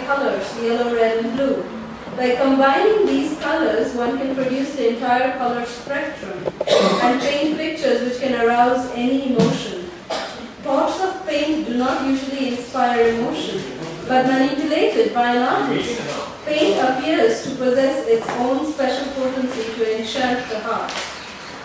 colors, yellow, red, and blue. By combining these colors, one can produce the entire color spectrum and paint pictures which can arouse any emotion. Thoughts of paint do not usually inspire emotion, but manipulated by an artist, paint appears to possess its own special potency to enchant the heart.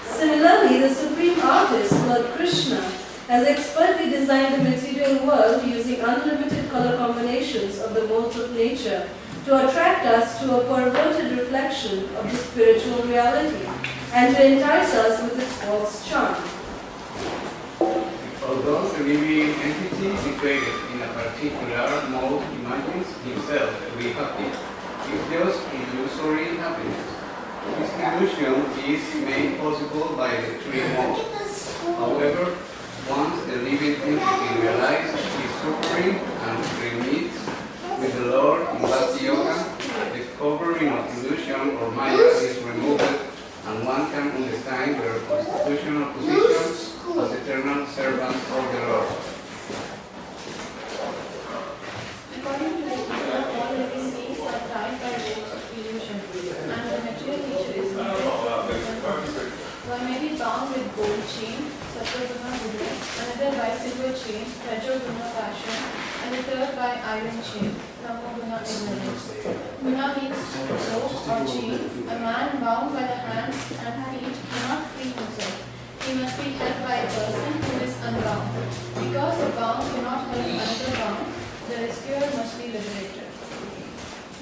Similarly, the supreme artist, Lord Krishna, has expertly designed the material world using unlimited color combinations of the modes of nature to attract us to a perverted reflection of the spiritual reality and to entice us with its false charm. Although the living entity situated in a particular mode imagines himself to be happy, it's just illusory happiness. This illusion is made possible by the three modes. However, once the living entity realizes his suffering and meets with the Lord in Bhakti Yoga, the covering of illusion or Maya is removed and one can understand their constitutional position as eternal servants of the Lord. According to the Gita, all living beings are tied by ropes of illusion, and the material nature is limited. One may be bound with gold chain, Sattva-guna Buddha, another by silver chain, Rajo-guna passion, and the third by iron chain, Tamo-guna ignorance. Guna means rope or chain. A man bound by the hands and feet cannot free himself. He must be held by a person who is unbound. Because the bound cannot help another bound, the rescuer must be liberated.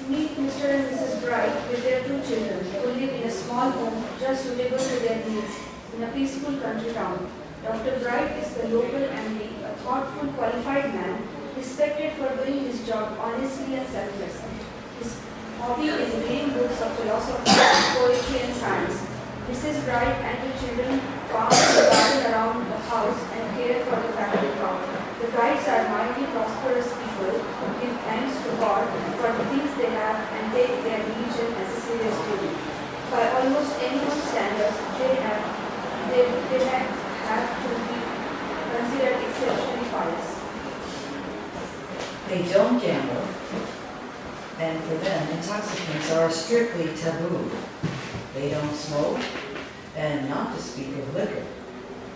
Meet Mr. and Mrs. Bright with their two children who live in a small home just suitable to their needs in a peaceful country town. Dr. Bright is the local MD, a thoughtful, qualified man, respected for doing his job honestly and selflessly. His hobby is reading books of philosophy, poetry and science. Mrs. Bright and her children farm and garden around the house and care for the family cow. The Brights are mildly prosperous people who give thanks to God for the things they have and take their religion as a serious duty. By almost anyone's standards, they have to be considered exceptionally pious. They don't gamble, and for them, intoxicants are strictly taboo. They don't smoke, and not to speak of liquor.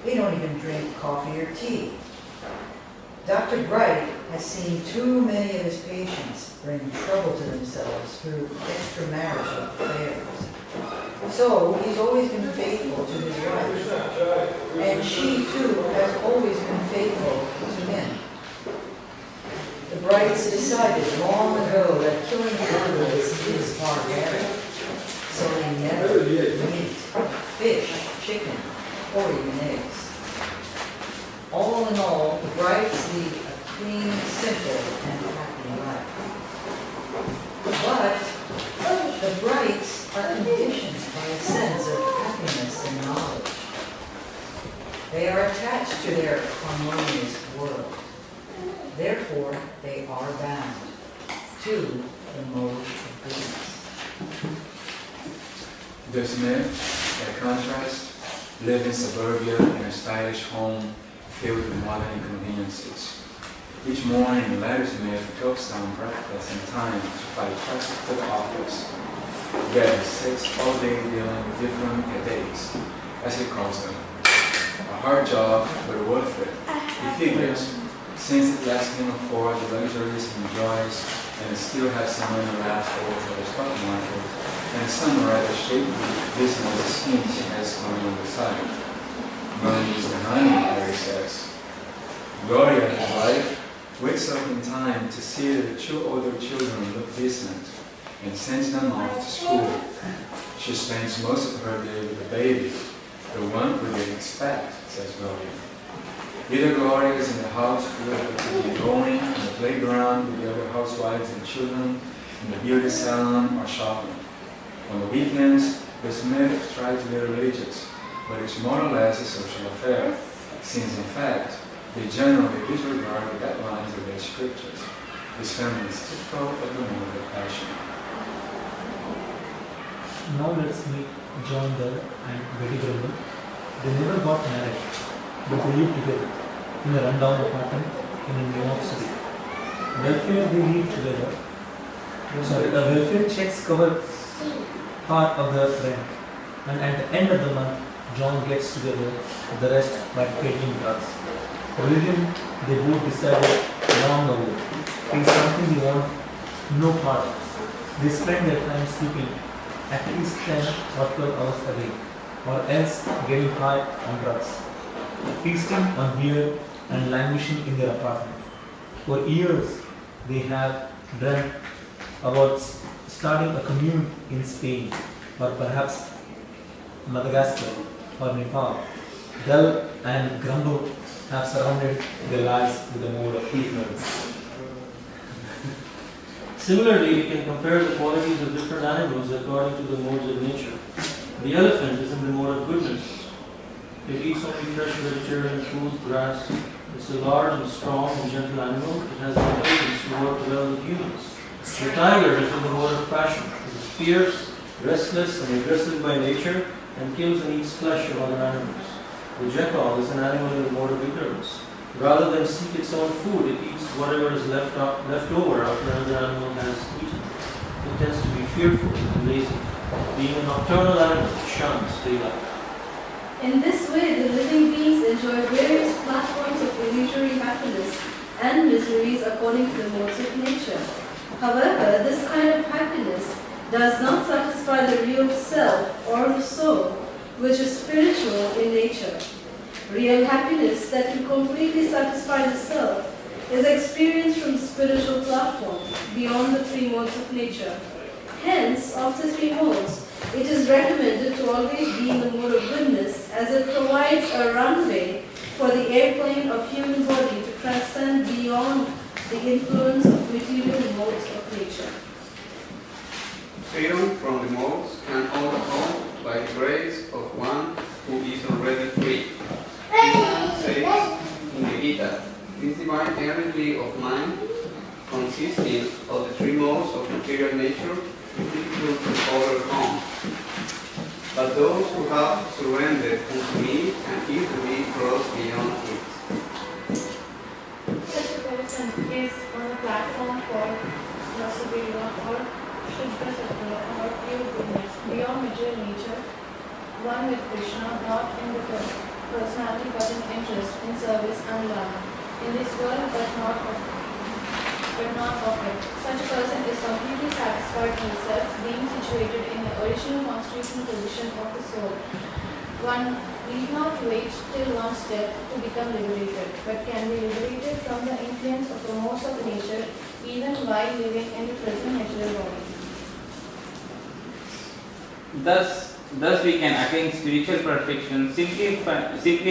They don't even drink coffee or tea. Dr. Bright has seen too many of his patients bring trouble to themselves through extramarital affairs. So he's always been faithful to his wife, and she too has always been faithful to him. The Brights decided long ago that killing animals is barbaric, so they never eat meat, fish, chicken, or even eggs. All in all, the Brights lead a clean, simple, and happy life. But the Brights are conditioned by a sense of happiness and knowledge. They are attached to their harmonious world. Therefore, they are bound to the mode of goodness. The Smith, by contrast, live in suburbia in a stylish home filled with modern inconveniences. Each morning, the latter Smith goes down breakfast in time to fight traffic to the office. Yet he sits all day dealing with different headaches, as he calls them. A hard job, but worth it. He figures, since it lets him afford the luxuries he enjoys, and still has some money left over for the stock market, and some rather shaky business schemes he has going on the side. Money is the honey, Harry says. Gloria, his wife, wakes up in time to see that the two older children look decent and sends them off to school. She spends most of her day with the baby, the one we didn't expect, says Gloria. Either Gloria is in the house with going on the playground with the other housewives and children, in the beauty salon, or shopping. On the weekends, the Smiths try to be religious, but it's more or less a social affair, since in fact, they generally disregard the guidelines of their scriptures. This family is typical of the mode of passion. Now let's meet John Durr and Betty Grumble. They never got married, but they live together in a rundown apartment in New York City. Therefore, they live together The welfare checks cover part of the rent, and at the end of the month, John gets together with the rest by peddling drugs. Religion, they both decided long ago, is something they want no part of. They spend their time sleeping at least 10 or 12 hours a day, or else getting high on drugs, feasting on beer and languishing in their apartment. For years, they have dreamt about starting a commune in Spain, or perhaps Madagascar or Nepal. Dull and grumble have surrounded their lives with a mode of ignorance. Similarly, we can compare the qualities of different animals according to the modes of nature. The elephant is in the mode of goodness. It eats only fresh vegetarian food, grass. It's a large and strong and gentle animal. It has the intelligence to work well with humans. The tiger is in the mode of passion. It is fierce, restless, and aggressive by nature, and kills and eats flesh of other animals. The jackal is an animal in the mode of ignorance. Rather than seek its own food, it eats whatever is left over after another animal has eaten. It tends to be fearful and lazy. Being a nocturnal animal, it shuns daylight. In this way, the living beings enjoy various platforms of illusory happiness and miseries according to the modes of nature. However, this kind of happiness does not satisfy the real self or the soul, which is spiritual in nature. Real happiness that can completely satisfy the self is experienced from the spiritual platform, beyond the three modes of nature. Hence, of the three modes, it is recommended to always be in the mode of goodness, as it provides a runway for the airplane of human body to transcend beyond the influence of material modes of nature. Freedom from the modes can only come by the grace of one who is already free. Krishna says in the Gita, this divine energy of mind, consisting of the three modes of material nature, is difficult to overcome. But those who have surrendered unto me can easily cross beyond it. Such a person is on a platform called Rasabela or Shuddha Sattva or pure goodness, beyond material nature, one with Krishna, not in the personality but in interest, in service and love, in this world but not of it. Such a person is completely satisfied himself, being situated in the original constitutional position of the soul. One need not wait till one's death to become liberated, but can be liberated from the influence of the modes of nature even while living in the present natural body. Thus we can attain spiritual perfection simply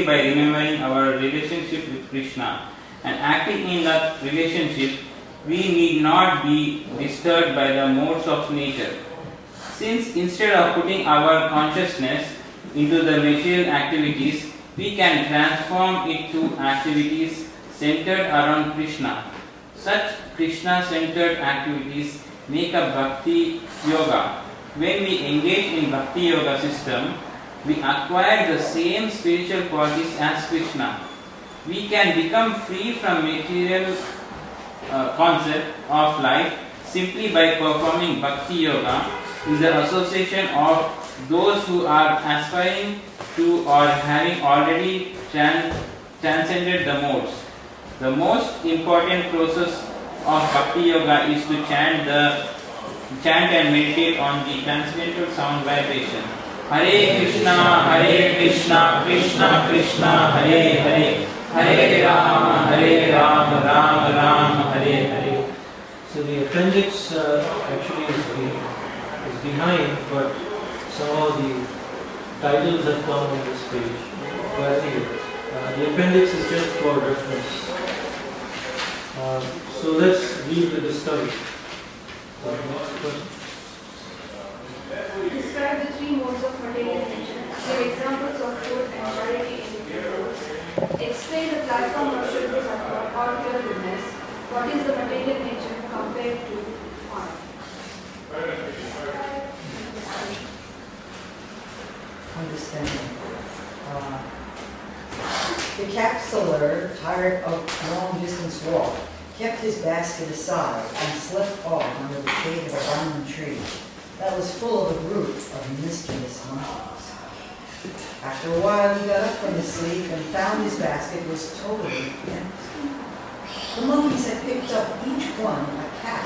by remembering our relationship with Krishna, and acting in that relationship we need not be disturbed by the modes of nature. Since instead of putting our consciousness into the material activities, we can transform it to activities centered around Krishna. Such Krishna-centered activities make a Bhakti Yoga. When we engage in Bhakti Yoga system, we acquire the same spiritual qualities as Krishna. We can become free from material concept of life simply by performing Bhakti Yoga is the association of those who are aspiring to or having already transcended the modes. The most important process of Bhakti Yoga is to chant and meditate on the transcendental sound vibration. Hare Krishna, Krishna Krishna, Hare Hare, Hare Rama, Rama Rama, Hare Hare. So the appendix actually is behind, but somehow the titles have come on this page. But anyway, the appendix is just for reference. So let's read the discovery. Next question. Describe the three modes of material nature. Give examples of food and charity in the three modes. Explain the platform of Shuddha Sattva or pure goodness. What is the material nature compared to one? Understanding. The capsular, tired of long distance walk, kept his basket aside and slept off under the shade of a banyan tree that was full of a group of mischievous monkeys. After a while, he got up from his sleep and found his basket was totally empty. The monkeys had picked up each one a cap,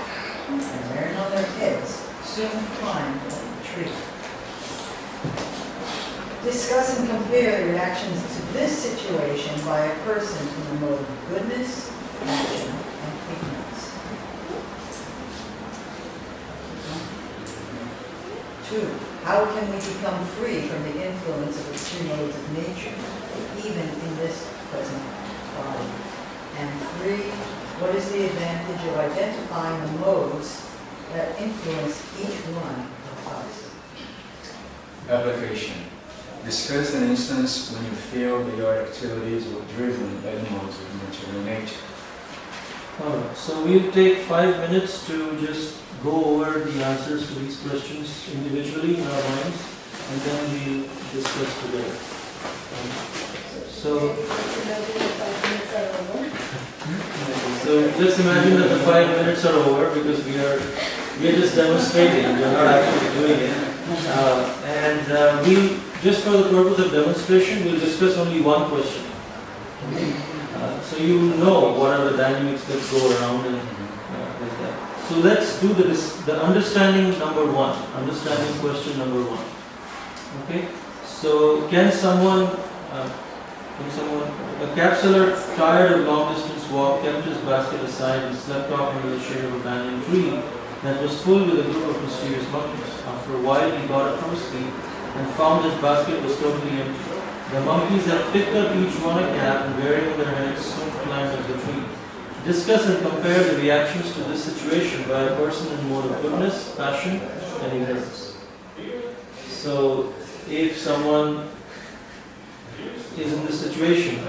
and wearing on their heads, soon climbed up the tree. Discuss and compare the reactions to this situation by a person in the mode of goodness, passion, and ignorance. 2. How can we become free from the influence of the two modes of nature, even in this present body? And 3. What is the advantage of identifying the modes that influence each one of us? Application. Discuss an instance when you feel that your activities were driven by the modes of material nature. Alright, so we'll take 5 minutes to just go over the answers to these questions individually in our minds, and then we'll discuss together. So just imagine that the 5 minutes are over because we are just demonstrating, we are not actually doing it. And we, just for the purpose of demonstration, we'll discuss only one question. So you know what are the dynamics that go around and like that. So let's do the understanding number 1, understanding question number 1. Okay. So can someone, a capsular tired of long distance walk, kept his basket aside and slept off under the shade of a banyan tree that was full with a group of mysterious monkeys. After a while, he got up from his sleep and found his basket was totally empty. The monkeys had picked up each one a cap and wearing on their heads soon climbed up the tree. Discuss and compare the reactions to this situation by a person in mode of goodness, passion, and ignorance. So, if someone is in this situation,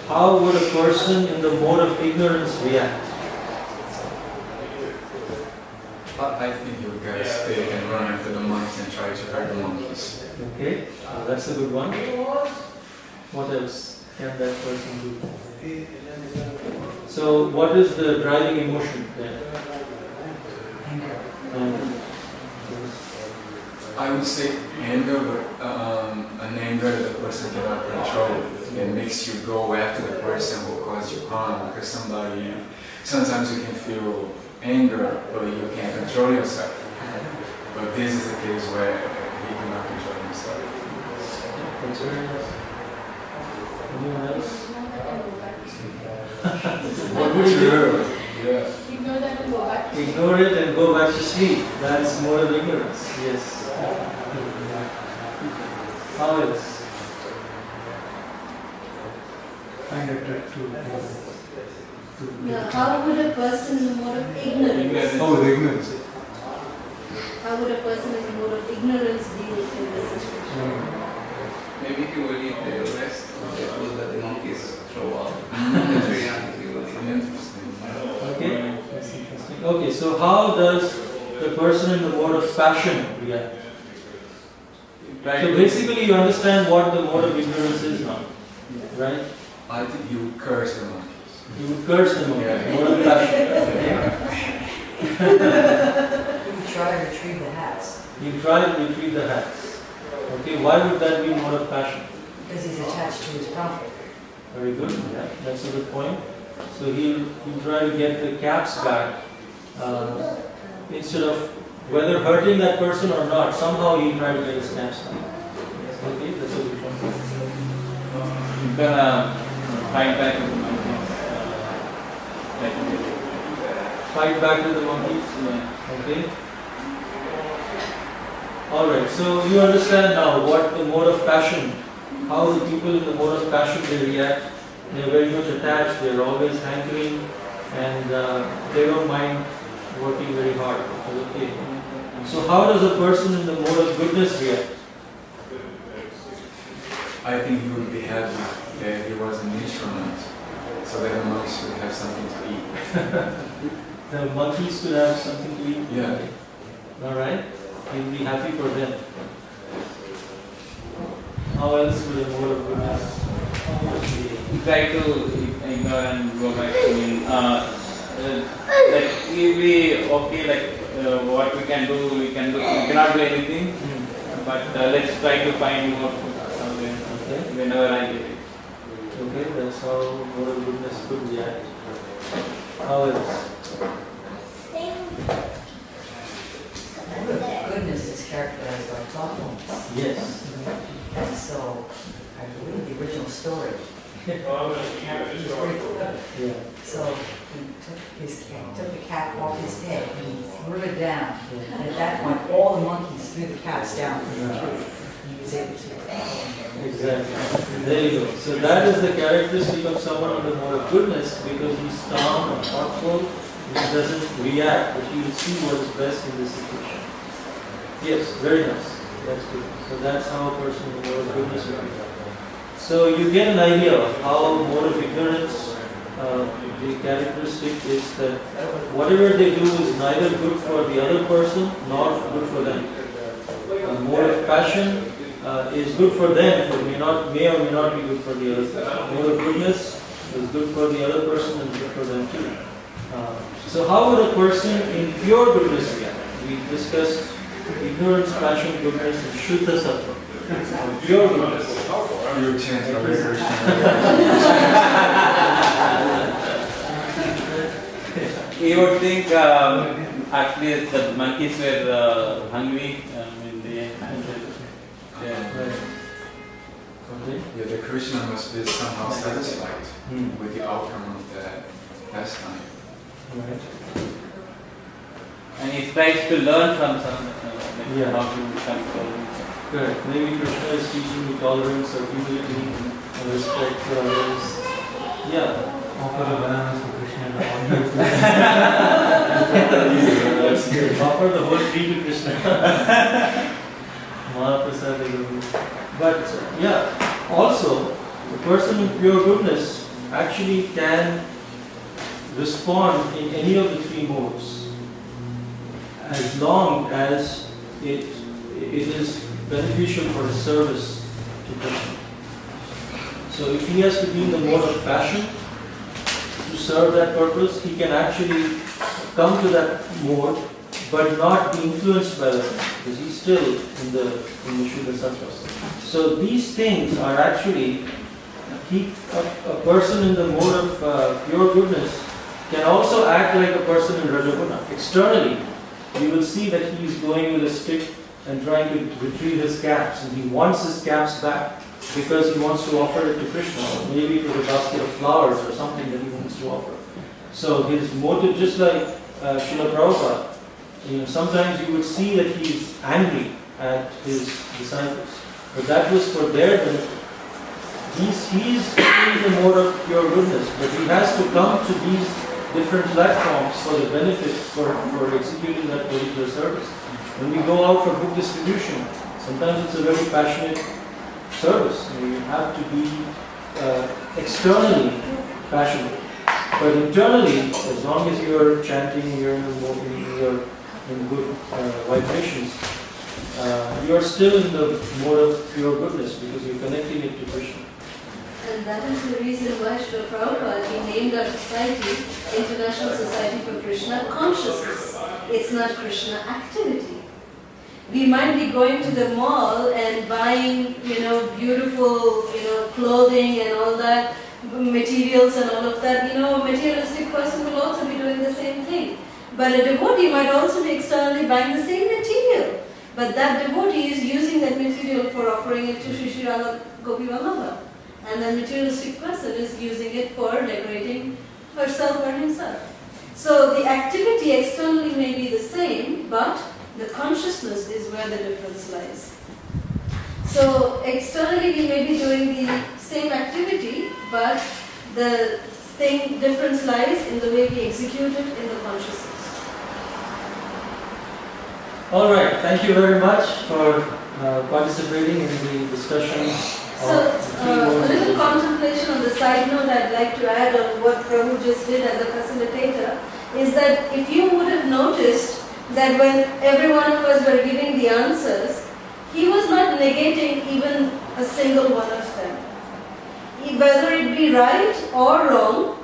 how would a person in the mode of ignorance react? I think you guys stay and run after the monkeys and try to hurt the monkeys. Okay, that's a good one. What else can that person do? So, what is the driving emotion there? Anger. I would say anger, but an anger that the person cannot control. It makes you go after the person who caused you harm, because sometimes you can feel anger, but you can't control yourself. But this is a case where he cannot control himself. That's very nice. Anyone else? What would you do? Yeah. Ignore that and go back. Ignore it and go back to sleep. That's more of ignorance. Yes. How else? Find a trick Now, how would a person in the mode of ignorance? Oh, the ignorance. How would a person in the mode of ignorance deal in this situation? Maybe he will eat the rest of the food that the monkeys throw out. That's very interesting. Okay, that's interesting. Okay, so how does the person in the mode of passion react? So basically you understand what the mode of ignorance is now, right? I think you would curse the monkeys. You would curse the monkey, mode of passion. You try to retrieve the hats. You try to retrieve the hats. Okay, why would that be mode of passion? Because he's attached to his profit. Very good, yeah, that's a good point. So he'll try to get the caps back instead of whether hurting that person or not, somehow he'll try to get his caps back. Okay, that's a good point. You're gonna fight back with the monkeys. Fight back with the monkeys? Yeah. Okay. Alright, so you understand now what the mode of passion, how the people in the mode of passion they react. They're very much attached, they're always hankering, and they don't mind working very hard. Okay. So how does a person in the mode of goodness react? I think he would be happy that he was an instrument, so that the monkeys would have something to eat. The monkeys could have something to eat? Yeah. Alright. He'll be happy for them. How else would a mode of goodness? You try to ignore and go back to like we okay, like what we can do, we cannot do anything, but let's try to find more whenever I get it. Okay, that's how moral goodness could react. How else? Goodness is characterized by thoughtfulness. Yes. And so, I believe the original story. Yeah. So he took the cap off his head and he threw it down. And at that point, all the monkeys threw the caps down from the tree. He was able to. Exactly. There you go. So that is the characteristic of someone on the mode of goodness, because he's calm and thoughtful, he doesn't react, but he will see what is best in this situation. Yes, very nice. That's good. So that's how a person on the mode of goodness will be. So you get an idea of how mode of ignorance, the characteristic is that whatever they do is neither good for the other person nor good for them. Mode of passion is good for them, but may or may not be good for the other person. Mode of goodness is good for the other person and good for them too. So how would a person in pure goodness react? We discussed ignorance, passion, goodness, and Shuddha Sattva. Pure goodness. You chant Hare Krishna. You would think actually the monkeys were hungry when they Yeah, the Krishna must be somehow satisfied with the outcome of that pastime. Right. and he tries to learn from some how to control. Correct. Maybe Krishna is teaching you tolerance or humility and respect for others. Yeah. Offer the bananas to Krishna and Offer the whole tree to Krishna. But yeah, also the person in pure goodness actually can respond in any of the three modes as long as it is beneficial for his service to Krishna. So if he has to be in the mode of passion to serve that purpose, he can actually come to that mode but not be influenced by that, because he's still in the Shuddha Sattva. So these things are actually, a person in the mode of pure goodness can also act like a person in Rajaguna. Externally, you will see that he is going with a stick and trying to retrieve his caps, and he wants his caps back because he wants to offer it to Krishna, or maybe with a basket of flowers or something that he wants to offer. So his motive, just like Srila Prabhupada, sometimes you would see that he is angry at his disciples, but that was for their benefit. He's in the mode of pure goodness, but he has to come to these different platforms for the benefit, for executing that particular service. When we go out for book distribution, sometimes it's a very passionate service. You have to be externally passionate, but internally, as long as you are chanting, you're in good vibrations, you are still in the mode of pure goodness because you're connecting it to Krishna. And that is the reason why Srila Prabhupada, he named our society International Society for Krishna Consciousness. It's not Krishna activity. We might be going to the mall and buying, beautiful, clothing and all that, materials and all of that. A materialistic person will also be doing the same thing. But a devotee might also be externally buying the same material. But that devotee is using that material for offering it to Sri Sri Radha Gopi Vallabha. And the materialistic person is using it for decorating herself or himself. So the activity externally may be the same, but the consciousness is where the difference lies. So externally we may be doing the same activity, but the difference lies in the way we execute it in the consciousness. All right, thank you very much for participating in the discussion. So, a little contemplation on the side note I'd like to add on what Prabhu just did as a facilitator is that if you would have noticed that when every one of us were giving the answers, he was not negating even a single one of them. Whether it be right or wrong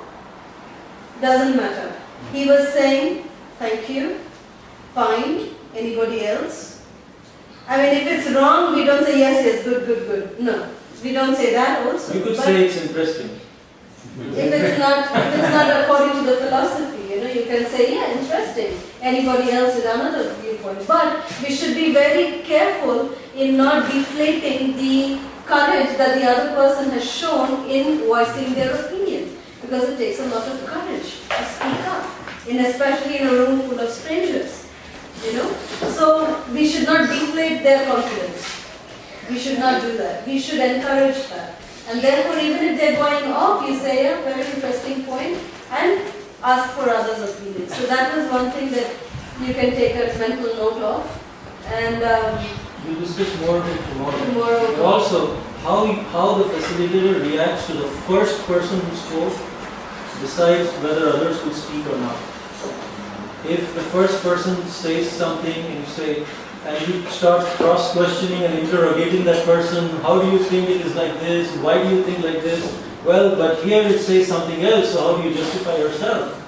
doesn't matter. He was saying, thank you, fine, anybody else? I mean, if it's wrong, we don't say yes, good, good, good. No, we don't say that also. You could say it's interesting. If it's not according to the philosophy, you can say, yeah, interesting. Anybody else with another viewpoint. But we should be very careful in not deflating the courage that the other person has shown in voicing their opinion. Because it takes a lot of courage to speak up, especially in a room full of strangers. So we should not deflate their confidence. We should not do that. We should encourage that. And therefore, even if they're going off, you say, yeah, very interesting point, and ask for others' opinions. So that was one thing that you can take a mental note of. And we'll discuss more of it tomorrow. Tomorrow. But also, how the facilitator reacts to the first person who spoke decides whether others will speak or not. If the first person says something and you say, and you start cross-questioning and interrogating that person, how do you think it is like this? Why do you think like this? Well, but here it says something else, so how do you justify yourself?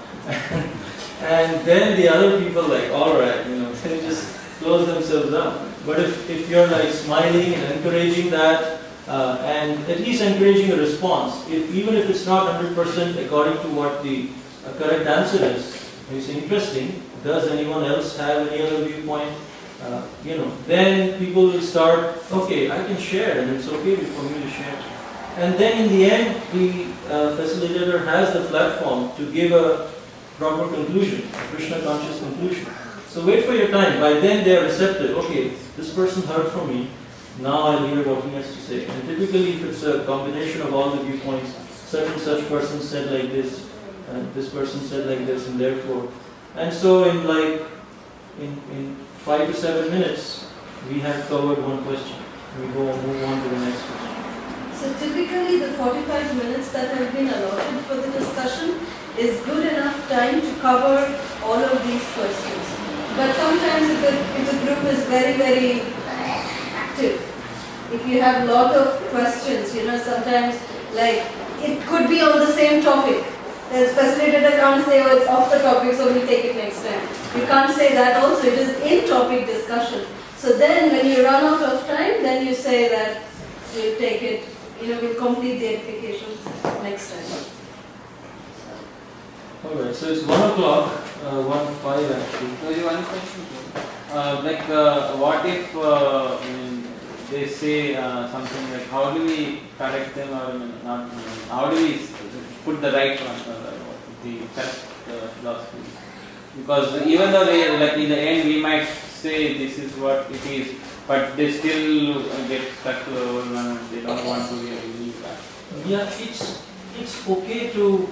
And then the other people like, all right, they just close themselves down. But if you're like smiling and encouraging that, and at least encouraging a response, even if it's not 100% according to what the correct answer is, you say, interesting, does anyone else have any other viewpoint? Then people will start, okay, I can share and it's okay for me to share. And then in the end, the facilitator has the platform to give a proper conclusion, a Krishna conscious conclusion. So wait for your time. By then they are receptive. Okay, this person heard from me. Now I'll hear what he has to say. And typically if it's a combination of all the viewpoints, such and such person said like this, and this person said like this, and therefore. And so in 5 to 7 minutes, we have covered one question. We move on to the next question. So typically the 45 minutes that have been allotted for the discussion is good enough time to cover all of these questions. But sometimes if the group is very, very active, if you have a lot of questions, sometimes like it could be on the same topic. The facilitator can't say, oh, it's off the topic, so we'll take it next time. You can't say that also, it is in-topic discussion. So then when you run out of time, then you say that we'll take it, we'll complete the edification next time. Alright, so it's 1 o'clock, 1:05 actually. So one question. What if they say something like, how do we correct them or not? How do we put the right one, the correct philosophy? Because even though in the end we might say this is what it is, but they still get stuck to the old one and they don't want to really leave that. Yeah, it's okay to,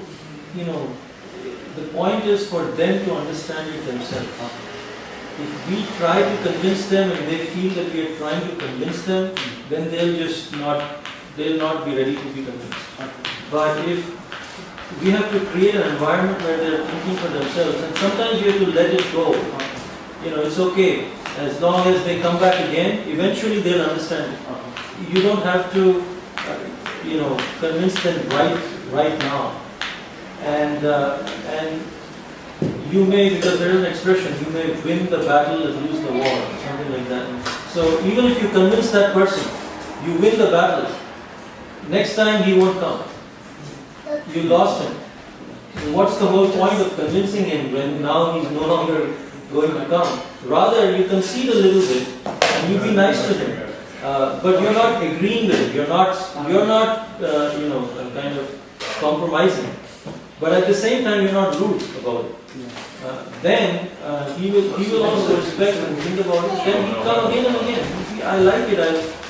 the point is for them to understand it themselves. If we try to convince them and they feel that we are trying to convince them, then they'll not be ready to be convinced. But if we have to create an environment where they're thinking for themselves, and sometimes you have to let it go. It's okay. As long as they come back again, eventually they'll understand it. You don't have to, convince them right now. And you may, because there is an expression, you may win the battle and lose the war, something like that. So even if you convince that person, you win the battle. Next time he won't come. You lost him. So what's the whole point of convincing him when now he's no longer going to come? Rather, you concede a little bit and you be nice to him. But you're not agreeing with him. You're not kind of compromising. But at the same time, you're not rude about it. Then he will also respect and think about it. Then he'll come again and again. I like it.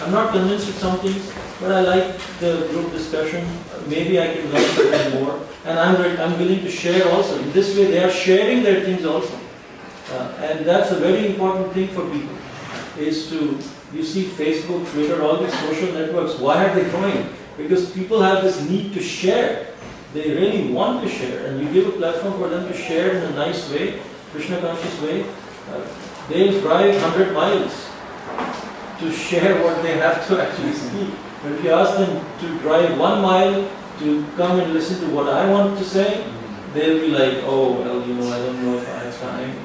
I'm not convinced with some things, but I like the group discussion. Maybe I can learn something more. And I'm willing to share also. In this way, they are sharing their things also. And that's a very important thing for people. Is to, you see Facebook, Twitter, all these social networks. Why are they growing? Because people have this need to share. They really want to share, and you give a platform for them to share in a nice way, Krishna conscious way. They'll drive 100 miles to share what they have to actually speak. But if you ask them to drive 1 mile to come and listen to what I want to say, they'll be like, oh, well, I don't know if I have time.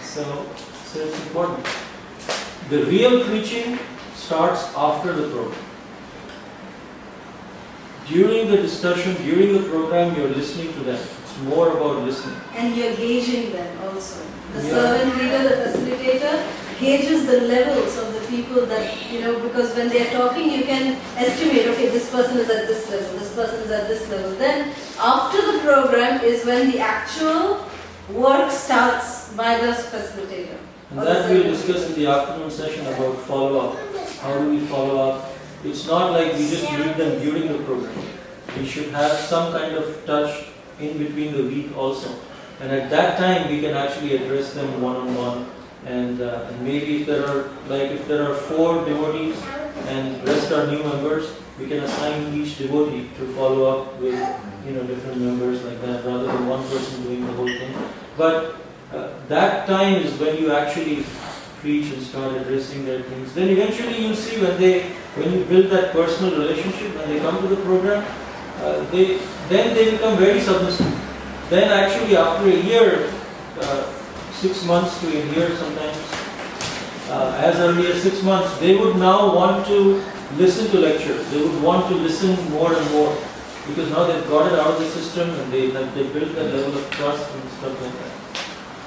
So it's important. The real preaching starts after the program. During the discussion, during the program, you're listening to them. It's more about listening. And you're gauging them also. The servant leader, the facilitator, gauges the levels of the people that, because when they're talking, you can estimate, okay, this person is at this level, this person is at this level. Then, after the program is when the actual work starts by the facilitator. And that we'll discuss in the afternoon session about follow-up. How do we follow up? It's not like we just meet them during the program. We should have some kind of touch in between the week also. And at that time, we can actually address them one-on-one. And maybe if there are 4 devotees and rest are new members, we can assign each devotee to follow up with different members like that, rather than one person doing the whole thing. But that time is when you actually preach and start addressing their things. Then eventually you'll see when you build that personal relationship, when they come to the program, they become very submissive. Then actually after a year, 6 months to a year sometimes, as early as 6 months, they would now want to listen to lectures. They would want to listen more and more, because now they've got it out of the system and they built that level of trust and stuff like that.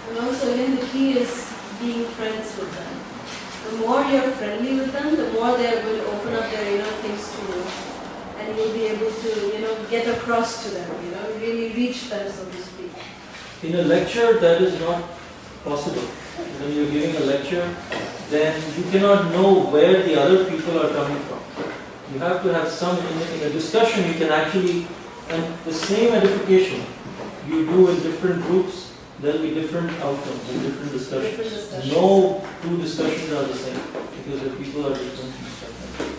And also, again, the key is being friends with them. The more you're friendly with them, the more they're going to open up their things to you. And you'll be able to, get across to them, really reach them, so to speak. In a lecture, that is not possible. When you're giving a lecture, then you cannot know where the other people are coming from. You have to have some, in a discussion you can actually, and the same edification you do in different groups, there will be different outcomes in different discussions. No 2 discussions are the same, because the people are different and stuff like that.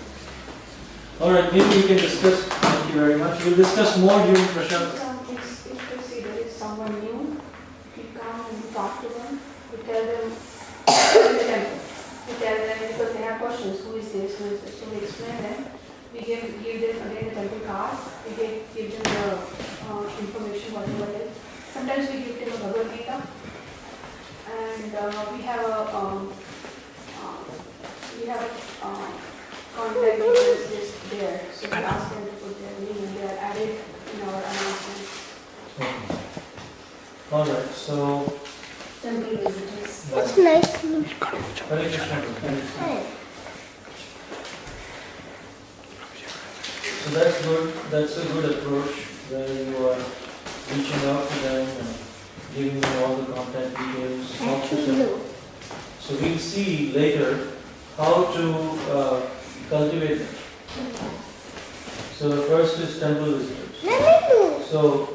Alright, maybe we can discuss, thank you very much. We'll discuss more during Prashant. If there is someone new, you come and you talk to them, you tell them, because they have questions, who is this, so we explain them. We give them again the temple card, we give them the information, whatever it is. Sometimes we give them a Bhagavad Gita, and we have a contact details list there, so we ask them to put their name and they are added in our announcements. Alright, so Temple visitors. It's nice. Hare Krishna. So that's good. That's a good approach, where you are reaching out to them and giving them all the contact details. Talk to them. So we'll see later how to cultivate them. So the first is temple visitors. So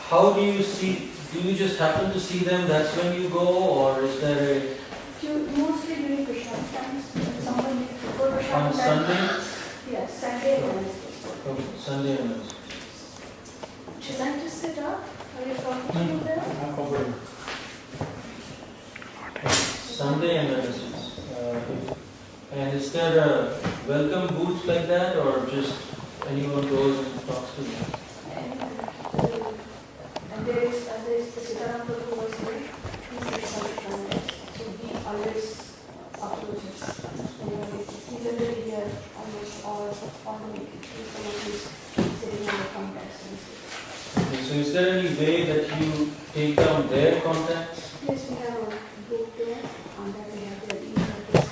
how do you see? Do you just happen to see them? That's when you go, or is there a Mostly during Prashant times. Someone before Prashant on Sunday? Yes, Sunday and Wednesday. Okay, Sunday and Wednesday. Should I just sit up? Are you comfortable there? Sunday and Wednesday. And is there a welcome booth like that, or just anyone goes and talks to them? And there is the Sitaram Prabhu who was here. He's the son of Congress. So he always approaches. He's already here almost all the week. He's the one who's sitting on the contacts and stuff. Okay, so is there any way that you take down their contacts? Yes, we have a book there. On that we have their email address.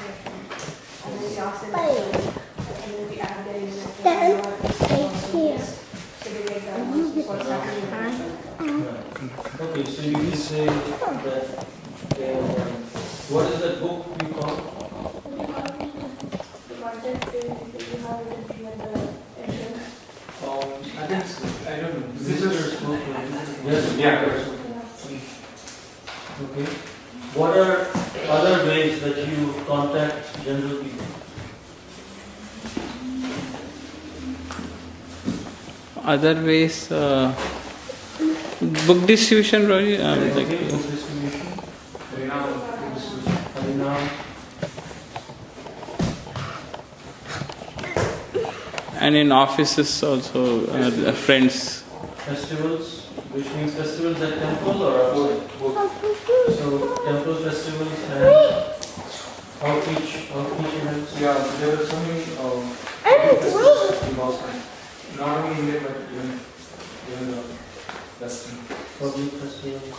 And then we ask them to and then we add their email address. So they get that what's happening. Okay, so you will say that what is that book you call? The content you have it at the entrance. I think so. I don't know. Visitors book. Yes, yeah. Okay. What are other ways that you contact general people? Other ways, book distribution, really. Book distribution. Harinam. And in offices also, friends. Festivals. which means festivals at temple or outside? Both. So temple festivals and outreach events. Yeah, there are so many festivals in Boston. Not only India, but even the Western. Public festivals.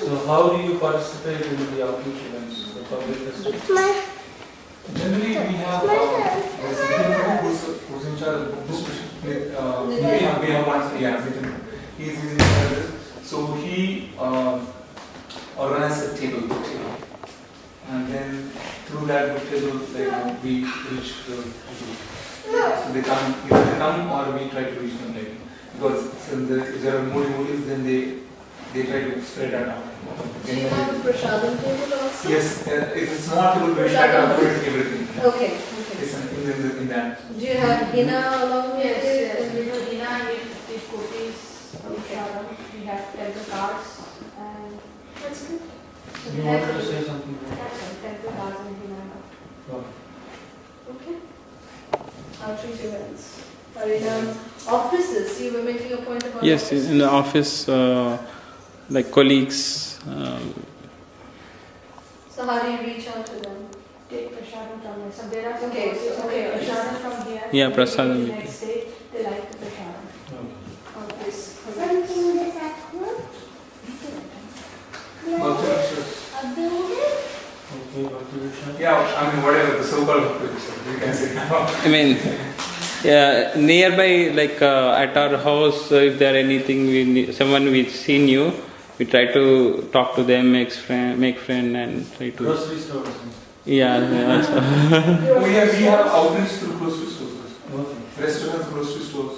So how do you participate in the outreach events, the public festivals? Generally, we have there's a Prabhu who's in charge of book distribution. We have one, yeah, he's in charge of this. So he organizes a table, book table, and then through that book table, like, we reach the people. So they come or we try to reach them, like, because if there are more devotees, then they try to spread that out. Do you have a prasadam table also? Yes, it's a small table, we try to avoid everything. Okay. It's in that. Do you have Hina along with Yes, it? yes. We have Hina and we have copies from Prasadam. We have temple cards and That's good. so You we have wanted to say something? that's all, temple cards and Hina. Okay. Outreach events. Are in offices? You were making a point about Yes, offices? in the office, like colleagues. So how do you reach out to them? Take prasadam from there. So there are some Okay, courses, okay, prasadam from here. Yeah, When they prasadam go to we the next day, they like the prasadam. Okay. Okay, Bhakti Vriksha. Yeah, I mean, whatever, the so-called picture, you can say now. I mean, yeah, nearby, like at our house, if there anything we need, someone we've seen you, we try to talk to them, make friend, and try to. Grocery stores. Yeah, also. We have outlets through grocery stores, Okay. restaurants, grocery stores.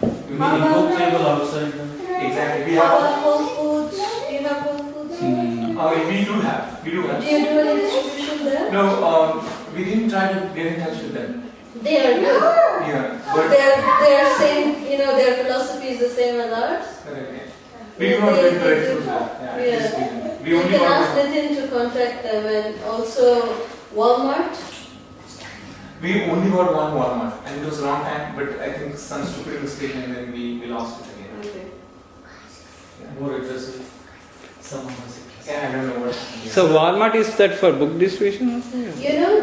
You mean in book table outside them? Exactly. We How have. about Whole Foods? Do you have Whole Foods? We do have. Do you do any distribution there? No, we didn't try to get in touch with them. They are good. Yeah, but Their same, their philosophy is the same as ours. correct, yeah. We do not get direct to them. Yeah, Yeah. just we You only can want. ask Nitin to contact them, and also Walmart. We only got one Walmart, and it was a long time. But I think some stupid mistake, and then we lost it again. Okay. More aggressive. Someone was aggressive. Yeah, I don't know what. So Walmart is that for book distribution also?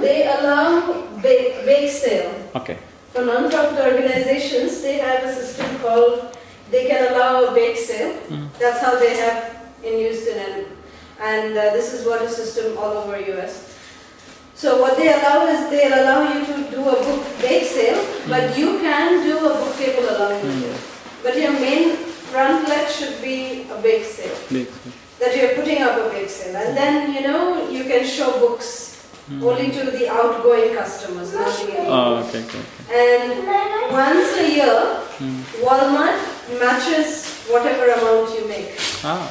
They allow bake sale. Okay. For non-profit organizations, they have a system called, they can allow a bake sale. That's how they have in Houston, and this is what is system all over US. So what they allow is they'll allow you to do a book bake sale, but you can do a book table along with it. But your main front leg should be a bake sale. That you're putting up a bake sale, and then you can show books only to the outgoing customers, not the incoming. Oh, okay. And once a year, Walmart matches whatever amount you make. Ah.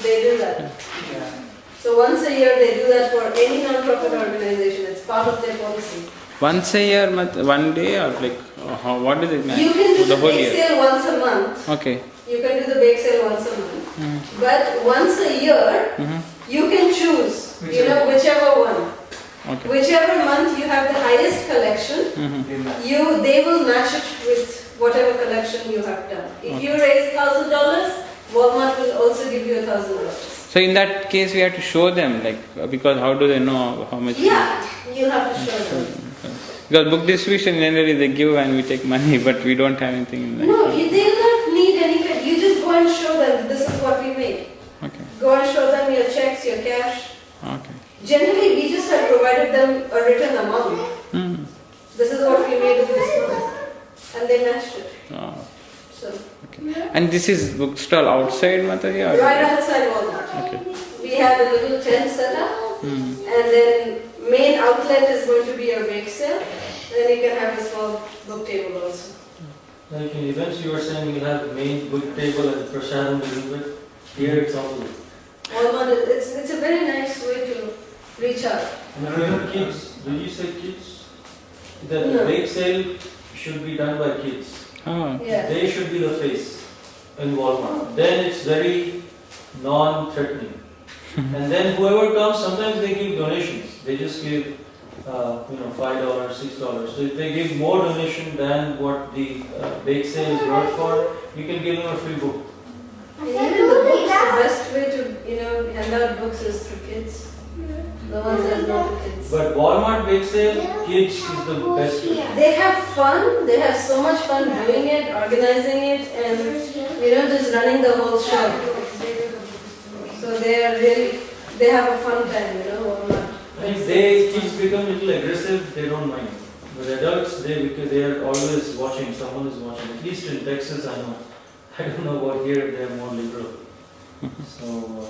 They do that. Yeah. So once a year they do that for any non-profit organization. It's part of their policy. Once a year, one day, or like, what does it mean? You can do the whole bake year? sale once a month. Okay. You can do the bake sale once a month. But once a year, you can choose, whichever one. Okay. Whichever month you have the highest collection, they will match it with whatever collection you have done. If you raise $1,000, Walmart will also give you $1,000. So in that case, we have to show them, like, because how do they know how much? Yeah, you'll have to show them. Because book distribution, generally they give and we take money, but we don't have anything in that. No, they'll not need any credit. You just go and show them this is what we made. Okay. Go and show them your checks, your cash. Okay. Generally, we just have provided them a written amount. This is what we made in this month. And they matched it. Oh. So, Okay. And this is bookstall outside Mataji? Or right outside Walmart. Okay. We have a little tent set up. And then main outlet is going to be a bake sale. Then you can have a small book table also. Like in events you were saying you'll have the main book table and prasadam to do it. Here it's opposite. Walmart, it's a very nice way to reach out. And even kids, did you say kids? The No. bake sale should be done by kids. Oh. Yeah. They should be the face in Walmart. Then it's very non-threatening. And then whoever comes, sometimes they give donations. They just give $5, $6. So if they give more donation than what the bake sale is worth for, you can give them a free book. And even the books, the best way to hand out books is through kids. The ones that know the kids. But Walmart bake sale, kids is the best way. They have fun. They have so much fun doing it, organizing it, and just running the whole show. So they have a fun time. Walmart. If kids become a little aggressive, they don't mind. But adults, because they are always watching. Someone is watching. At least in Texas, I know. I don't know about here. They are more liberal. So.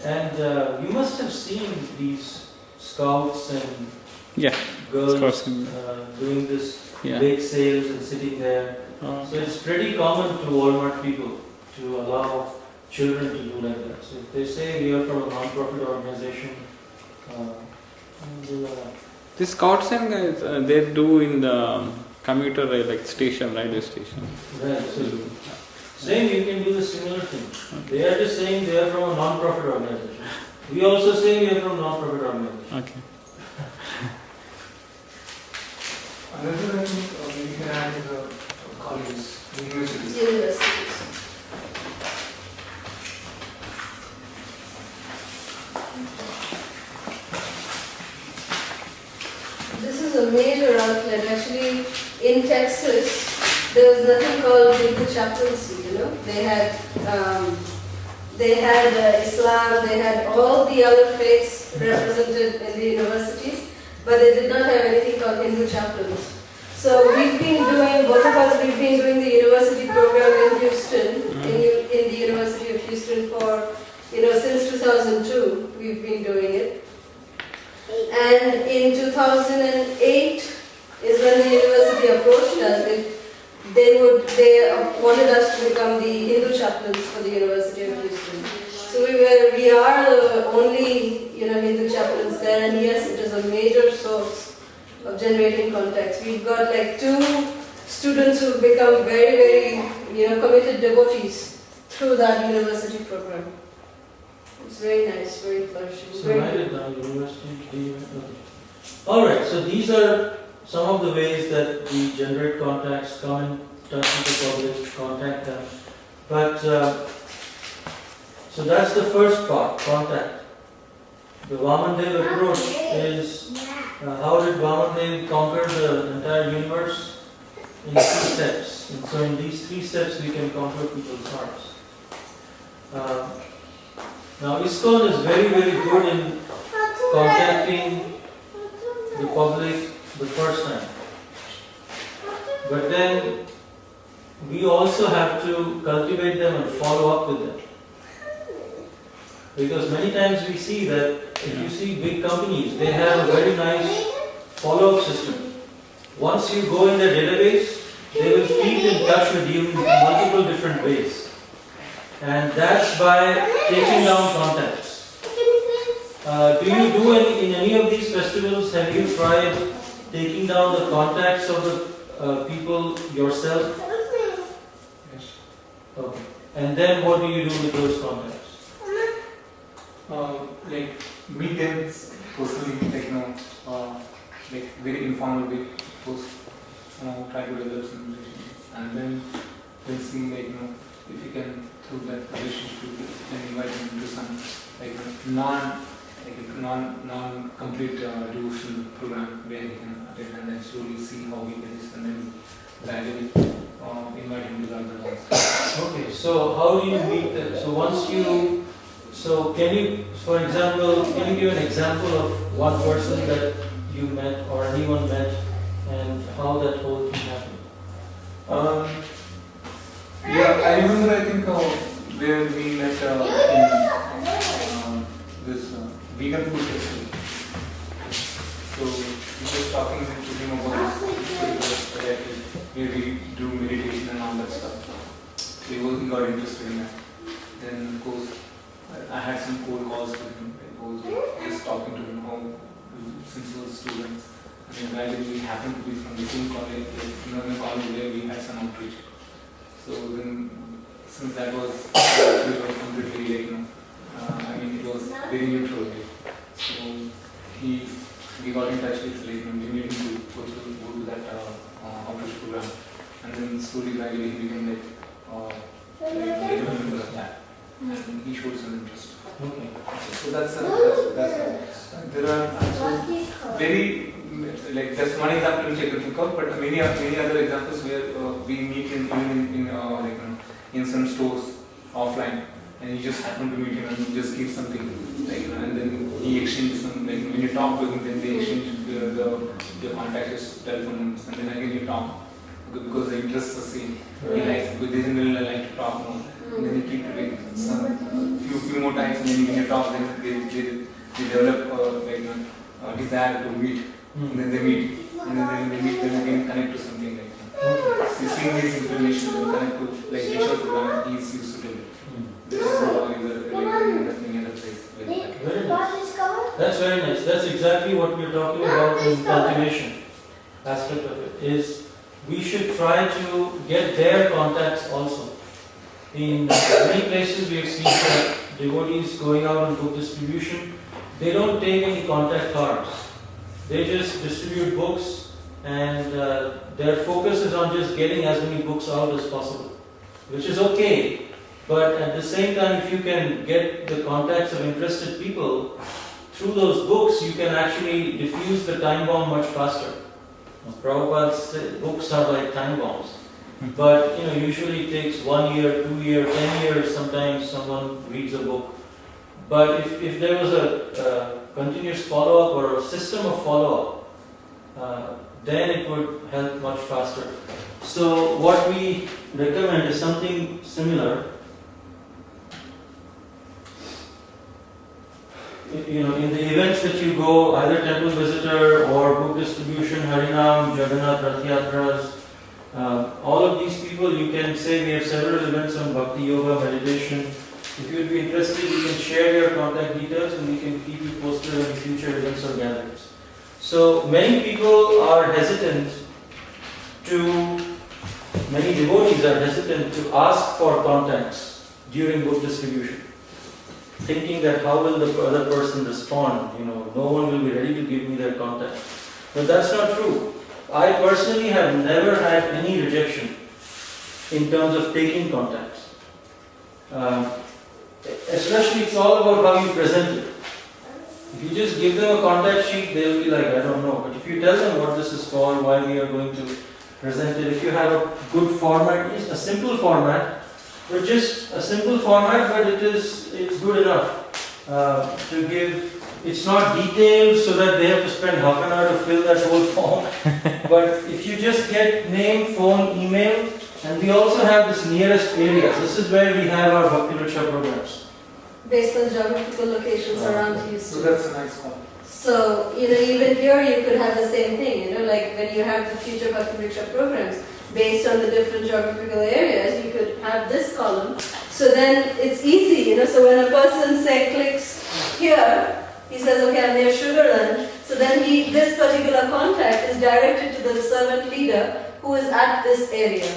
And you must have seen these scouts and girls doing this bake sales and sitting there. So it's pretty common to Walmart people to allow children to do like that. So if they say we are from a non-profit organization, this scouts and guys, they do in the commuter radio station. Right. So same, you can do the similar thing. They are just saying they are from a non-profit organization. We also say we are from a non-profit organization. Okay. Another thing we can add is the colleges, universities. This is a major outlet. Actually, in Texas, there was nothing called Hindu chaplaincy. They had Islam, they had all the other faiths represented in the universities, but they did not have anything called Hindu chaplains. So both of us, we've been doing the university program in Houston, in the University of Houston for, since 2002, we've been doing it. And in 2008 is when the university approached us. They wanted us to become the Hindu chaplains for the University of Houston. So we are the only Hindu chaplains there, and yes, it is a major source of generating contacts. We've got 2 students who've become very, very committed devotees through that university program. It's very nice, very flourishing. So write it down, university. All right. So these are some of the ways that we generate contacts, come in touch with the public, contact them. But so that's the first part, contact. The Vamandev approach is how did Vamandev conquer the entire universe? In 3 steps. And so in these 3 steps we can conquer people's hearts. Now ISKCON is very, very good in contacting the public the first time. But then we also have to cultivate them and follow up with them. Because many times we see that if you see big companies, they have a very nice follow-up system. Once you go in their database, they will keep in touch with you in multiple different ways. And that's by taking down contacts. Do you do in any of these festivals, have you tried taking down the contacts of the people yourself? Yes. Okay. And then what do you do with those contacts? Meet them personally, very informal way, try to develop some relationship, and then see, if you can, through that relationship, you can invite them into some, non-complete devotional program where they can attend and then slowly see how we can just, and then gradually invite them to the other ones. Okay, so how do you meet them? So can you, for example, can you give an example of one person that you met or anyone met and how that whole thing happened? I remember, where we met in this vegan food festival. So we were talking to him about this where we do meditation and all that stuff. So he got interested in that. Then of course I had some cold calls with him. I was just talking to him since he was a student. And then gradually we happened to be from the same college, in the college where we had some outreach. So then, since that was completely it was very neutral. So we and he showed some interest. Okay. So that's there are also very like that's one example which I could think of, but many other examples where we meet in some stores offline, and you just happen to meet him and you just give something and then he exchanges some when you talk with him, then they exchange the contact, his telephone numbers, and then again you talk because the interests are same. He likes because they generally like to talk more. And then you keep doing some few more times, and then when you talk, then they develop a desire to meet, and then they meet, and then when they meet, then again connect to something like that. So seeing this information, they connect to like Vriksha program is used to do it. This is how nothing other place. Very nice. That's very nice. That's exactly what we're talking about in cultivation aspect of it. Is we should try to get their contacts also. In many places we have seen that devotees going out on book distribution, they don't take any contact cards. They just distribute books, and their focus is on just getting as many books out as possible, which is okay. But at the same time, if you can get the contacts of interested people through those books, you can actually diffuse the time bomb much faster. Prabhupada's books are like time bombs. But usually it takes 1 year, 2 years, 10 years. Sometimes someone reads a book. But if there was a continuous follow-up or a system of follow-up, then it would help much faster. So what we recommend is something similar. In the events that you go, either temple visitor or book distribution, Harinam, Jagannath, Rath Yatras, all of these people, you can say we have several events on Bhakti Yoga, meditation. If you would be interested, you can share your contact details and we can keep you posted on future events or gatherings. So many people are hesitant many devotees are hesitant to ask for contacts during book distribution, thinking that how will the other person respond, no one will be ready to give me their contact. But that's not true. I personally have never had any rejection in terms of taking contacts. Especially it's all about how you present it. If you just give them a contact sheet, they will be like, I don't know. But if you tell them what this is for, why we are going to present it, if you have a good format, a simple format, or just a simple format, but it's good enough to give. It's not detailed so that they have to spend half an hour to fill that whole form. But if you just get name, phone, email, and we also have this nearest areas. This is where we have our Bhakti Vriksha programs. Based on geographical locations around Houston. So that's a nice one. So, even here you could have the same thing, like when you have the future Bhakti Vriksha programs, based on the different geographical areas, you could have this column. So then it's easy, so when a person, say, clicks here, he says, okay, I'm near Sugarland. So then this particular contact is directed to the servant leader who is at this area.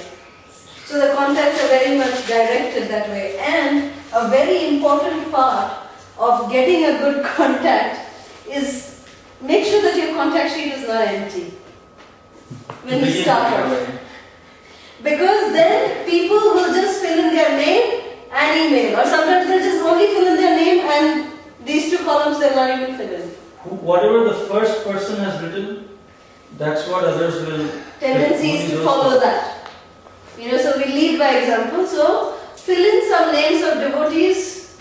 So the contacts are very much directed that way. And a very important part of getting a good contact is make sure that your contact sheet is not empty when you start off. Because then people will just fill in their name and email, or sometimes they'll just only fill in their name and these two columns they'll not even fill in. Whatever the first person has written, that's what others will. Tendency is to follow that. So we lead by example. So fill in some names of devotees,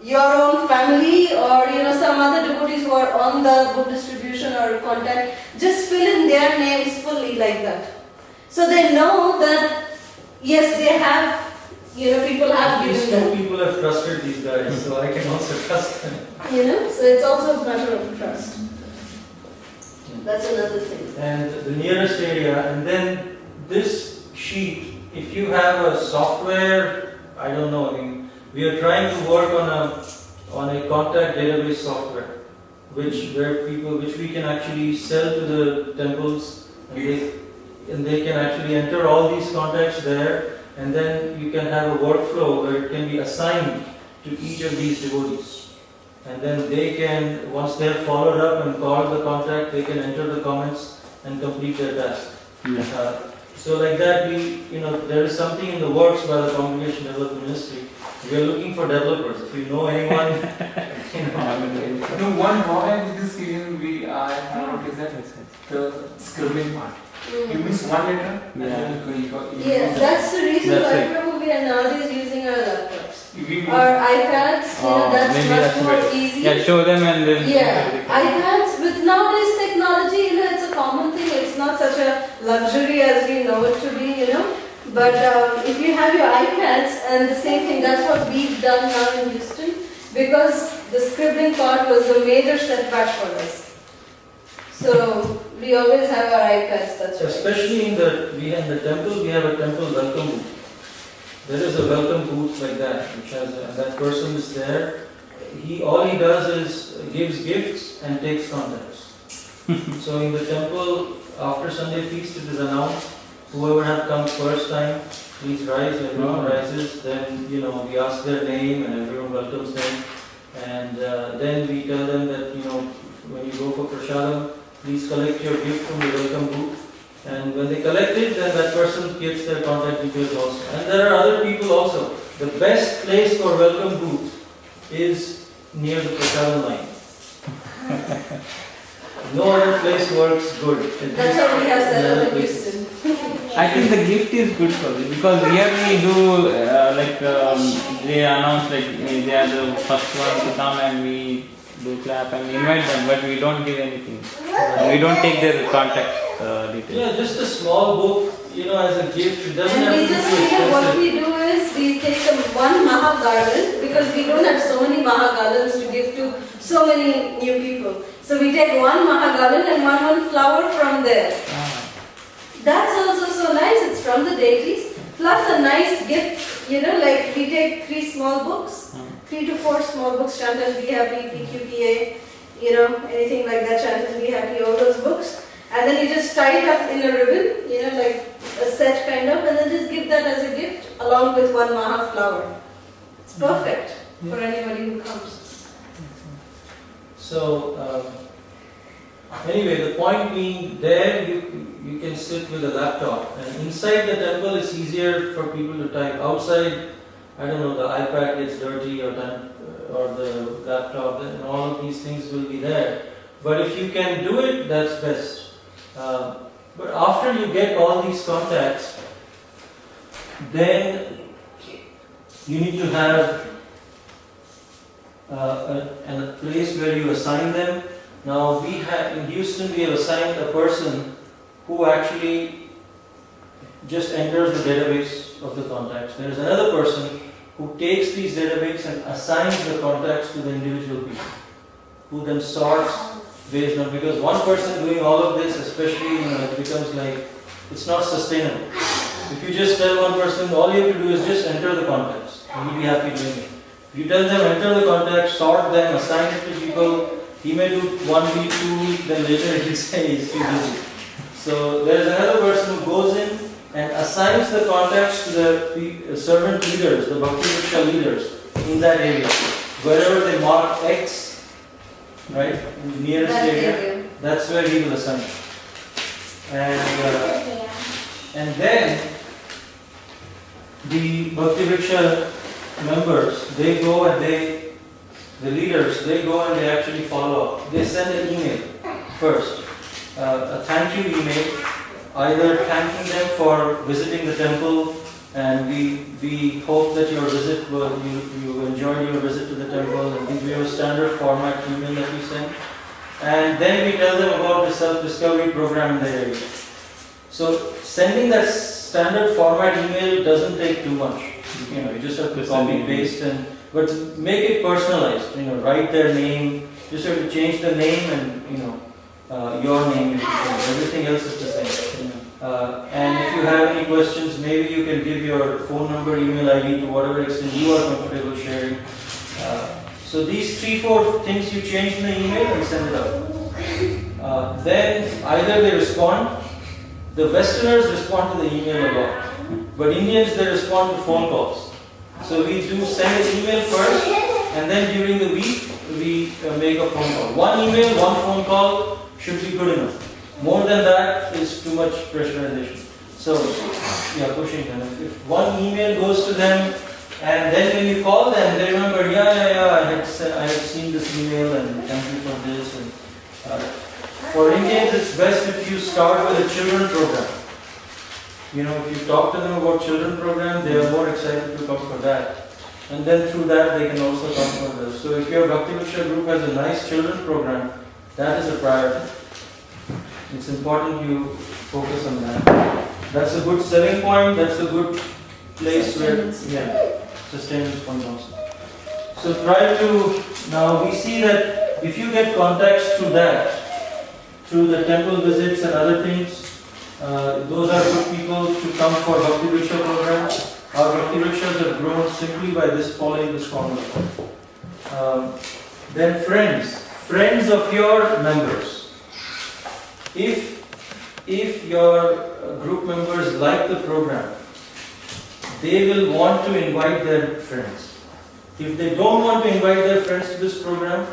your own family, or some other devotees who are on the book distribution or contact. Just fill in their names fully like that. So they know that yes, they have. People have given them. People have trusted these guys, so I can also trust them. So it's also a matter of trust. That's another thing. And the nearest area, and then this sheet, if you have a software, I don't know, we are trying to work on a contact database software, which we can actually sell to the temples, and they can actually enter all these contacts there. And then you can have a workflow where it can be assigned to each of these devotees. And then they can, once they have followed up and called the contact, they can enter the comments and complete their task. So like that, there is something in the works by the Congregation Development Ministry We are looking for developers. If you know anyone, No, one drawback with this season I have noticed that the scribbling part. You miss one letter, and then Yes, that's the reason That's why it. Prabhu, we are nowadays using our laptops. we Our iPads, that's maybe much that's more better. easy. Yeah, show them and then. Yeah, iPads with nowadays technology, it's a common thing. It's not such a luxury as we know it to be, But if you have your iPads and the same thing, that's what we've done now in Houston, because the scribbling part was a major setback for us. So we always have our iPads. That's right. especially in the temple, we have a temple welcome booth. There is a welcome booth like that, which has that person is there. All he does is gives gifts and takes contacts. So in the temple, after Sunday feast, it is announced, whoever has come first time, please rise. Everyone rises. Then we ask their name and everyone welcomes them. And then we tell them that when you go for prasadam, please collect your gift from the welcome booth. And when they collect it, then that person gets their contact details also. And there are other people also. The best place for welcome booth is near the prasadam line. No other place works good. That's what we have set up in Houston. I think the gift is good for this because here we do they announce they are the first one to come and we do clap and invite them, but we don't give anything. We don't take their contact details. Yeah, just a small book, as a gift. It doesn't have And we to be just too what expensive. we do is we take one Maha garland, because we don't have so many Maha garlands to give to so many new people. So we take one Maha garland and one flower from there. That's also so nice. It's from the deities. Plus a nice gift, like we take 3 small books, 3 to 4 small books, Chant and Be Happy, PQPA, anything like that, Chant and Be Happy, all those books. And then you just tie it up in a ribbon, like a set kind of, and then just give that as a gift along with one Maha flower. It's perfect for anybody who comes. So, anyway, the point being, there you can sit with a laptop, and inside the temple it's easier for people to type. Outside, I don't know, the iPad gets dirty or the laptop, and all of these things will be there. But if you can do it, that's best. But after you get all these contacts, then you need to have a place where you assign them. Now in Houston we have assigned a person who actually just enters the database of the contacts. There is another person who takes these databases and assigns the contacts to the individual people, who then sorts based on, because one person doing all of this, especially, it becomes like, it's not sustainable. If you just tell one person, all you have to do is just enter the contacts, and he'll be happy doing it. If you tell them, enter the contacts, sort them, assign it to people, he may do 1 week, 2 weeks, then later he'll say he's too busy. So there is another person who goes in and assigns the contacts to the servant leaders, the Bhakti Vriksha leaders in that area. Wherever they mark X, right, in the nearest area, that's where he will assign. And then the Bhakti Vriksha members, they go and the leaders, they go and they actually follow up. They send an email first, a thank you email, either thanking them for visiting the temple, and we hope that your visit, you enjoyed your visit to the temple, and we have a standard format email that we send. And then we tell them about the self-discovery program in the area. So sending that standard format email doesn't take too much. You just have to copy paste but make it personalized. Write their name. Just have to change the name and your name. Everything else is the same. And if you have any questions, maybe you can give your phone number, email ID to whatever extent you are comfortable sharing. So these 3-4 things you change in the email and send it out. Then either they respond. The Westerners respond to the email a lot, but Indians, they respond to phone calls. So we do send an email first, and then during the week we make a phone call. One email, one phone call should be good enough. More than that is too much pressurization. So, pushing them. If one email goes to them, And then when you call them, they remember, I had seen this email and thank you for this. And, for Indians, it's best if you start with a children program. You know, if you talk to them about children program, they are more excited to come for that. And then through that, they can also come for this. So if your Bhakti Vriksha group has a nice children program, that is a priority. It's important you focus on that. That's a good selling point. That's a good place where, sustenance point also. So try to, now we see that if you get contacts through that, through the temple visits and other things, those are good people to come for Bhakti Vriksha program. Our Bhakti Vrikshas have grown simply by this following this formula. Then friends of your members. If your group members like the program, they will want to invite their friends. If they don't want to invite their friends to this program,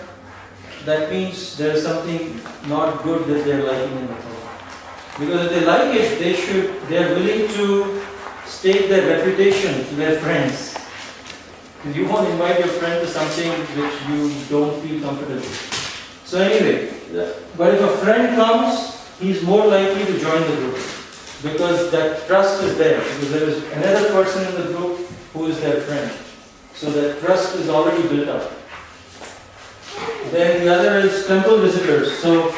that means there is something not good that they are liking in the program. Because if they like it, they are willing to stake their reputation to their friends. You won't invite your friend to something which you don't feel comfortable with. So anyway, but if a friend comes, he's more likely to join the group. Because that trust is there. Because there is another person in the group who is their friend. So that trust is already built up. Then the other is temple visitors. So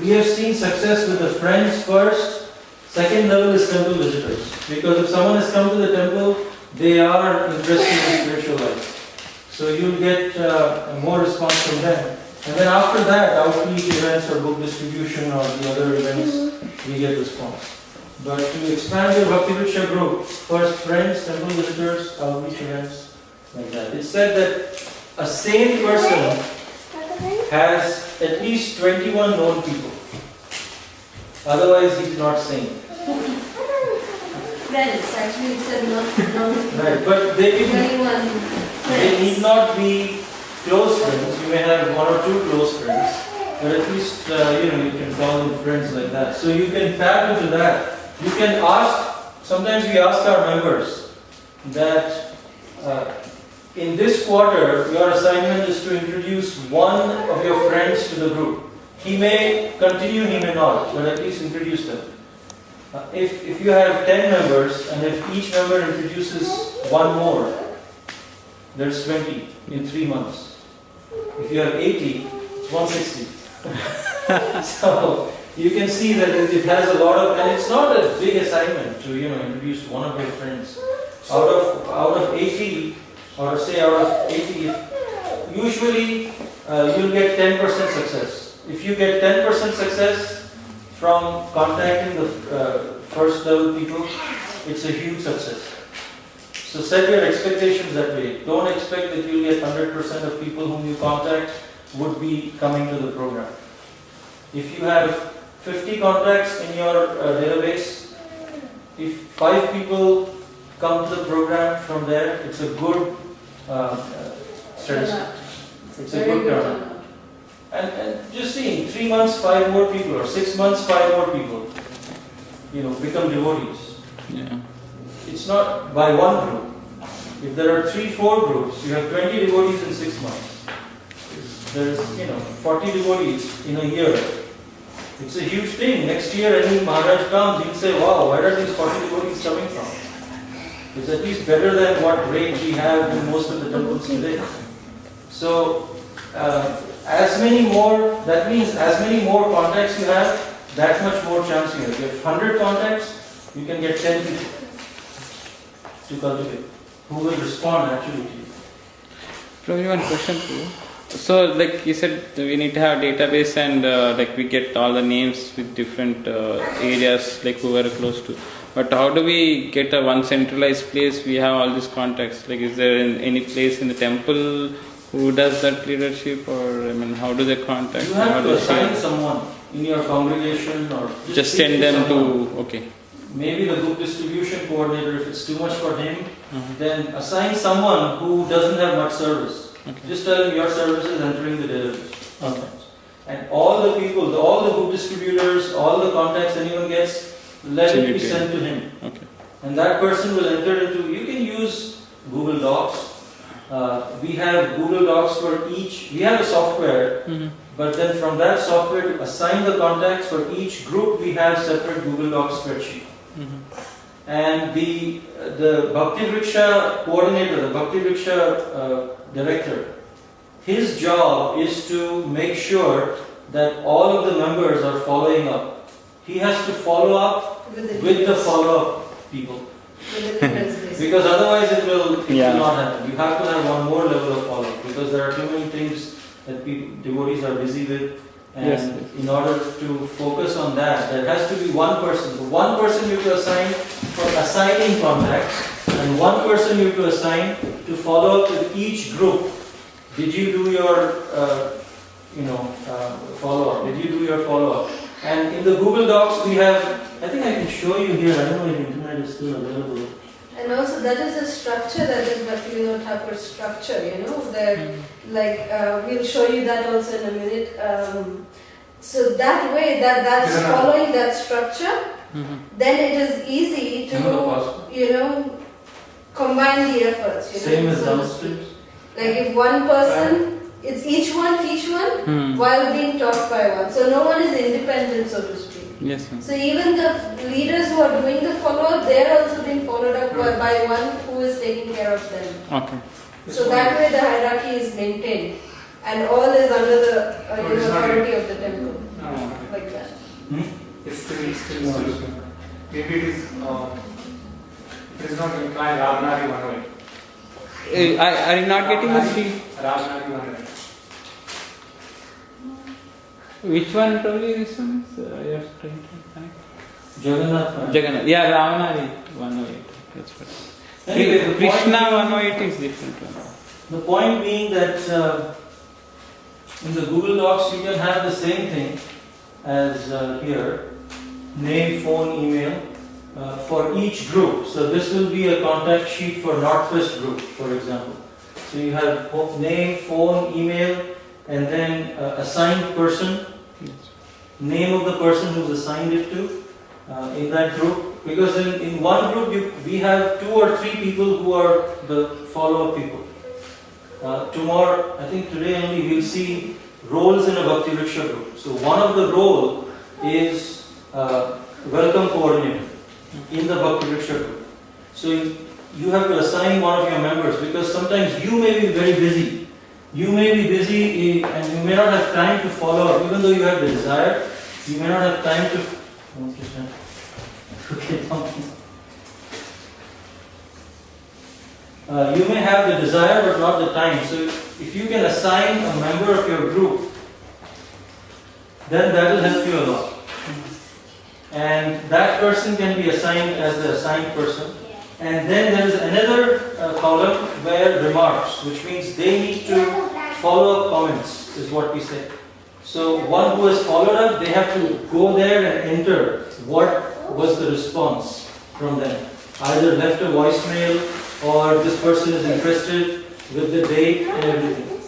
we have seen success with the friends first. Second level is temple visitors. Because if someone has come to the temple, they are interested in spiritual life. So you'll get more response from them. And then after that, outreach events or book distribution or the other events, we get response. But to expand your Bhakti Vriksha group, first friends, temple visitors, outreach events, like that. It's said that a sane person has at least 21 known people. Otherwise, he's not sane. Friends, actually, it said not known. Right, but they need not be close friends. You may have one or two close friends, but at least you can call them friends like that. So you can tap into that. You can ask. Sometimes we ask our members that in this quarter your assignment is to introduce one of your friends to the group. He may continue, he may not, but at least introduce them. If you have 10 members and if each member introduces one more, there's 20 in 3 months. If you have 80, it's 160. So you can see that it has a lot of, and it's not a big assignment to introduce one of your friends. Out of 80, or say out of 80, usually you'll get 10% success. If you get 10% success from contacting the first level people, it's a huge success. So set your expectations that way. Don't expect that you'll get 100% of people whom you contact would be coming to the program. If you have 50 contacts in your database, if 5 people come to the program from there, it's a good statistic. It's a good turnout. And just see, in 3 months, 5 more people, or 6 months, 5 more people, become devotees. Yeah. It's not by one group. If there are 3-4 groups, you have 20 devotees in 6 months. There's 40 devotees in a year. It's a huge thing. Next year, any Maharaj comes, he'll say, wow, where are these 40 devotees coming from? It's at least better than what rate we have in most of the temples today. So, as many more, that means as many more contacts you have, that much more chance you have. If you have 100 contacts, you can get 10 people to cultivate, who will respond actually to you. Prabhu, one question to you. So, like you said, we need to have database and we get all the names with different areas, like who we are close to. But how do we get a one centralized place? We have all these contacts. Like, is there any place in the temple who does that leadership, or how do they contact? You have to assign someone in your congregation, or just send them to. Okay. Maybe the book distribution coordinator, if it's too much for him, then assign someone who doesn't have much service. Okay. Just tell him your service is entering the database. Okay. And all the people, all the book distributors, all the contacts anyone gets, let it be sent to him. Okay. And that person will enter into, you can use Google Docs. We have Google Docs for each. We have a software, but then from that software to assign the contacts for each group, we have separate Google Docs spreadsheet. And the Bhakti Vriksha coordinator, the Bhakti Vriksha director, his job is to make sure that all of the members are following up. He has to follow up with the follow-up people. Because otherwise it will not happen. You have to have one more level of follow-up because there are too many things that devotees are busy with. And in order to focus on that, there has to be one person. One person you have to assign for assigning contacts, and one person you have to assign to follow up with each group. Did you do your follow-up? Did you do your follow-up? And in the Google Docs we have, I think I can show you here, I don't know if the internet is still available. And also that is a structure that is Bhakti Thakur's structure, that we'll show you that also in a minute. So that way, that's following that structure, then it is easy to, combine the efforts. Same as downstairs. Like if one person, it's each one teach one while being taught by one. So no one is independent, so to speak. Yes. So even the leaders who are doing the follow-up, they are also being followed up by one who is taking care of them. Okay. So that way the hierarchy is maintained and all is under the authority of the temple. Like that. It's still maybe it is not implied Ravnari 108. Are you not getting the sheet? Ravnari 108. Which one probably this one is? You're trying to connect? Jagannath. Yeah, Ravanari 108. That's right. Anyway, Krishna 108 is different one. The point being that in the Google Docs you can have the same thing as here, name, phone, email for each group. So this will be a contact sheet for Northwest group, for example. So you have name, phone, email, and then assigned person, name of the person who's assigned it to in that group. Because in one group we have 2 or 3 people who are the follow-up people. Tomorrow, I think today only, we'll see roles in a Bhakti Vriksha group. So one of the role is welcome coordinator in the Bhakti Vriksha group. So you have to assign one of your members because sometimes you may be very busy. You may be busy and you may not have time to follow up. Even though you have the desire, you may not have time to... you may have the desire but not the time. So if you can assign a member of your group, then that will help you a lot. And that person can be assigned as the assigned person. And then there is another column where remarks, which means they need to follow up comments, is what we say. So one who has followed up, they have to go there and enter what was the response from them. Either left a voicemail or this person is interested with the date and everything.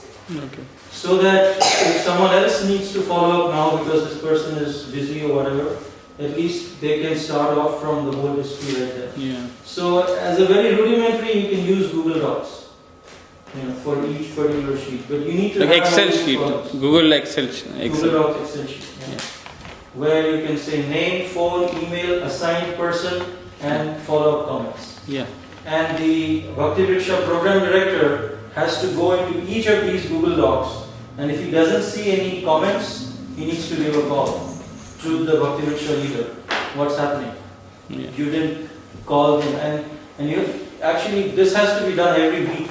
Okay. So that if someone else needs to follow up now because this person is busy or whatever, at least they can start off from the whole history right there. Yeah. So as a very rudimentary, you can use Google Docs, for each particular sheet. But you need to Like have Excel all these sheet, columns. Google Excel sheet. Google Docs Excel sheet. Yeah. Where you can say name, phone, email, assigned person, and follow-up comments. Yeah. And the Bhakti Vriksha program director has to go into each of these Google Docs, and if he doesn't see any comments, he needs to give a call to the Bhakti Vriksha leader. What's happening? Yeah. You didn't call them, and you actually this has to be done every week.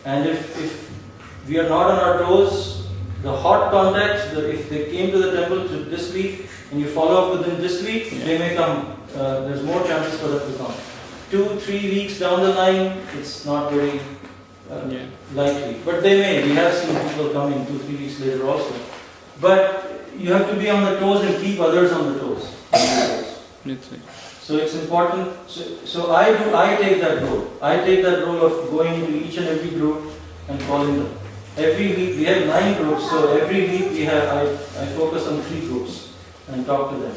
And if we are not on our toes, the hot contacts, if they came to the temple this week and you follow up with them this week, they may come. There's more chances for them to come. 2-3 weeks down the line, it's not very likely. But they may. We have seen people coming 2-3 weeks later also. But you have to be on the toes and keep others on the toes. So it's important. So I take that role. I take that role of going to each and every group and calling them. Every week we have 9 groups. So every week I focus on 3 groups and talk to them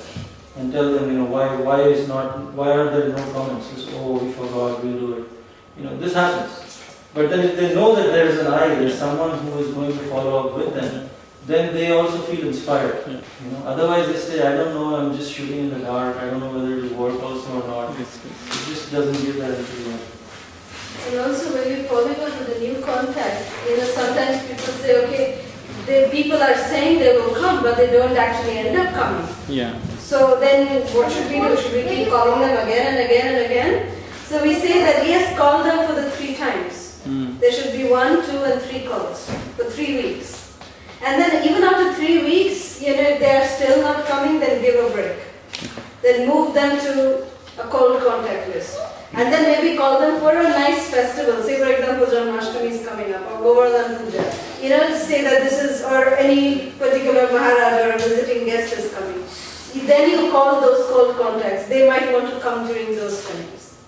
and tell them, why are there no comments? Oh, we forgot, we'll do it. This happens. But then if they know that there is an there's someone who is going to follow up with them, then they also feel inspired. Otherwise they say, I don't know, I'm just shooting in the dark, I don't know whether it will work also or not. It just doesn't give that feeling. And also when you follow up with a new contact, sometimes people say, okay, people are saying they will come, but they don't actually end up coming. Yeah. So then what should we do? Should we keep calling them again and again and again? So we say that yes, call them for the 3 times. There should be 1, 2 and 3 calls for 3 weeks. And then even after 3 weeks, if they are still not coming, then give a break. Then move them to a cold contact list. And then maybe call them for a nice festival. Say for example, Janmashtami is coming up, or Govardhan Puja. Say that this is, or any particular Maharaj or a visiting guest is coming. Then you call those cold contacts. They might want to come during those times.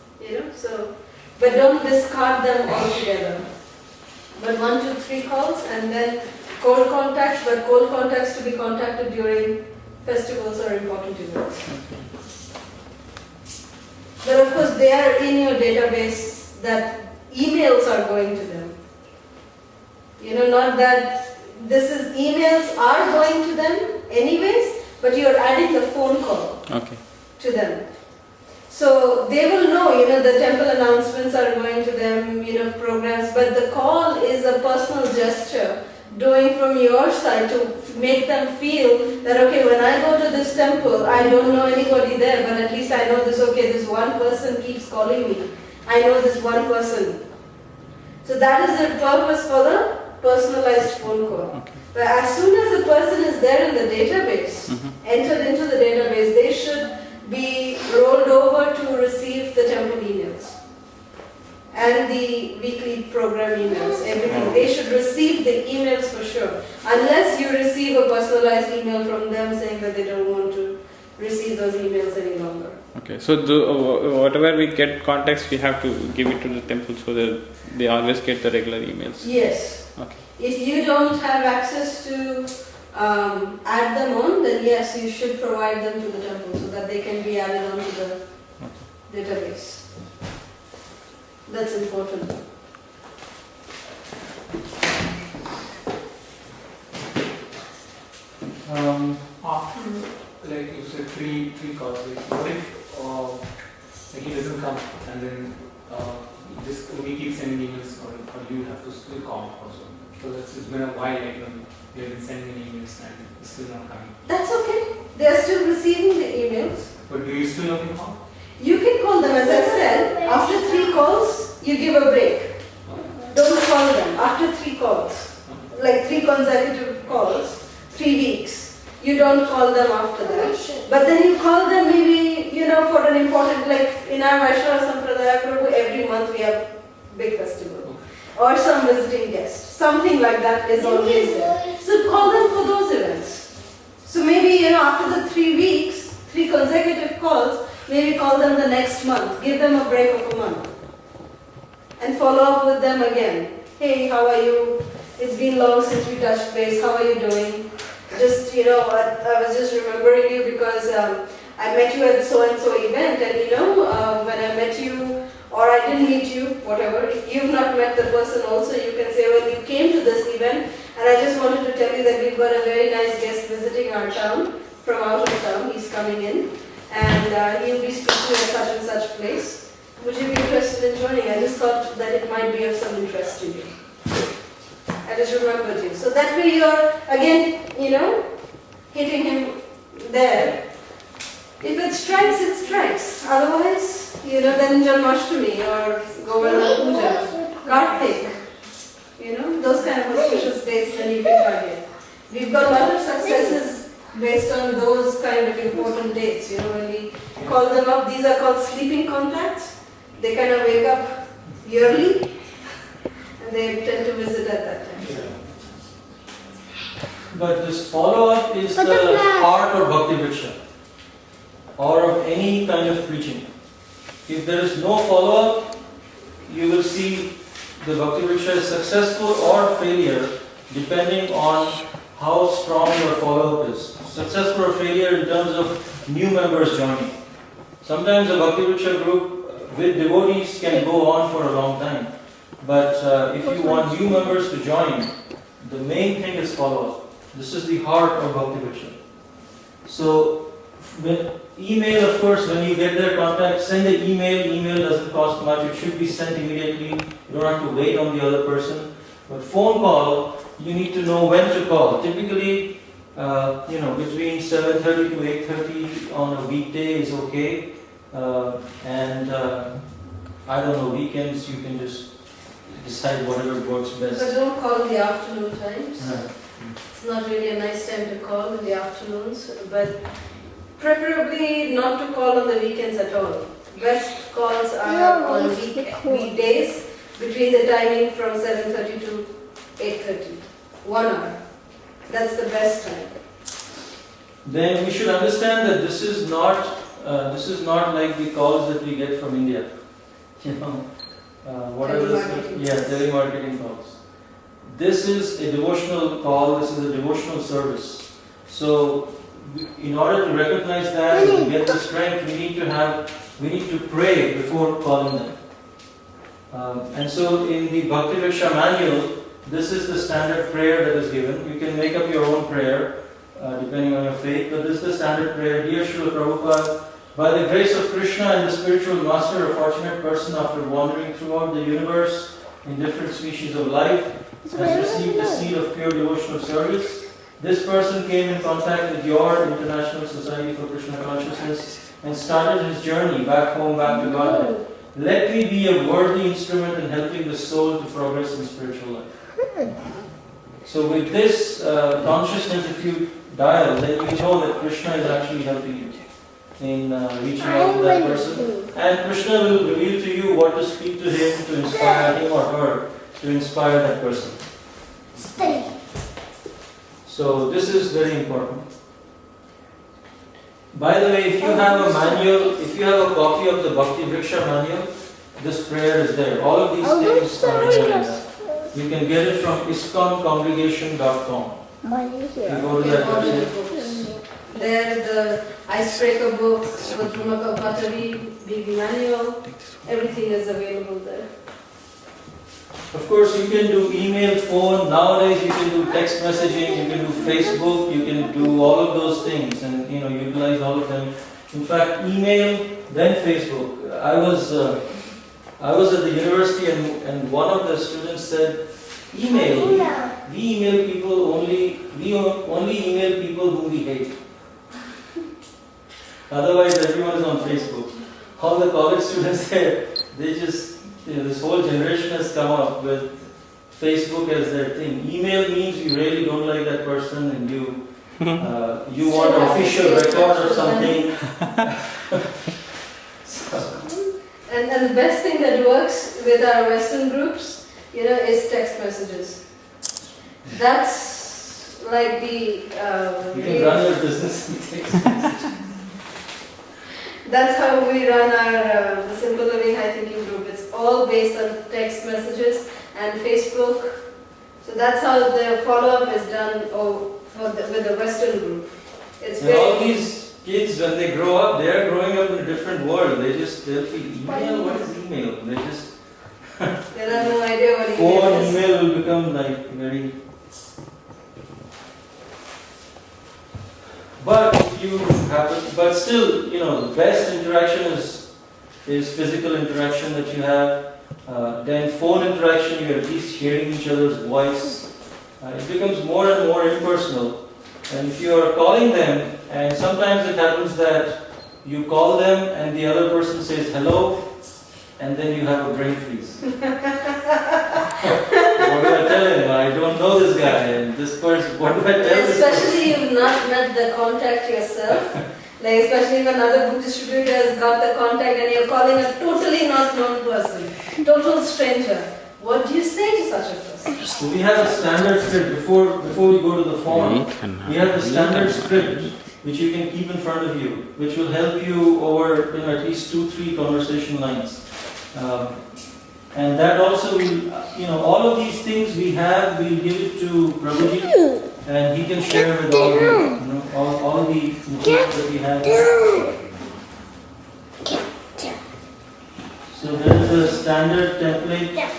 But don't discard them altogether. But 1, 2, 3 calls and then cold contacts, but cold contacts to be contacted during festivals or important events. But of course they are in your database, that emails are going to them. Not that emails are going to them anyways, but you are adding the phone call to them. So they will know, the temple announcements are going to them, programs, but the call is a personal gesture doing from your side to make them feel that, okay, when I go to this temple, I don't know anybody there, but at least I know this one person keeps calling me. I know this one person. So that is the purpose for the personalized phone call. But as soon as the person is there in the database, entered into the database, they should be rolled over to receive the temple emails and the weekly program emails, everything. They should receive the emails for sure, unless you receive a personalized email from them saying that they don't want to receive those emails any longer. Okay, so whatever we get contacts, we have to give it to the temple so that they always get the regular emails. Yes. Okay. If you don't have access to add them on, then yes, you should provide them to the temple so that they can be added onto the database. That's important. After, like you said, three calls, what if he doesn't come and then we keep sending emails, or you have to still call also? So it's been a while, they've been sending emails and it's still not coming. That's okay. They are still receiving the emails. But do you still have to call? You can call them, as I said. After 3 calls, you give a break. Don't call them. After 3 calls, like 3 consecutive calls, 3 weeks, you don't call them after that. But then you call them maybe, for an important, like in our Vaishnava Sampradaya, Prabhu, every month we have big festival. Or some visiting guest. Something like that is always there. So call them for those events. So maybe, after the 3 weeks, 3 consecutive calls, maybe call them the next month. Give them a break of a month. And follow up with them again. Hey, how are you? It's been long since we touched base. How are you doing? Just, I was just remembering you because I met you at so-and-so event, and when I met you, or I didn't meet you, whatever, if you've not met the person also, you can say, well, you came to this event, and I just wanted to tell you that we've got a very nice guest visiting our town, from out of town. He's coming in, and he'll be speaking at such and such place. Would you be interested in joining? I just thought that it might be of some interest to you. I just remembered you. So that way you're, again, hitting him there. If it strikes, it strikes. Otherwise, then Janmashtami or Govardhan Puja, Kartik, those kind of auspicious dates, then you can target. We've got a lot of successes based on those kind of important dates. When we call them up, these are called sleeping contacts. They kind of wake up yearly and they tend to visit at that time. But this follow-up is the heart of Bhakti Vriksha, or of any kind of preaching. If there is no follow-up, you will see the Bhakti Vriksha is successful or failure depending on how strong your follow-up is. Successful or failure in terms of new members joining. Sometimes a Bhakti Vriksha group with devotees can go on for a long time. But if you want new members to join, the main thing is follow-up. This is the heart of Bhakti Vriksha. So, email, of course, when you get their contact, send an email. Email doesn't cost much. It should be sent immediately. You don't have to wait on the other person. But phone call, you need to know when to call. Typically, between 7:30 to 8:30 on a weekday is okay. I don't know, weekends you can just decide whatever works best. But don't call in the afternoon times. Right. It's not really a nice time to call in the afternoons, but preferably not to call on the weekends at all. Best calls are on weekdays between the timing from 7:30 to 8:30. 1 hour. That's the best time. Then we should understand that this is not like the calls that we get from India. Telemarketing calls. This is a devotional call. This is a devotional service. So, in order to recognize that and to get the strength, we need to pray before calling them. And so, in the Bhakti Vriksha manual, this is the standard prayer that is given. You can make up your own prayer depending on your faith, but this is the standard prayer. Dear Srila Prabhupada, by the grace of Krishna and the spiritual master, a fortunate person after wandering throughout the universe in different species of life has received the seed of pure devotional service. This person came in contact with your International Society for Krishna Consciousness and started his journey back home, back to Godhead. Let me be a worthy instrument in helping the soul to progress in spiritual life. So with this consciousness, if you dial, then you know that Krishna is actually helping you in reaching out to that person. And Krishna will reveal to you what to speak to him to inspire him or her, to inspire that person. So this is very important. By the way, if you have a manual, if you have a copy of the Bhakti Vriksha manual, this prayer is there. All of these things are there. You can get it from ISKCONcongregation.com. You go to that website. There, the icebreaker book, Advaita Mataji, big manual, everything is available there. Of course, you can do email, phone. Nowadays, you can do text messaging. You can do Facebook. You can do all of those things, and utilize all of them. In fact, email, then Facebook. I was at the university, and one of the students said, "Email. We email people only. We only email people whom we hate. Otherwise, everyone is on Facebook." All the college students there, they just. This whole generation has come up with Facebook as their thing. Email means you really don't like that person and you want an official record or something. And the best thing that works with our Western groups, is text messages. That's like the... you can run your business in text messages. That's how we run our the Simple Living High Thinking group. It's all based on text messages and Facebook. So that's how the follow-up is done with the Western group. It's and all these kids, when they grow up, they are growing up in a different world. They'll feel email. What is email? They have no idea what email is. Email will become like very. But still, the best interaction is physical interaction that you have. Then phone interaction, you're at least hearing each other's voice. It becomes more and more impersonal. And if you are calling them, and sometimes it happens that you call them and the other person says hello, and then you have a brain freeze. What do I tell him? I don't know this guy, and this person, what do I tell this person? Especially you've not met the contact yourself. Especially if another book distributor has got the contact and you're calling a totally not known person, total stranger. What do you say to such a person? So we have a standard script before we go to the phone. We have the standard script which you can keep in front of you, which will help you over at least 2-3 conversation lines. And that also will, all of these things we'll give it to Prabhuji, and he can share with all of you, all the materials that we have. standard template.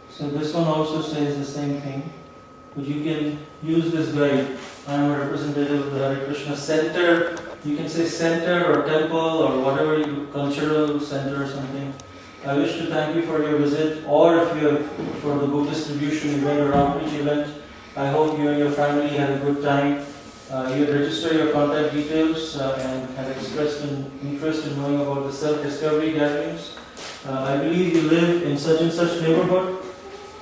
So this one also says the same thing, but you can use this guide. I am a representative of the Hare Krishna Center. You can say center or temple or whatever you, cultural center or something. I wish to thank you for your visit, or if you have, for the book distribution, you went around each event. I hope you and your family had a good time. You had registered your contact details and had expressed an interest in knowing about the self-discovery gatherings. I believe you live in such and such neighborhood.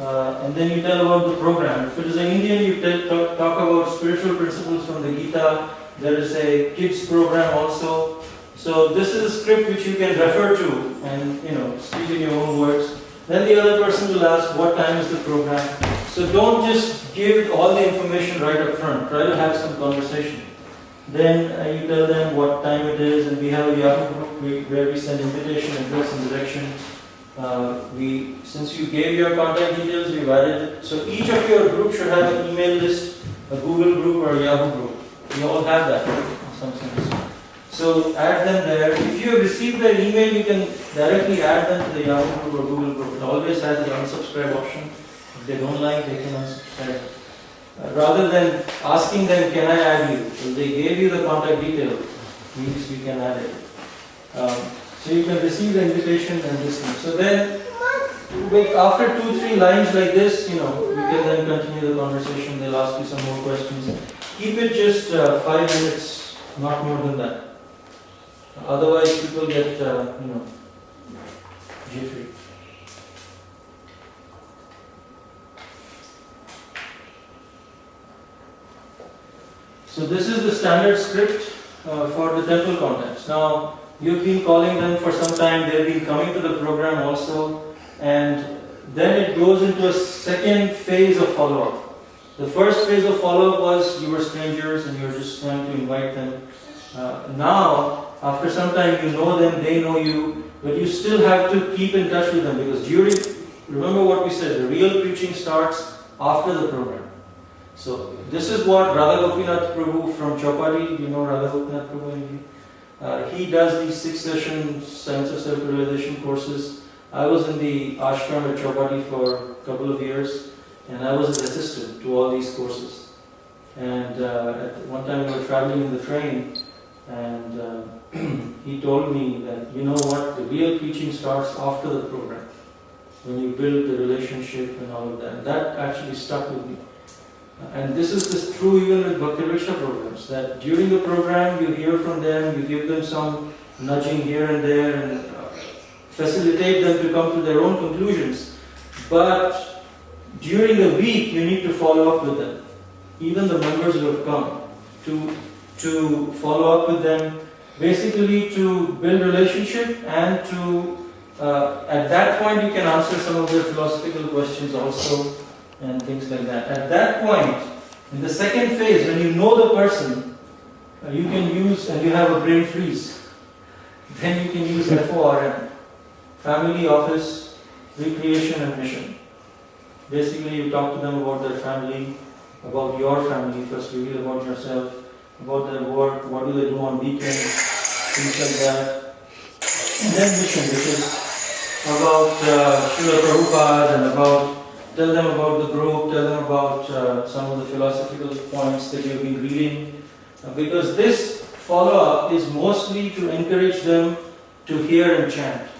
And then you tell about the program. If it is an Indian, you talk about spiritual principles from the Gita. There is a kids program also. So this is a script which you can refer to and speak in your own words. Then the other person will ask what time is the program. So don't just give all the information right up front. Try to have some conversation. Then you tell them what time it is, and we have a Yahoo group where we send invitation, address, and direction. Since you gave your contact details, we've added it. So each of your groups should have an email list, a Google group or a Yahoo group. You all have that in some sense. So add them there. If you have received their email, you can directly add them to the Yahoo group or Google group. It always has the unsubscribe option. If they don't like, they can unsubscribe. Rather than asking them, can I add you? If they gave you the contact detail, means we can add it. So you can receive the invitation and this thing. So then, after 2-3 lines like this, you can then continue the conversation. They'll ask you some more questions. Keep it just 5 minutes, not more than that. Otherwise, people get, jittery. So this is the standard script for the temple contacts. Now, you've been calling them for some time, they've been coming to the program also, and then it goes into a second phase of follow-up. The first phase of follow-up was you were strangers and you were just trying to invite them. Now, after some time, you know them, they know you, but you still have to keep in touch with them because remember what we said, the real preaching starts after the program. So this is what Radha Gopinath Prabhu from Chowpatty, you know Radha Gopinath Prabhu? He does these 6-session Science of Self-Realization courses. I was in the ashram at Chowpatty for a couple of years, and I was his assistant to all these courses. And at one time we were traveling in the train, and he told me that, you know what, the real preaching starts after the program, when you build the relationship and all of that. That actually stuck with me. And this is true even with Bhakti Vriksha programs, that during the program you hear from them, you give them some nudging here and there and facilitate them to come to their own conclusions. But during the week you need to follow up with them. Even the members who have come, to follow up with them, basically to build relationship and to, at that point you can answer some of their philosophical questions also. And things like that. At that point, in the second phase, when you know the person, you can use, and you have a brain freeze, then you can use FORM, Family, Office, Recreation and Mission. Basically, you talk to them about their family, about your family, first reveal about yourself, about their work, what do they do on weekends, things like that. And then Mission, which is about Srila Prabhupada and about tell them about the group, tell them about some of the philosophical points that you've been reading. Because this follow-up is mostly to encourage them to hear and chant.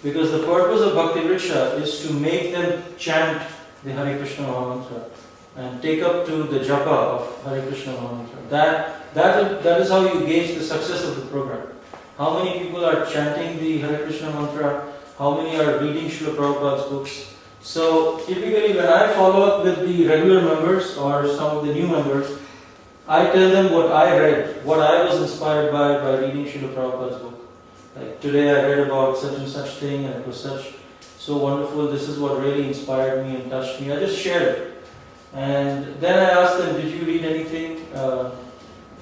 Because the purpose of Bhakti Vriksha is to make them chant the Hare Krishna Mahamantra and take up to the japa of Hare Krishna Mahamantra. That is how you gauge the success of the program. How many people are chanting the Hare Krishna mantra? How many are reading Srila Prabhupada's books? So typically when I follow up with the regular members or some of the new members, I tell them what I read, what I was inspired by reading Srila Prabhupada's book. Like today I read about such and such thing and it was so wonderful, this is what really inspired me and touched me. I just shared it. And then I asked them, did you read anything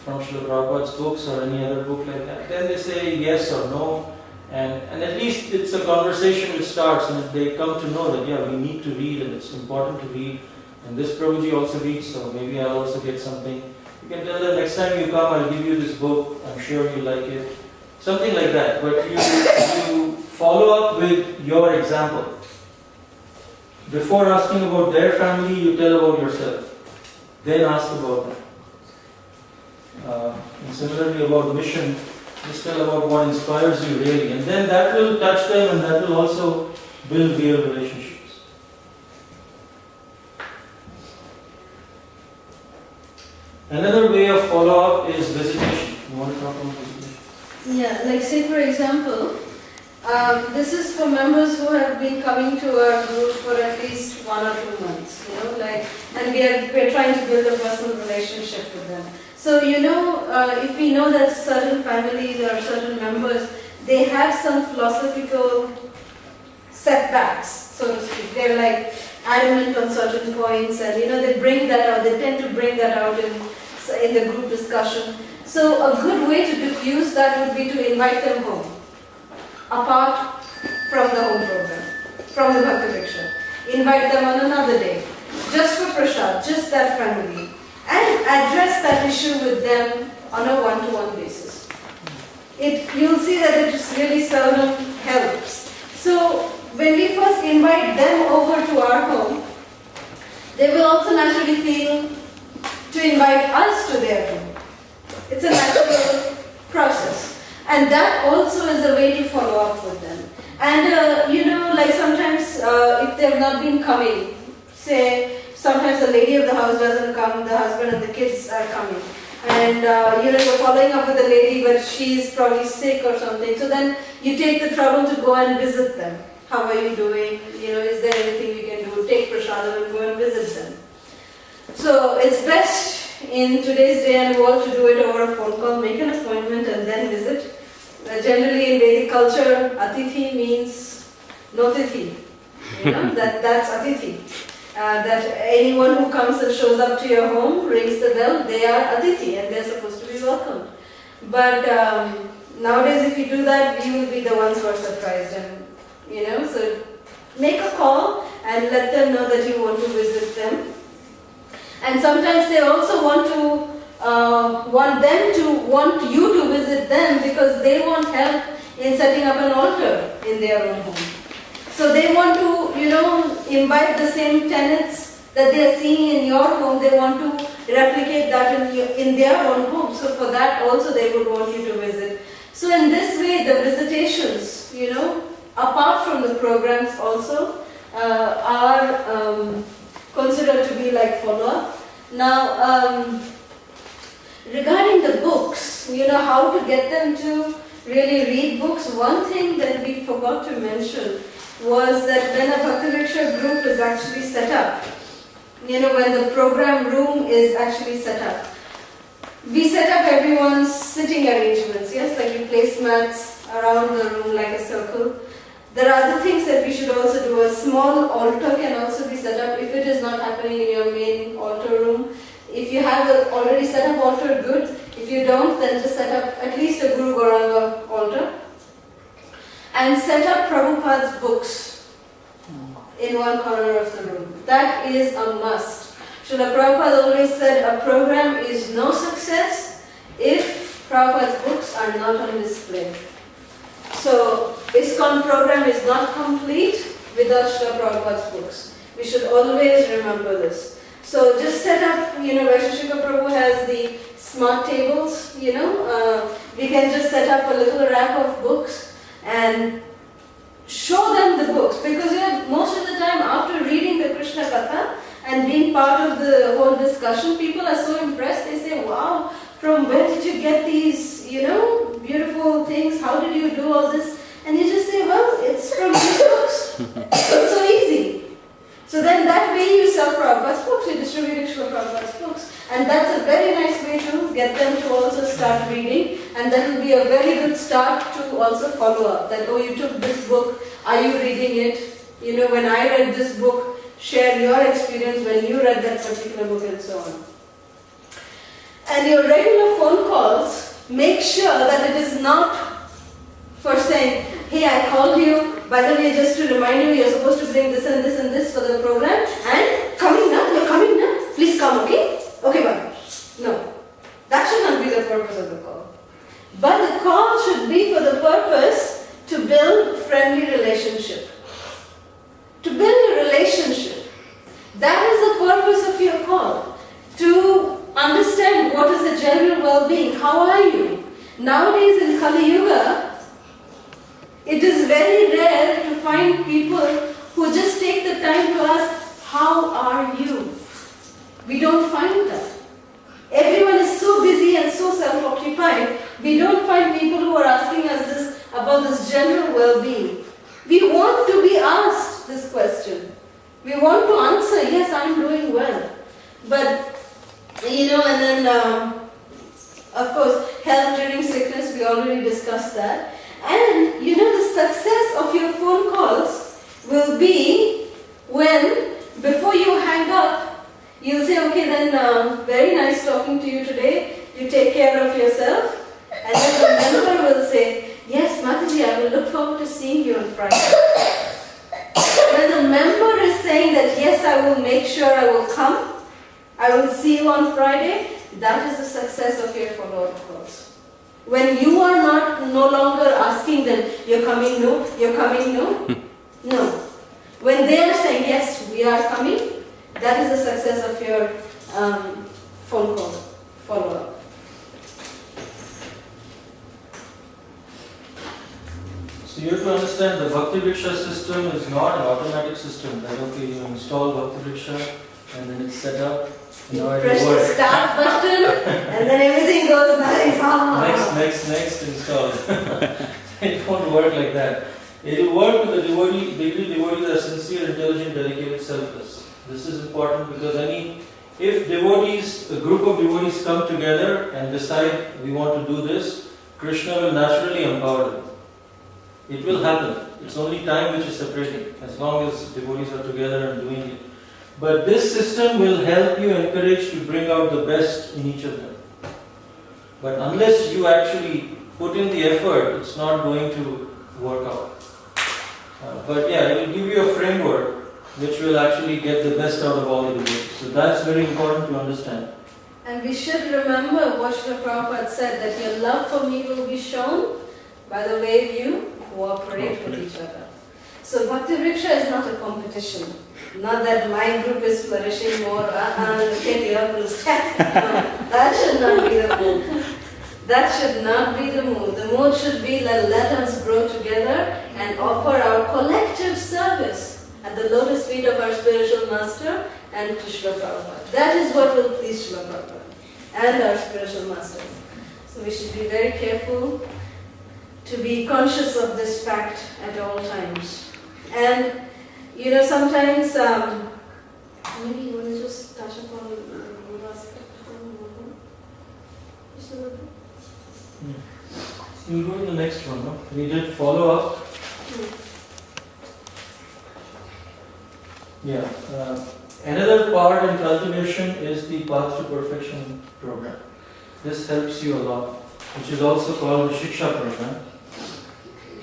from Srila Prabhupada's books or any other book like that, then they say yes or no, and at least it's a conversation which starts, and they come to know that, yeah, we need to read and it's important to read, and this Prabhuji also reads, so maybe I'll also get something. You can tell them, next time you come, I'll give you this book, I'm sure you like it. Something like that, but you follow up with your example. Before asking about their family, you tell about yourself. Then ask about them. And similarly about mission, just tell about what inspires you really. And then that will touch them and that will also build real relationships. Another way of follow-up is visitation. You want to talk about visitation? Yeah, like say for example, this is for members who have been coming to our group for at least 1 or 2 months, and we're trying to build a personal relationship with them. So, if we know that certain families or certain members, they have some philosophical setbacks, so to speak. They're like adamant on certain points, and they bring that out. They tend to bring that out in the group discussion. So a good way to diffuse that would be to invite them home, apart from the home program, from the Bhakti Vriksha. Invite them on another day, just for prasad, just that family, and address that issue with them on a one-to-one basis. You'll see that it really seldom helps. So when we first invite them over to our home, they will also naturally feel to invite us to their home. It's a natural process. And that also is a way to follow up with them. And like sometimes if they have not been coming, say sometimes the lady of the house doesn't come, the husband and the kids are coming. And you're following up with the lady, but she's probably sick or something. So then you take the trouble to go and visit them. How are you doing? Is there anything we can do? Take prasadam and go and visit them. So it's best in today's day and world to do it over a phone call, make an appointment and then visit. Generally in Vedic culture, atithi means no tithi. That's atithi. That anyone who comes and shows up to your home, rings the bell, they are atithi and they're supposed to be welcomed. But nowadays if you do that, we will be the ones who are surprised. And so make a call and let them know that you want to visit them. And sometimes they also want you to visit them because they want help in setting up an altar in their own home. So they want to, imbibe the same tenets that they are seeing in your home. They want to replicate that in their own home. So for that also they would want you to visit. So in this way, the visitations, apart from the programs also, are considered to be like follow-up. Now, regarding the books, how to get them to really read books, one thing that we forgot to mention was that when a Bhakti Vriksha group is actually set up, when the program room is actually set up, we set up everyone's sitting arrangements, yes, like we place mats around the room like a circle. There are other things that we should also do. A small altar can also be set up if it is not happening in your main altar room. If you have an already set up altar, good. If you don't, then just set up at least a Guru Gauranga altar. And set up Prabhupada's books in one corner of the room. That is a must. Srila Prabhupada always said a program is no success if Prabhupada's books are not on display. So, ISKCON program is not complete without Srila Prabhupada's books. We should always remember this. So, just set up, Vaisheshika Prabhu has the smart tables, we can just set up a little rack of books and show them the books. Because, most of the time after reading the Krishna Katha and being part of the whole discussion, people are so impressed, they say, wow, from where did you get these, beautiful things? How did you do all this? And you just say, well, it's from these books. It's so easy. So then that way you sell Prabhupada's books, you distribute Srila Prabhupada's books. And that's a very nice way to get them to also start reading. And that will be a very good start to also follow up. That, oh, you took this book, are you reading it? When I read this book, share your experience when you read that particular book and so on. And your regular phone calls, make sure that it is not for saying, hey, I called you, by the way, just to remind you, you're supposed to bring this and this and this for the program, and coming now, you're coming now, please come, okay? Okay, bye. No, that should not be the purpose of the call. But the call should be for the purpose to build friendly relationship. To build a relationship. That is the purpose of your call. To understand what is the general well-being. How are you? Nowadays in Kali Yuga, it is very rare to find people who just take the time to ask, how are you? We don't find that. Everyone is so busy and so self-occupied, we don't find people who are asking us this about this general well-being. We want to be asked this question. We want to answer, yes, I'm doing well. But, and then, of course, health during sickness, we already discussed that. And, the success of your phone calls will be when, before you hang up, you'll say, okay, then, very nice talking to you today. You take care of yourself. And then the member will say, yes, Mataji, I will look forward to seeing you on Friday. When the member is saying that, yes, I will make sure I will come, I will see you on Friday, that is the success of your follow-up calls. When you are no longer asking them, you're coming, no, you're coming, no. No. When they are saying, yes, we are coming, that is the success of your phone call follow-up. So you have to understand the Bhakti Vriksha system is not an automatic system. That okay, you install Bhakti Vriksha and then it's set up. You press the start button and then everything goes nice. Next, install. It won't work like that. It will work with the devotee. The devotees are sincere, intelligent, dedicated, selfless. This is important because if devotees, a group of devotees come together and decide we want to do this, Krishna will naturally empower them. It will happen. It's only time which is separating, as long as devotees are together and doing it. But this system will help you encourage to bring out the best in each of them. But unless you actually put in the effort, it's not going to work out. But yeah, it will give you a framework which will actually get the best out of all the devotees. So that's very important to understand. And we should remember what Srila Prabhupada said, that your love for me will be shown by the way you cooperate with each other. So Bhakti Vriksha is not a competition. Not that my group is flourishing more, look at your group. That should not be the mood. That should not be the mood. The mood should be that let us grow together and offer our collective service at the lotus feet of our spiritual master and to Srila Prabhupada. That is what will please Srila Prabhupada and our spiritual master. So we should be very careful to be conscious of this fact at all times. And sometimes, maybe you want to just touch upon the aspect of We'll go to the next one. No? We did follow up. Yeah. Another part in cultivation is the Path to Perfection program. This helps you a lot, which is also called the Shiksha program.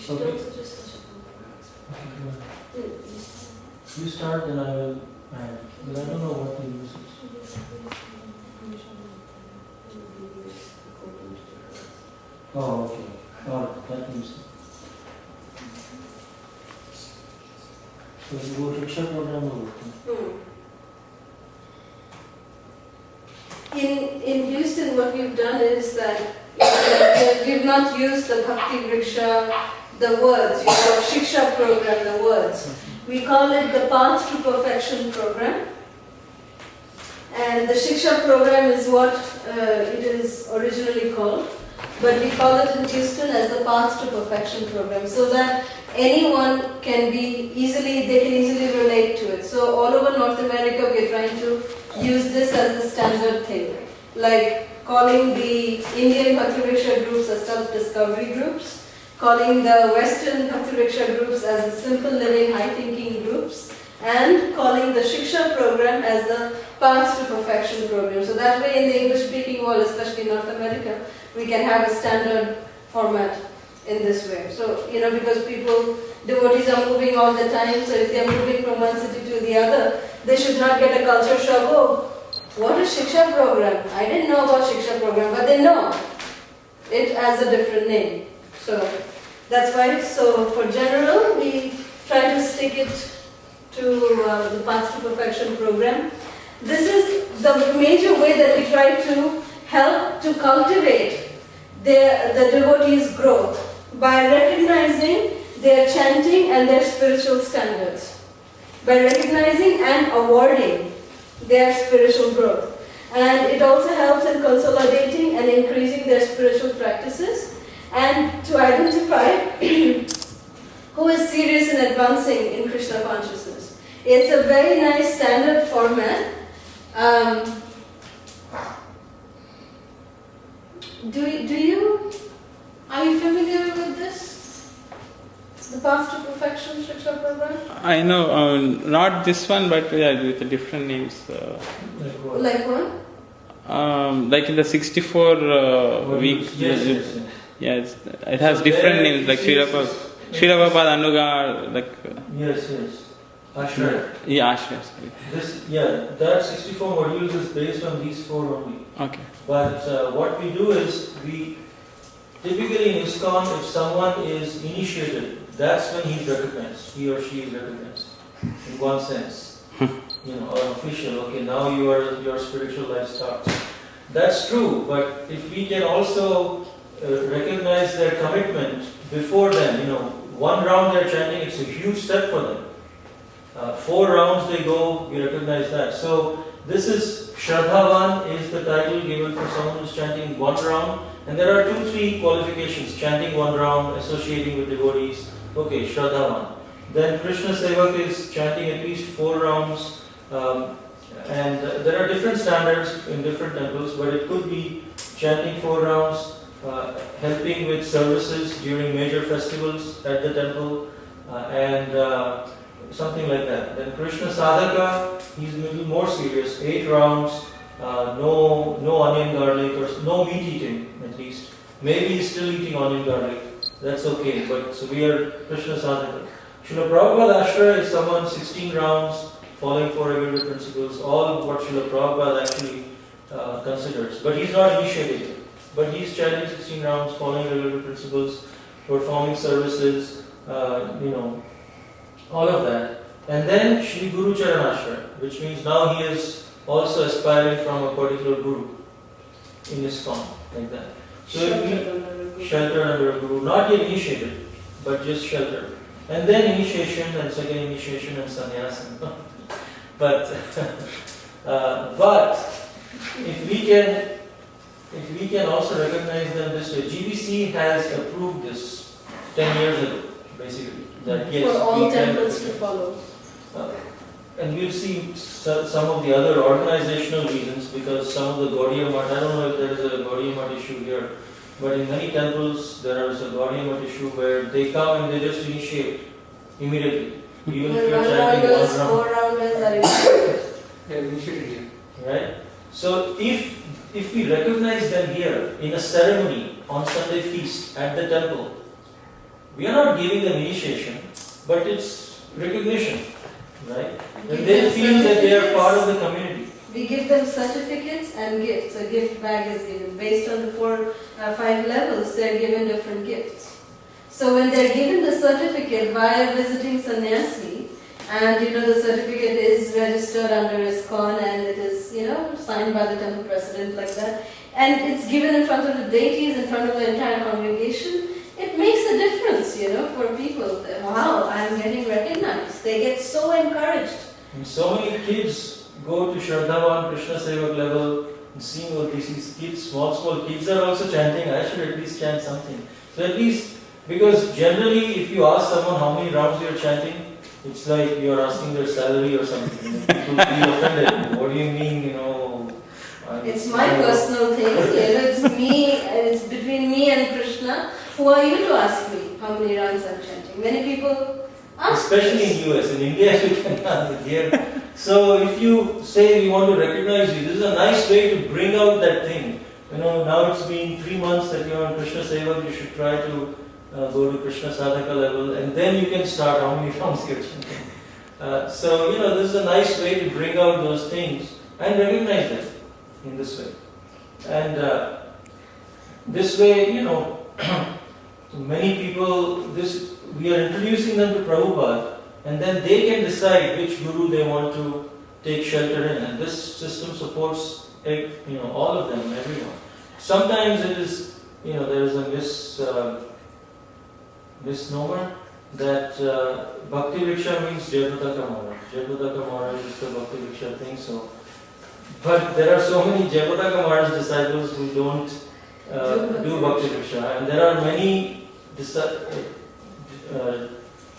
Okay. You start, then I will add. But I don't know what the use is. Oh, okay. Alright, that means. So you go to Shiksha program or what? In Houston, what we've done is that we've not used the Bhakti Vriksha, the words, Shiksha program, the words. We call it the Path to Perfection program. And the Shiksha program is what it is originally called. But we call it in Houston as the Path to Perfection program, so that anyone can easily relate to it. So all over North America, we're trying to use this as the standard thing. Like calling the Indian Bhakti Vriksha groups as self-discovery groups, calling the Western Bhakti Vriksha groups as the simple living, high thinking groups, and calling the Shiksha program as the Paths to Perfection program. So that way in the English speaking world, especially North America, we can have a standard format in this way. So, because devotees are moving all the time, so if they are moving from one city to the other, they should not get a culture shock. Oh, what is Shiksha program? I didn't know about Shiksha program, but they know it has a different name. So that's why. So for general, we try to stick it to the Paths to Perfection program. This is the major way that we try to help to cultivate the devotees' growth by recognizing their chanting and their spiritual standards, by recognizing and awarding their spiritual growth. And it also helps in consolidating and increasing their spiritual practices and to identify who is serious in advancing in Krishna consciousness. It's a very nice standard format. Are you familiar with this? The Path to Perfection Shiksha program? I know, not this one, but with the different names. Like what? Like in the 64 week. Yes, it has so different names like Srila Prabhupada, Anuga, like. Yes. Ashraya. Yeah, Ashraya. That 64 modules is based on these 4 only. Okay. But what we do is, we typically in ISKCON, if someone is initiated, that's when he's recognized, he or she is recognized, in one sense. Or an official, okay, now your spiritual life starts. That's true, but if we can also recognize their commitment before then, one round they're chanting, it's a huge step for them. 4 rounds they go, we recognize that. So this is Shraddhavan is the title given for someone who's chanting 1 round, and there are 2-3 qualifications: chanting 1 round, associating with devotees. Okay, Shraddhavan. Then Krishna Sevak is chanting at least 4 rounds, and there are different standards in different temples, but it could be chanting 4 rounds, helping with services during major festivals at the temple, and something like that. Then Krishna Sadhaka, he's a little more serious, 8 rounds, no onion garlic, or no meat eating at least. Maybe he's still eating onion garlic, that's okay, but so we are Krishna Sadhaka. Srila Prabhupada Ashraya is someone 16 rounds, following 4 regular principles, all what Srila Prabhupada actually considers. But he's not initiated, but he's chanting 16 rounds, following regular principles, performing services, all of that. And then Shri Guru Charanashra, which means now he is also aspiring from a particular guru in ISKCON, like that. So sheltered under a guru, not yet initiated, but just sheltered. And then initiation and second initiation and sannyasa. But if we can also recognize them this way, GBC has approved this 10 years ago, basically. That yes, for all temples to follow. And we'll see some of the other organizational reasons, because some of the Gaudiya Math, I don't know if there is a Gaudiya Math issue here, but in many temples there is a Gaudiya Math issue where they come and they just initiate immediately. Even if you're chanting 1 round. 4 rounders are initiated. Right? So if we recognize them here in a ceremony on Sunday feast at the temple, we are not giving them initiation, but it's recognition, right? And they feel that they are part of the community. We give them certificates and gifts. A gift bag is given. Based on the 5 levels, they are given different gifts. So when they are given the certificate via visiting sannyasi, and the certificate is registered under ISKCON and it is signed by the temple president, like that, and it's given in front of the deities, in front of the entire congregation, it makes a difference, for people. Wow, I'm getting recognized. They get so encouraged. And so many kids go to Shraddhavan, Krishna Sevak level, and seeing all these kids, small kids are also chanting. I should at least chant something. So at least, because generally if you ask someone how many rounds you're chanting, it's like you're asking their salary or something. People feel offended. What do you mean, It's my personal thing. It's me. It's between me and Krishna. Who are you to ask me how many rounds I'm chanting? Many people ask. Especially in US. In India, you can here. So if you say we want to recognize you, this is a nice way to bring out that thing. Now it's been 3 months that you're on Krishna Seva, you should try to go to Krishna Sadhaka level, and then you can start how many forms you're chanting. So this is a nice way to bring out those things and recognize them in this way. And this way, many people, we are introducing them to Prabhupada, and then they can decide which guru they want to take shelter in. And this system supports all of them, everyone. Sometimes it is, there is a misnomer that Bhakti Vriksha means Advaita Chandra. Advaita Chandra is the Bhakti Vriksha thing. So, but there are so many Advaita Chandra's disciples who don't do Bhakti Vriksha, and there are many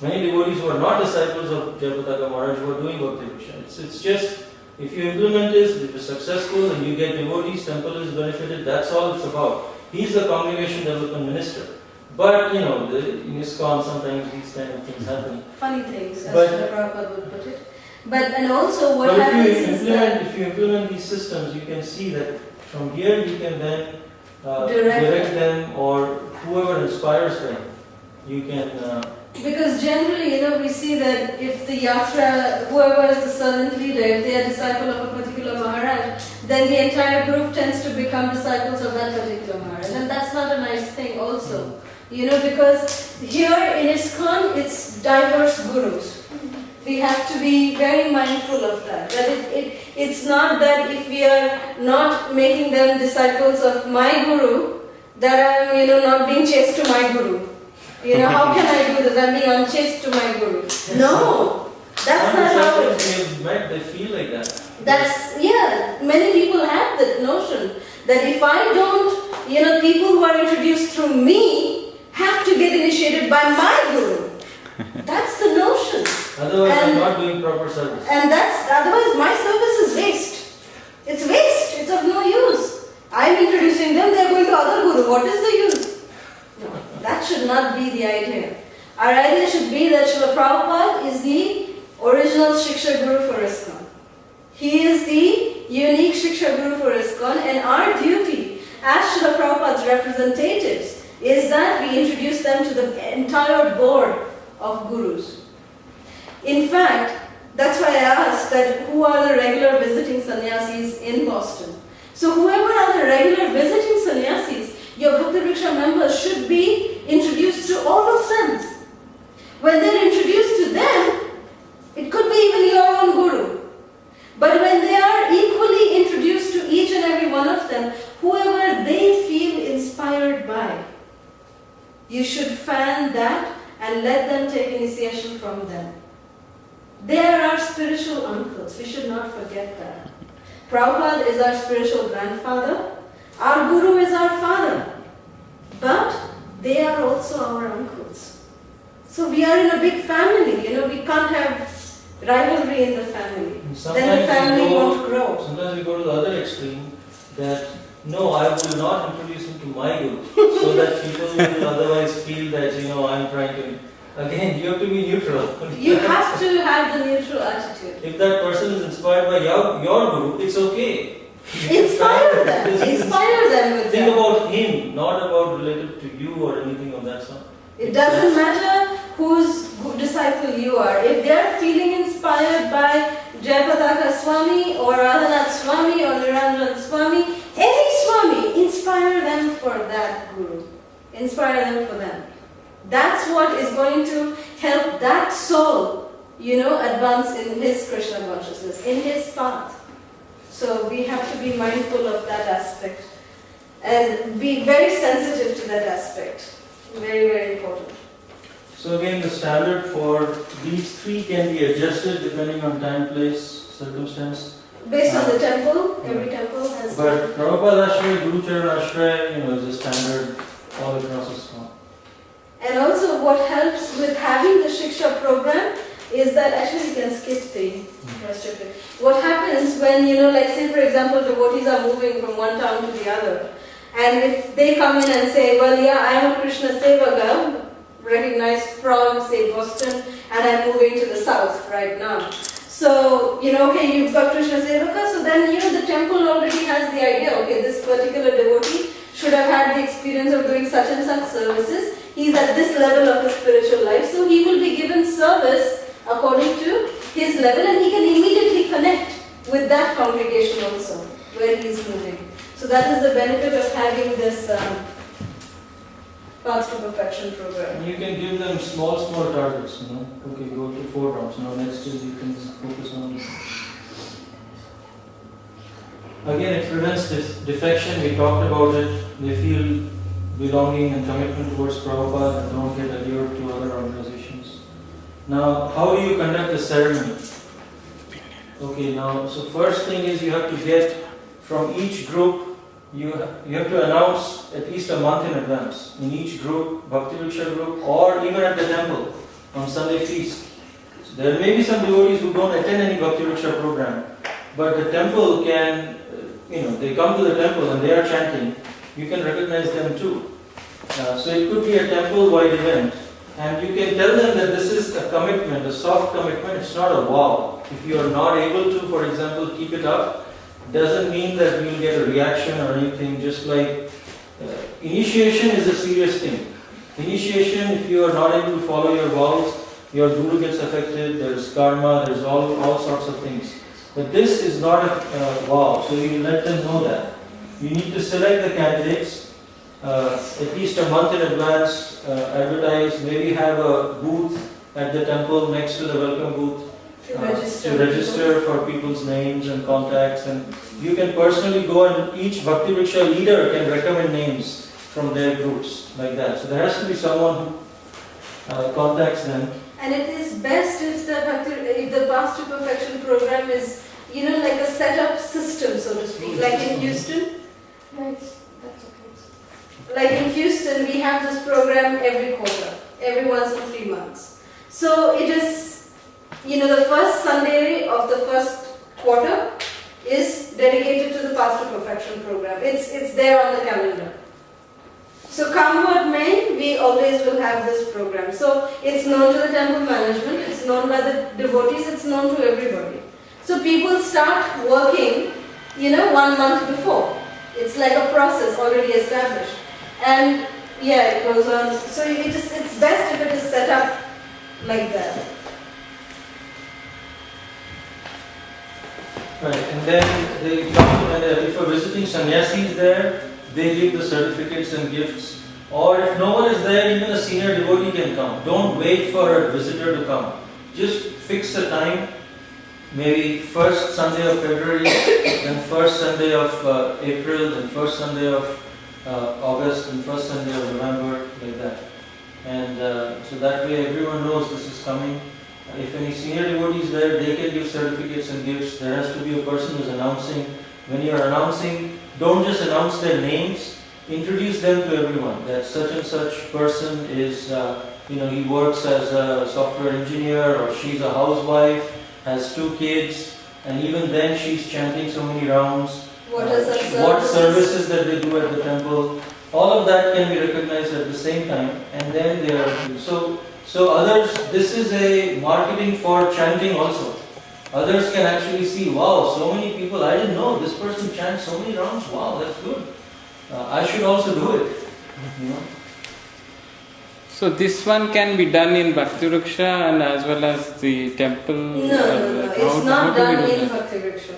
devotees who are not disciples of Advaita Chandra who are doing Bhakti Vriksha. It's just, if you implement this, if you're successful and you get devotees, temple is benefited, that's all it's about. He's the congregation development minister. But, in ISKCON sometimes these kind of things happen. Funny things, as Prabhupada would put it. And also what happens is that if you implement these systems, you can see that from here you can then direct them, or whoever inspires them, you can... because generally, we see that if the yatra, whoever is the servant leader, if they are disciple of a particular Maharaj, then the entire group tends to become disciples of that particular Maharaj. And that's not a nice thing also. Because here in ISKCON, it's diverse gurus. We have to be very mindful of that. That it's not that if we are not making them disciples of my guru, that I'm, not being chaste to my guru. How can I do this? I'm being unchaste to my guru. No, that's not how it is. They've met, they feel like that. Many people have that notion that if I don't, people who are introduced through me have to get initiated by my guru. That's the notion. Otherwise, I'm not doing proper service. And otherwise my service is waste. It's waste. It's of no use. I'm introducing them, they're going to other guru. What is the use? No, that should not be the idea. Our idea should be that Srila Prabhupada is the original Shiksha Guru for ISKCON. He is the unique Shiksha Guru for ISKCON, and our duty as Srila Prabhupada's representatives is that we introduce them to the entire board of gurus. In fact, that's why I asked that who are the regular visiting sannyasis in Boston. So whoever are the regular visiting sannyasis, your Bhakti Vriksha members should be introduced to all of them. When they're introduced to them, it could be even your own guru. But when they are equally introduced to each and every one of them, whoever they feel inspired by, you should fan that and let them take initiation from them. They are our spiritual uncles. We should not forget that. Prabhupada is our spiritual grandfather. Our guru is our father. But they are also our uncles. So we are in a big family. We can't have rivalry in the family. Then the family won't grow. Sometimes we go to the other extreme that no, I will not introduce him to my guru, so that people will otherwise feel that, I'm trying to... Again, you have to be neutral. You have to have the neutral attitude. If that person is inspired by your guru, it's okay. Inspire them. Inspire them with Think that. about him, not about related to you or anything of that sort. It doesn't matter whose disciple you are. If they are feeling inspired by Jayapataka Swami or Radhanath Swami or Niranjan Swami, any Swami, inspire them for that guru. Inspire them for them. That's what is going to help that soul, advance in his Krishna consciousness, in his path. So we have to be mindful of that aspect and be very sensitive to that aspect. Very, very important. So again, the standard for these three can be adjusted depending on time, place, circumstance. Based on the temple, every temple has... But Prabhupada Ashraya, Guru Charan Ashraya, is a standard all across ISKCON. And also what helps with having the Shiksha program is that, actually you can skip the rest of it. What happens when, like say for example, devotees are moving from one town to the other. And if they come in and say, well, yeah, I am a Krishna Sevaka, recognized from, say, Boston, and I'm moving to the south right now. So, okay, you've got Krishna Sevaka, so then, the temple already has the idea, okay, this particular devotee should have had the experience of doing such and such services. He's at this level of his spiritual life, so he will be given service according to his level, and he can immediately connect with that congregation also, where he is moving. So that is the benefit of having this Paths to Perfection program. You can give them small targets, Okay, go to 4 rounds. Next is you can focus on. Again, it prevents defection. We talked about it. They feel belonging and commitment towards Prabhupada and don't get allured to other organizations. Now, how do you conduct a ceremony? Okay, now, so first thing is you have to get from each group, you have to announce at least a month in advance in each group, Bhakti Vriksha group, or even at the temple on Sunday feast. So there may be some devotees who don't attend any Bhakti Vriksha program, but the temple can, they come to the temple and they are chanting, you can recognize them too. So it could be a temple-wide event, and you can tell them that this is a commitment, a soft commitment, it's not a vow. If you are not able to, for example, keep it up, doesn't mean that you will get a reaction or anything, just like initiation is a serious thing. Initiation, if you are not able to follow your vows, your guru gets affected, there's karma, there's all sorts of things. But this is not a vow, so you let them know that. You need to select the candidates at least a month in advance, advertise, maybe have a booth at the temple next to the welcome booth. To register for people's names and contacts, and you can personally go and each Bhakti Vriksha leader can recommend names from their groups like that. So there has to be someone who contacts them. And it is best if the Paths to Perfection program is, like a set-up system, so to speak, like in Houston. That's okay. Like in Houston, we have this program every quarter, every once in 3 months. So it is, the first Sunday of the first quarter is dedicated to the Paths to Perfection program. It's there on the calendar. So come what may, we always will have this program. So it's known to the temple management, it's known by the devotees, it's known to everybody. So people start working, 1 month before. It's like a process already established. And yeah, it goes on. So it's best if it is set up like that. Right, and then they come, and if a visiting sannyasi is there, they give the certificates and gifts. Or if no one is there, even a senior devotee can come. Don't wait for a visitor to come. Just fix a time, maybe first Sunday of February, then first Sunday of April, then first Sunday of August, and first Sunday of November, like that. And so that way everyone knows this is coming. If any senior devotee is there, they can give certificates and gifts. There has to be a person who is announcing. When you are announcing, don't just announce their names, introduce them to everyone. That such and such person is, he works as a software engineer, or she's a housewife, has 2 kids, and even then she's chanting so many rounds. What services that they do at the temple. All of that can be recognized at the same time, and then they are so others. This is a marketing for chanting also. Others can actually see, wow, so many people, I didn't know this person chants so many rounds. Wow, that's good. I should also do it. So this one can be done in Bhakti Vriksha and as well as the temple? No. It's not done in Bhakti Vriksha.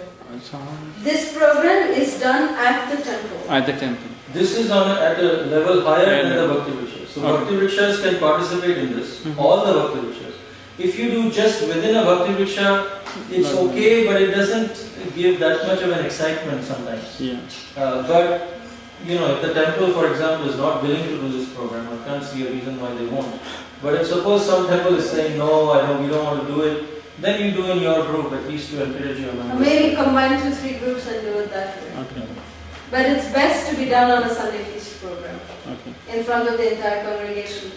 This program is done at the temple. At the temple. This is at a level higher than the Bhakti Vrikshas. So Bhakti Vrikshas can participate in this, all the Bhakti Vrikshas. If you do just within a Bhakti Vriksha, it's okay, but it doesn't give that much of an excitement sometimes. Yeah. But if the temple, for example, is not willing to do this program, I can't see a reason why they won't. But if suppose some temple is saying, no, we don't want to do it, then you do in your group, at least to encourage your members. Maybe combine 2-3 groups and do it that way. Okay. But it's best to be done on a Sunday feast program, Okay. in front of the entire congregation.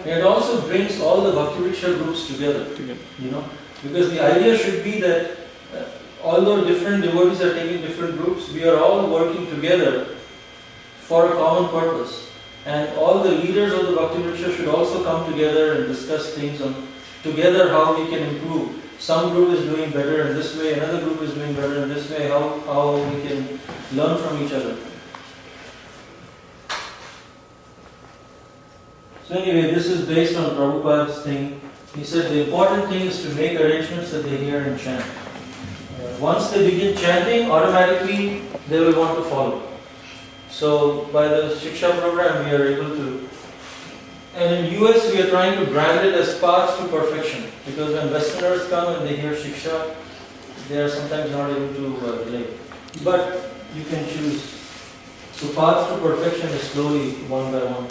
It also brings all the Bhakti Vriksha groups together. Because the idea should be that although different devotees are taking different groups, we are all working together for a common purpose. And all the leaders of the Bhakti Vriksha should also come together and discuss things on together how we can improve. some group is doing better in this way, another group is doing better in this way, how we can learn from each other. So anyway, this is based on Prabhupada's thing. He said the important thing is to make arrangements that they hear and chant. Once they begin chanting, automatically they will want to follow. So by the Shiksha program we are able to, and in US we are trying to brand it as paths to perfection, because when Westerners come and they hear Shiksha, they are sometimes not able to relate. But you can choose. So paths to perfection is slowly, one by one.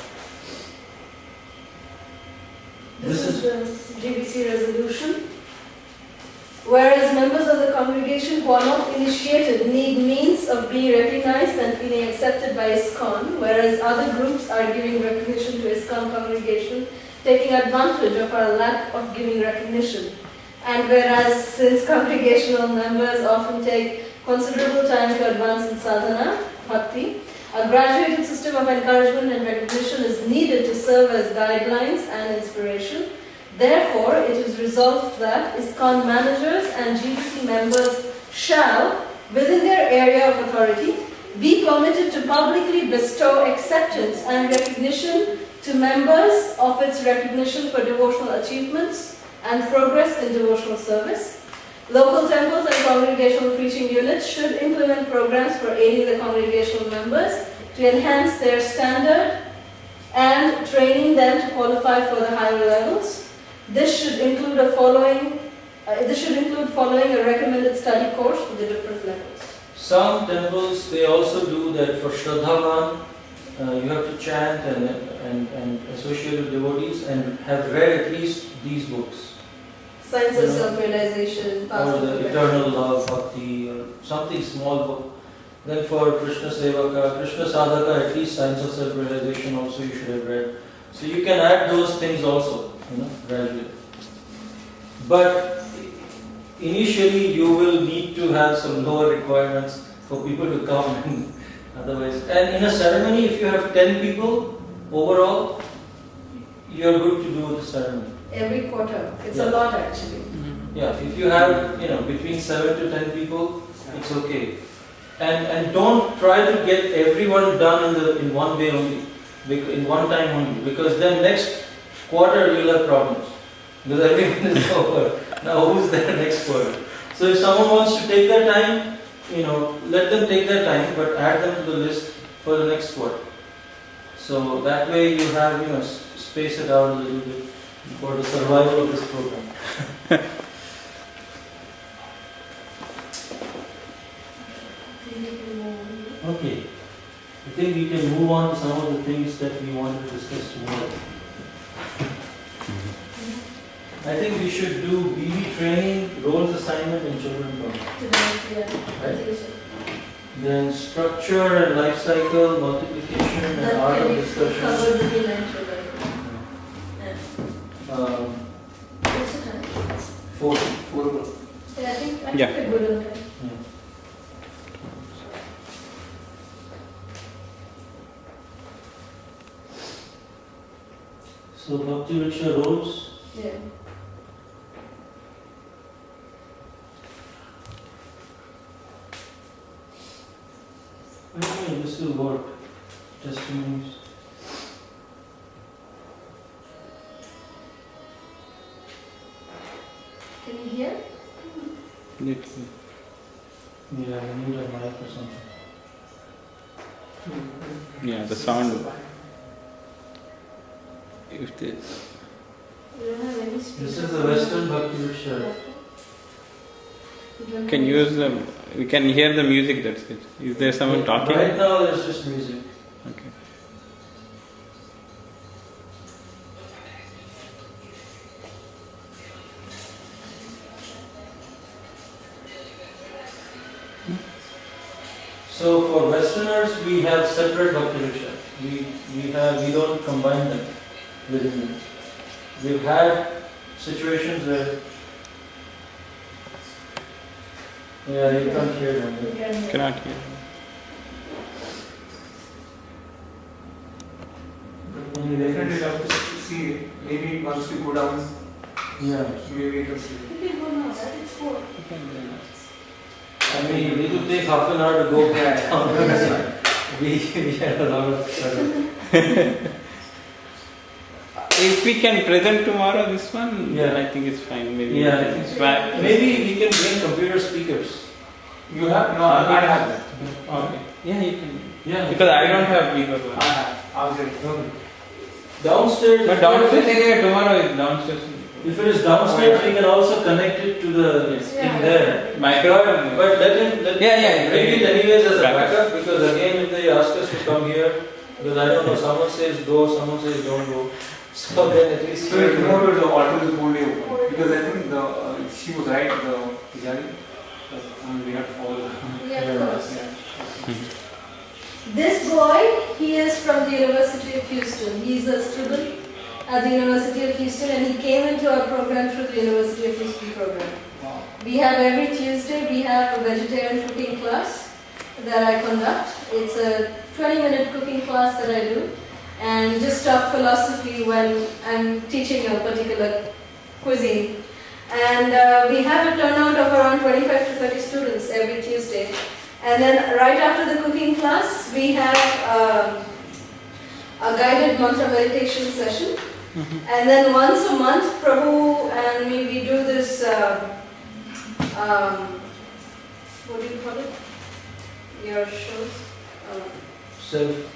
This is the GBC resolution. Whereas members of the congregation who are not initiated need means of being recognized and feeling accepted by ISKCON, whereas other groups are giving recognition to ISKCON congregation, taking advantage of our lack of giving recognition. And whereas since congregational members often take considerable time to advance in sadhana, bhakti, a graduated system of encouragement and recognition is needed to serve as guidelines and inspiration. Therefore, it is resolved that ISKCON managers and GBC members shall, within their area of authority, be permitted to publicly bestow acceptance and recognition to members of its recognition for devotional achievements and progress in devotional service. Local temples and congregational preaching units should implement programs for aiding the congregational members to enhance their standard and training them to qualify for the higher levels. This should include following a recommended study course for the different levels. Some temples, they also do that for Shraddhavan. You have to chant and associate with devotees and have read at least these books. Science of Self-Realization, or the Eternal Love, Bhakti, or something small book. Then for Krishna Sevaka, Krishna Sadhaka, at least Science of Self-Realization also you should have read. So you can add those things also, gradually. But initially you will need to have some lower requirements for people to come. Otherwise, and in a ceremony, if you have 10 people overall, you are good to do the ceremony. Every quarter. It's a lot actually. Yeah, if you have, between 7 to 10 people, it's okay. And don't try to get everyone done in one way only, in one time only, because then next quarter you'll have problems. Because everyone is over. Now who's there next quarter? So if someone wants to take their time, let them take their time, but add them to the list for the next quarter. So that way you have, space it out a little bit for the survival of this program. Okay, I think we can move on to some of the things that we wanted to discuss tomorrow. I think we should do BB training, roles assignment and children program. Right? Then structure and life cycle, multiplication and art of discussion. What's the time? 4 o'clock. Yeah, I think Yeah. it's good on time. So Bhakti Vriksha roles. Yeah. Okay, this will work. Testimonies. Can you hear? Yeah, we need a mic or something. Yeah, the sound. If they, We don't have any speakers. This is the Western Bhakti Vriksha. can use the, we can hear the music, that's it. Is there someone talking? Right now there's just music. Okay. So for Westerners, we have separate Bhakti Vriksha. We don't combine them within them. We've had situations where, yeah, you can't hear them. Cannot hear. But anyway, Definitely love to see it. Maybe once we go down, yeah. maybe we can see it. You can go now, right? I mean, it will take half an hour to go back down to the side. We had a lot of trouble. If we can present tomorrow this one, Yeah. then I think it's fine. Maybe Yeah, it's fine. maybe we can bring computer speakers. You have? No, I have that. Okay. Yeah, you can. Yeah. Because I don't have bigger one. I have. I'll get it. Okay. Downstairs. But downstairs anyway, tomorrow is downstairs. If it is downstairs, we can also connect it to the Yes. in there. Microphone. But let Yeah. bring it anyways as a Backup. backup, because again, if they ask us to come here, because I don't know, someone says go, someone says don't go. So then at least. So tomorrow the altar is whole day open, because I think she was right. The Pujari, we have to follow the. Yeah, of course. Yeah. This boy, he is from the University of Houston. He's a student at the University of Houston, and he came into our program through the University of Houston program. Wow. We have every Tuesday, we have a vegetarian cooking class that I conduct. It's a 20-minute cooking class that I do, and just talk philosophy when I'm teaching a particular cuisine. And we have a turnout of around 25 to 30 students every Tuesday. And then right after the cooking class, we have a guided mantra meditation session. And then once a month, Prabhu and me, we do this, what do you call it? Your shows?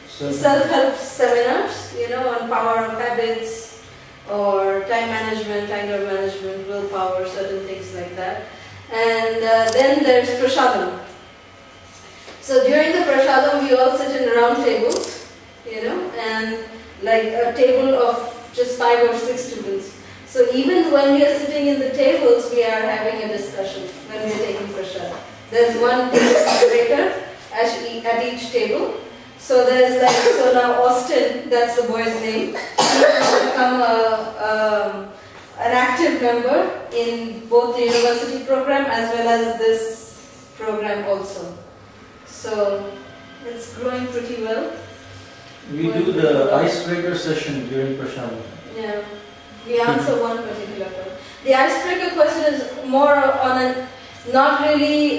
Self-help seminars, on power of habits or time management, anger management, willpower, certain things like that. And then there's prasadam. So during the prasadam, we all sit in round tables, and like a table of just 5 or 6 students. So even when we are sitting in the tables, we are having a discussion when we are taking prasad. There's one breaker at each table. So there's so now Austin, that's the boy's name, he's going to become an active member in both the university program as well as this program also. So it's growing pretty well. We do the icebreaker session during Prashant. Yeah, we answer one particular question. The icebreaker question is more on a, not really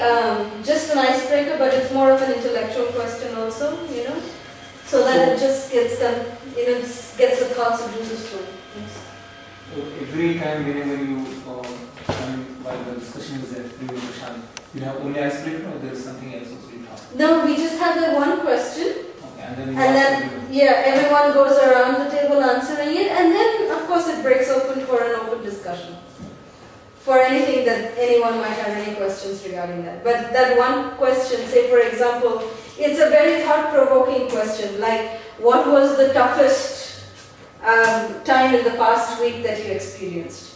just an icebreaker, but it's more of an intellectual question also, so that it just gets them, gets the thoughts and juices flowing. So every time whenever you, while the discussion is there, during Prashant, you have only icebreaker or there is something else also you talk? No, we just have the one question. And then, everyone goes around the table answering it, and then of course it breaks open for an open discussion for anything that anyone might have any questions regarding that. But that one question, say for example, it's a very thought-provoking question, like what was the toughest time in the past week that you experienced?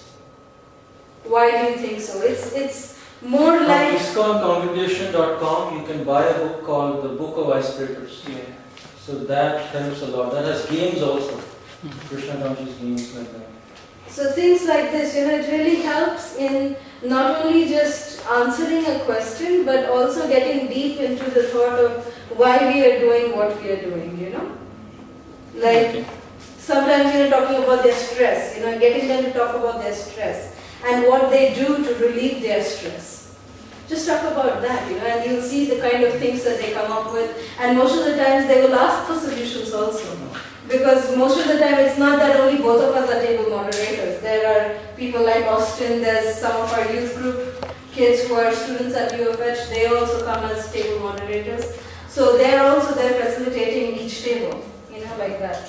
Why do you think so? It's more like... On ISKCONcongregation.com, you can buy a book called The Book of Icebreakers. Yeah. So that helps a lot. That has games also. Krishna Damshi's games like that. So things like this, it really helps in not only just answering a question, but also getting deep into the thought of why we are doing what we are doing, Like, sometimes you're talking about their stress, getting them to talk about their stress and what they do to relieve their stress. Just talk about that, and you'll see the kind of things that they come up with. And most of the times they will ask for solutions also. Because most of the time it's not that only both of us are table moderators. There are people like Austin, there's some of our youth group kids who are students at UFH, they also come as table moderators. So they're also there facilitating each table, like that.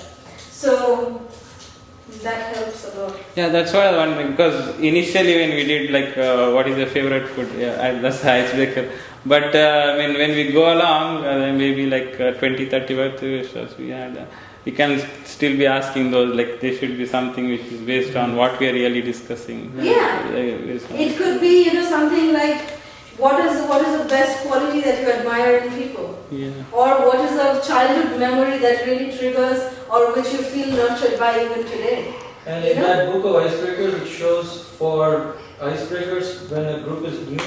So that helps a lot. Yeah, that's what I was wondering, because initially when we did what is your favorite food, that's the icebreaker. But when we go along, maybe 20-30 birthday wishes we had, we can still be asking those, there should be something which is based on what we are really discussing. Yeah, it could be something like what is the best quality that you admire in people? Yeah. Or what is a childhood memory that really triggers or which you feel nurtured by even today? And in that book of icebreakers, it shows for icebreakers when a group is new,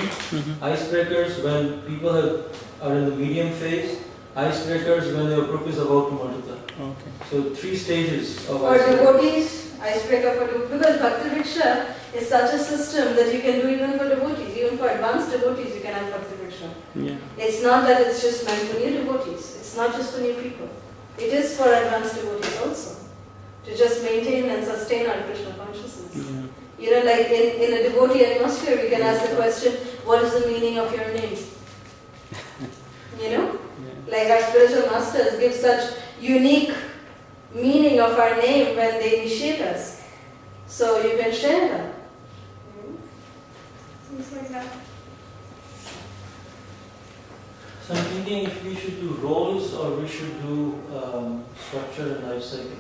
icebreakers when people are in the medium phase, icebreakers when your group is about to multiply. Okay. So 3 stages of For icebreakers. devotees icebreaker for devotees. Because Bhakti Vriksha is such a system that you can do even for devotees. Even for advanced devotees, you can have Bhakti Vriksha. Yeah. It's not that it's just meant for new devotees. It's not just for new people. It is for advanced devotees also. To just maintain and sustain our Krishna consciousness. Yeah. You know, like in a devotee atmosphere, we can ask the question, what is the meaning of your name? You know? Yeah. Like our spiritual masters give such unique meaning of our name when they initiate us. So you can share that. Things like that. So I'm thinking if we should do roles or we should do structure and life cycle.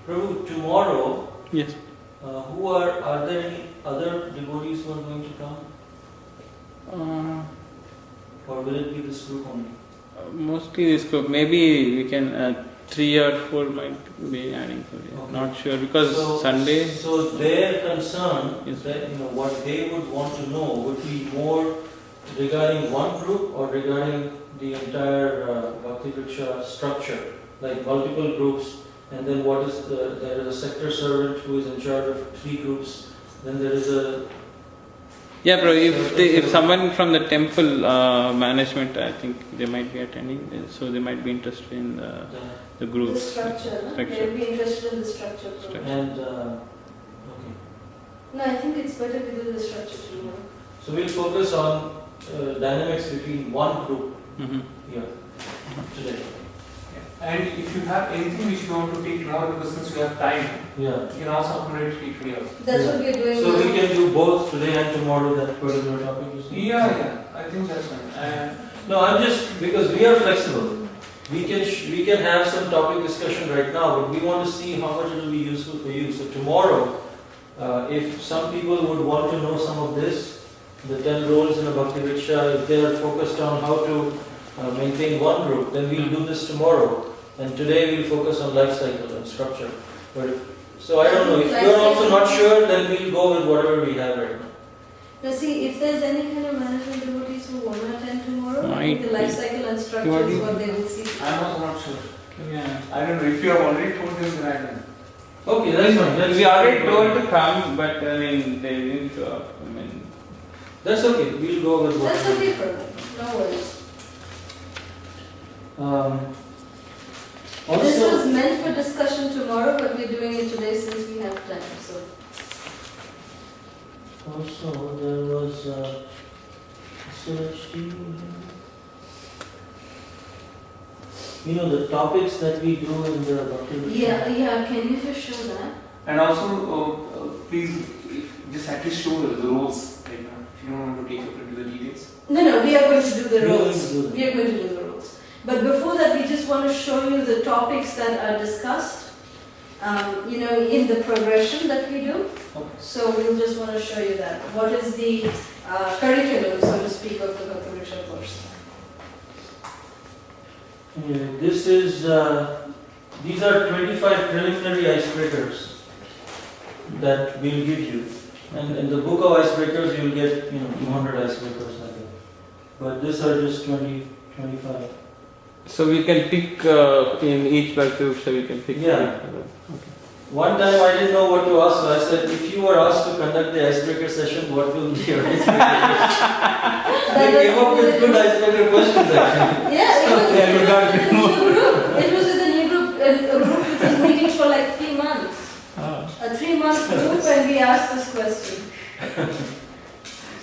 Prabhu, tomorrow, Yes. are there any other devotees who are going to come? Or will it be this group only? Mostly this group. Maybe we can 3 or 4 might be adding for you. Okay. Not sure because Sunday. So their concern Yes. is that what they would want to know would be more regarding one group or regarding the entire Bhakti Vriksha structure, like multiple groups, and then there is a sector servant who is in charge of 3 groups, then there is a... Yeah, bro. If someone from the temple management, I think they might be attending, so they might be interested in the The groups. structure, no? Structure. They'll be interested in the structure. Probably. And, okay. No, I think it's better to do the structure tomorrow. So we'll focus on dynamics between one group Mm-hmm. here today. And if you have anything which you want to take tomorrow, because since we have time, Yeah. you can also accommodate it today also. That's what we're doing So now. we can do both today and tomorrow, that particular topic you see? Yeah, I think that's fine. No, I'm just, because we are flexible. We can have some topic discussion right now, but we want to see how much it will be useful for you. So tomorrow, if some people would want to know some of this, the 10 roles in a Bhakti Vriksha, if they are focused on how to maintain one group, then we'll do this tomorrow. And today we'll focus on life cycle and structure. So I don't know, if you're also not sure, then we'll go with whatever we have right now. Now see, if there's any kind of management devotees who want to attend tomorrow, I think the Might life be. cycle and structure is what they will see. I'm also not sure. Yeah. I don't know if you have already told them, then I don't know. Okay, that's fine. We already told to come, but I mean they didn't show up. I mean. That's okay, we'll go with what That's we okay for me, no worries. This was meant for discussion tomorrow, but we're doing it today since we have time. So. Also, there was the topics that we do in the Bhakti Vriksha. Yeah, can you just show that? And also, please just at least show the roles. Like, if you don't want to take up into the details. No, we are going to do the We are going roles. to do them. We are going to do the roles. But before that, we just want to show you the topics that are discussed, in the progression that we do. Okay. So we'll just want to show you that. What is the curriculum, so to speak, of the Bhakti Vriksha course? These are 25 preliminary icebreakers that we'll give you. And in the book of icebreakers, you'll get 200 icebreakers like that. But these are just 25. So we can pick in each Bhakti Vriksha we can pick. Yeah. One time I didn't know what to ask, so I said, if you were asked to conduct the icebreaker session, what will be your icebreaker question? They came up with good icebreaker questions actually. Yeah, it was Yeah, we got with a new group. It was with a new group, a group which was meeting for like 3 months. A 3-month group, and we asked this question.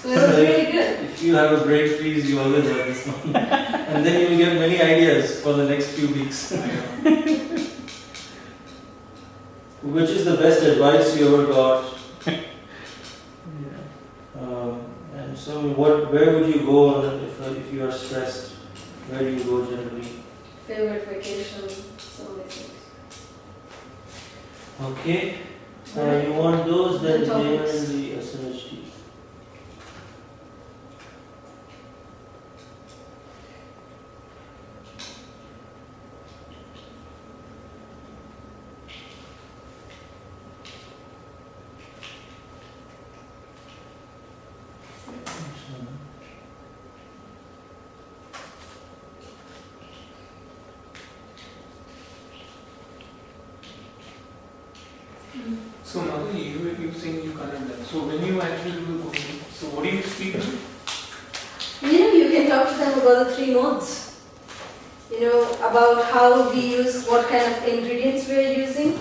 So it was really good. If you have a break, please, you always have this one. And then you will get many ideas for the next few weeks. Which is the best advice you ever got? And so, where would you go if you are stressed? Where do you go generally? Favorite vacation, so many things. Okay. You want those, then The they are topics. in the SNHT. So So Mataji, you saying you cannot dance. So when you actually do the cooking, so what do you speak to? You can talk to them about the 3 modes. About how we use, what kind of ingredients we are using,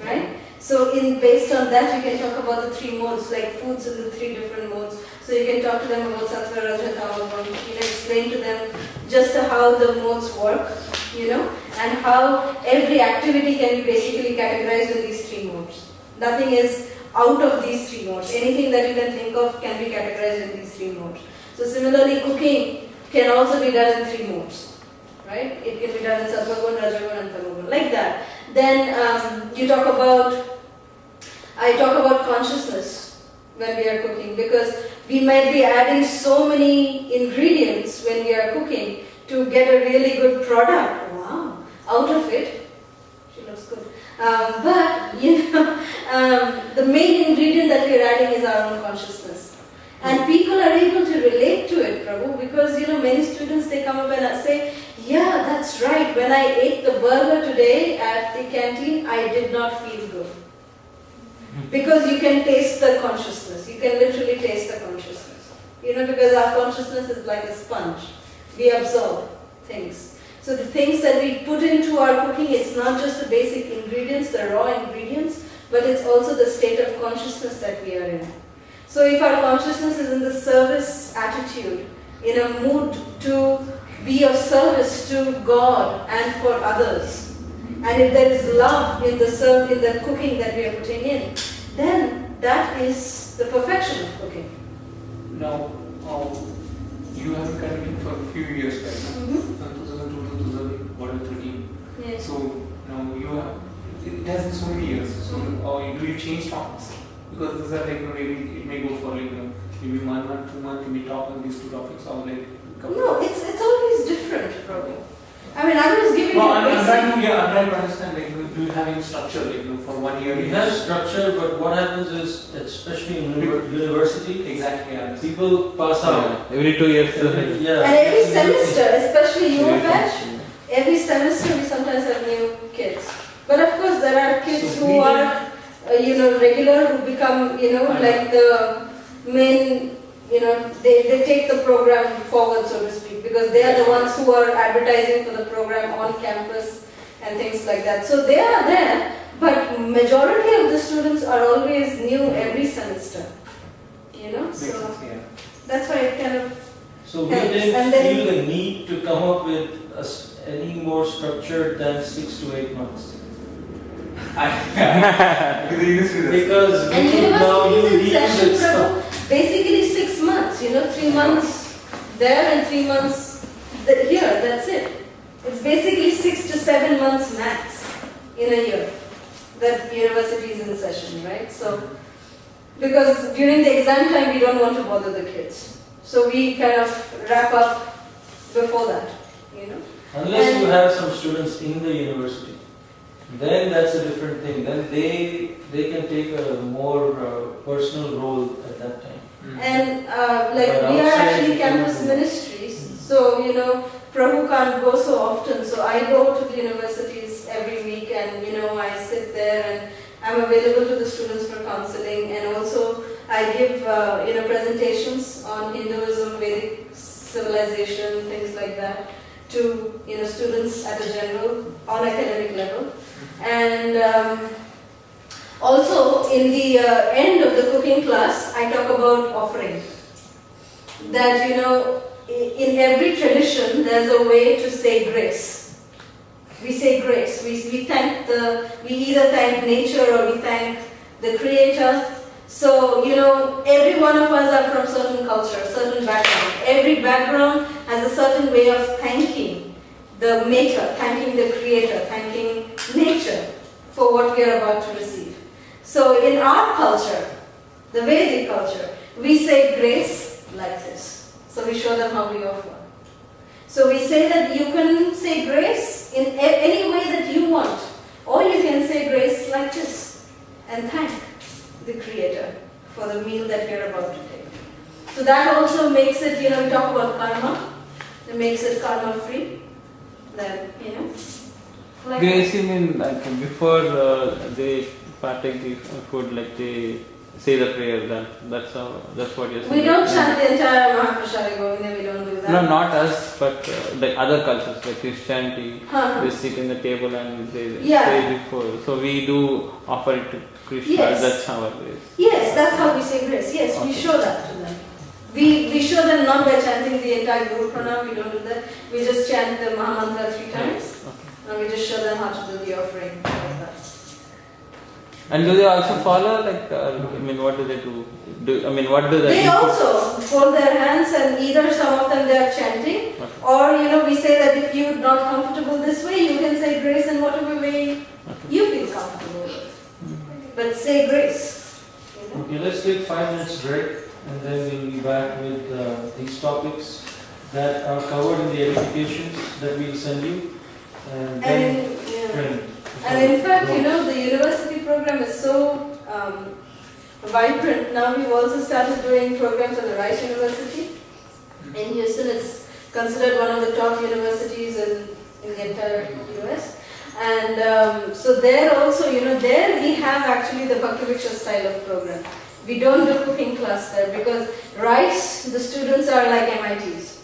right? So based on that, you can talk about the 3 modes, like foods in the 3 different modes. So you can talk to them about Sattva, Raja, Tama, explain to them just how the modes work, and how every activity can be basically categorized in these 3 modes. Nothing is out of these 3 modes. Anything that you can think of can be categorized in these 3 modes. So similarly, cooking can also be done in 3 modes. Right? It can be done in Sattva-gun, Raja-gun and Tama-gun, like that. Then I talk about consciousness when we are cooking, because we might be adding so many ingredients when we are cooking to get a really good product. Wow! Out of it, she looks good. But the main ingredient that we are adding is our own consciousness. And people are able to relate to it, Prabhu, because many students, they come up and say, yeah, that's right, when I ate the burger today at the canteen, I did not feel good. Because you can taste the consciousness, you can literally taste the consciousness. Because our consciousness is like a sponge. We absorb things. So the things that we put into our cooking, it's not just the basic ingredients, the raw ingredients, but it's also the state of consciousness that we are in. So if our consciousness is in the service attitude, in a mood to be of service to God and for others, and if there is love in the cooking that we are putting in, then that is the perfection of cooking. Now, you have been cooking for a few years right now, 2002, 2013. Yes. So now it has been so many years. So do you change topics? Because these are maybe it may go for maybe 1 month, 2 months, you may talk on these 2 topics or No, it's always different, Prabhu. I mean, I was giving I'm trying to understand, do you have any structure, for 1 year? It has structure, but what happens is, especially in university, exactly, people pass out. Every 2 years. Yeah. And every semester, especially UFH, every semester we sometimes have new kids. But of course, there are kids who are, regular, who become, like the main, they take the program forward, so to speak, because they are the ones who are advertising for the program on campus and things like that. So they are there, but majority of the students are always new every semester. So that's why it kind of So we didn't feel the need to come up with any more structured than 6 to 8 months. Because now you need this stuff. Basically 6 months, 3 months there and 3 months here, that's it. It's basically 6 to 7 months max in a year that university is in session, right? So, because during the exam time we don't want to bother the kids. So we kind of wrap up before that, Unless you have some students in the university, then that's a different thing. Then they can take a more personal role at that time. And we are actually campus ministries, so Prabhu can't go so often. So I go to the universities every week, and I sit there and I'm available to the students for counseling, and also I give presentations on Hinduism, Vedic civilization, things like that, to students at a general, on academic level. And also in the end of the cooking class, I talk about offering. That in every tradition there's a way to say grace. We say grace. We either thank nature or we thank the Creator. So every one of us are from certain culture, certain background. Every background has a certain way of thanking the Maker, thanking the Creator, thanking nature for what we are about to receive. So in our culture, the Vedic culture, we say grace like this. So we show them how we offer. So we say that you can say grace in any way that you want, or you can say grace like this and thank the Creator for the meal that we are about to take. So that also makes it, we talk about karma, it makes it karma free. That, like Grace, you mean like before they partake the food, like they say the prayer. That's what you're saying. We don't chant the entire Mahaprasada Govinda, we don't do that. No, not us, but like other cultures, like Christianity, Uh-huh. they sit in the table and they Yeah. pray before. So we do offer it to Krishna. Yes. That's our way. Yes, that's how we say grace. Yes, we Okay. show that to them. We show them not by chanting the entire Guru Pranam, we don't do that. We just chant the Mahamantra 3 times. Okay. And we just show them how to do the offering like that. And do they also follow? Like, what do they do? What do They also fold their hands and either some of them they are chanting, or we say that if you're not comfortable this way, you can say grace in whatever way you feel comfortable with. But say grace. Okay, let's take 5 minutes break and then we'll be back with these topics that are covered in the edifications that we'll send you. And then train. And in fact, the university program is so vibrant. Now we've also started doing programs at the Rice University in Houston. It's considered one of the top universities in the entire US. And so there also, there we have actually the Bhakti Vriksha style of program. We don't do cooking class there because Rice, the students are like MITs.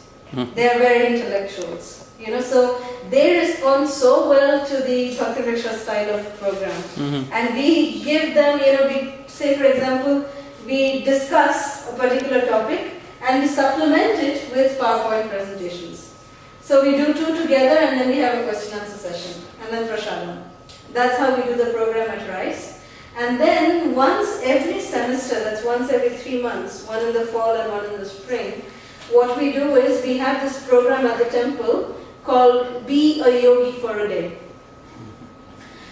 They are very intellectuals. So they respond so well to the Bhakti Vriksha style of program. And we give them, we say for example, we discuss a particular topic and we supplement it with PowerPoint presentations. So we do 2 together and then we have a question answer session and then prasadam. That's how we do the program at Rice. And then once every semester, that's once every 3 months, one in the fall and one in the spring, what we do is we have this program at the temple called Be a Yogi for a Day.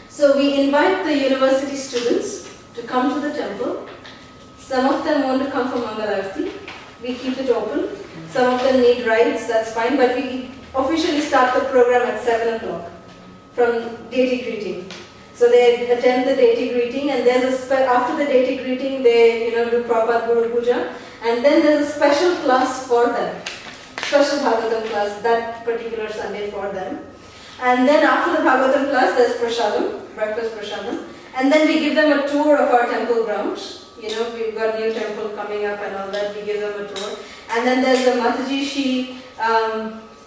So we invite the university students to come to the temple. Some of them want to come for Mangalarti. We keep it open. Some of them need rides, that's fine, but we officially start the program at 7 o'clock from deity greeting. So they attend the deity greeting and there's after the deity greeting they do Prabhupada Guru Puja and then there's a special class for them. Special Bhagavatam class that particular Sunday for them. And then after the Bhagavatam class there's prasadam, breakfast prasadam. And then we give them a tour of our temple grounds. We've got new temple coming up and all that, we give them a tour. And then there's the Mataji, she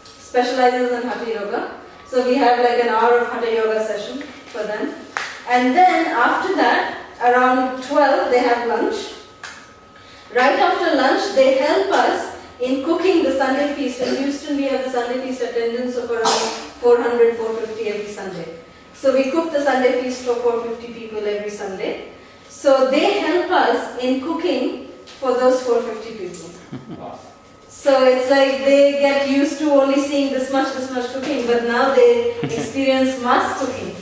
specializes in Hatha Yoga. So we have like an hour of Hatha Yoga session for them. And then after that, around 12 they have lunch. Right after lunch they help us in cooking the Sunday feast. In Houston we have the Sunday feast attendance of around 400, 450 every Sunday. So we cook the Sunday feast for 450 people every Sunday. So they help us in cooking for those 450 people. So it's like they get used to only seeing this much cooking, but now they experience mass cooking.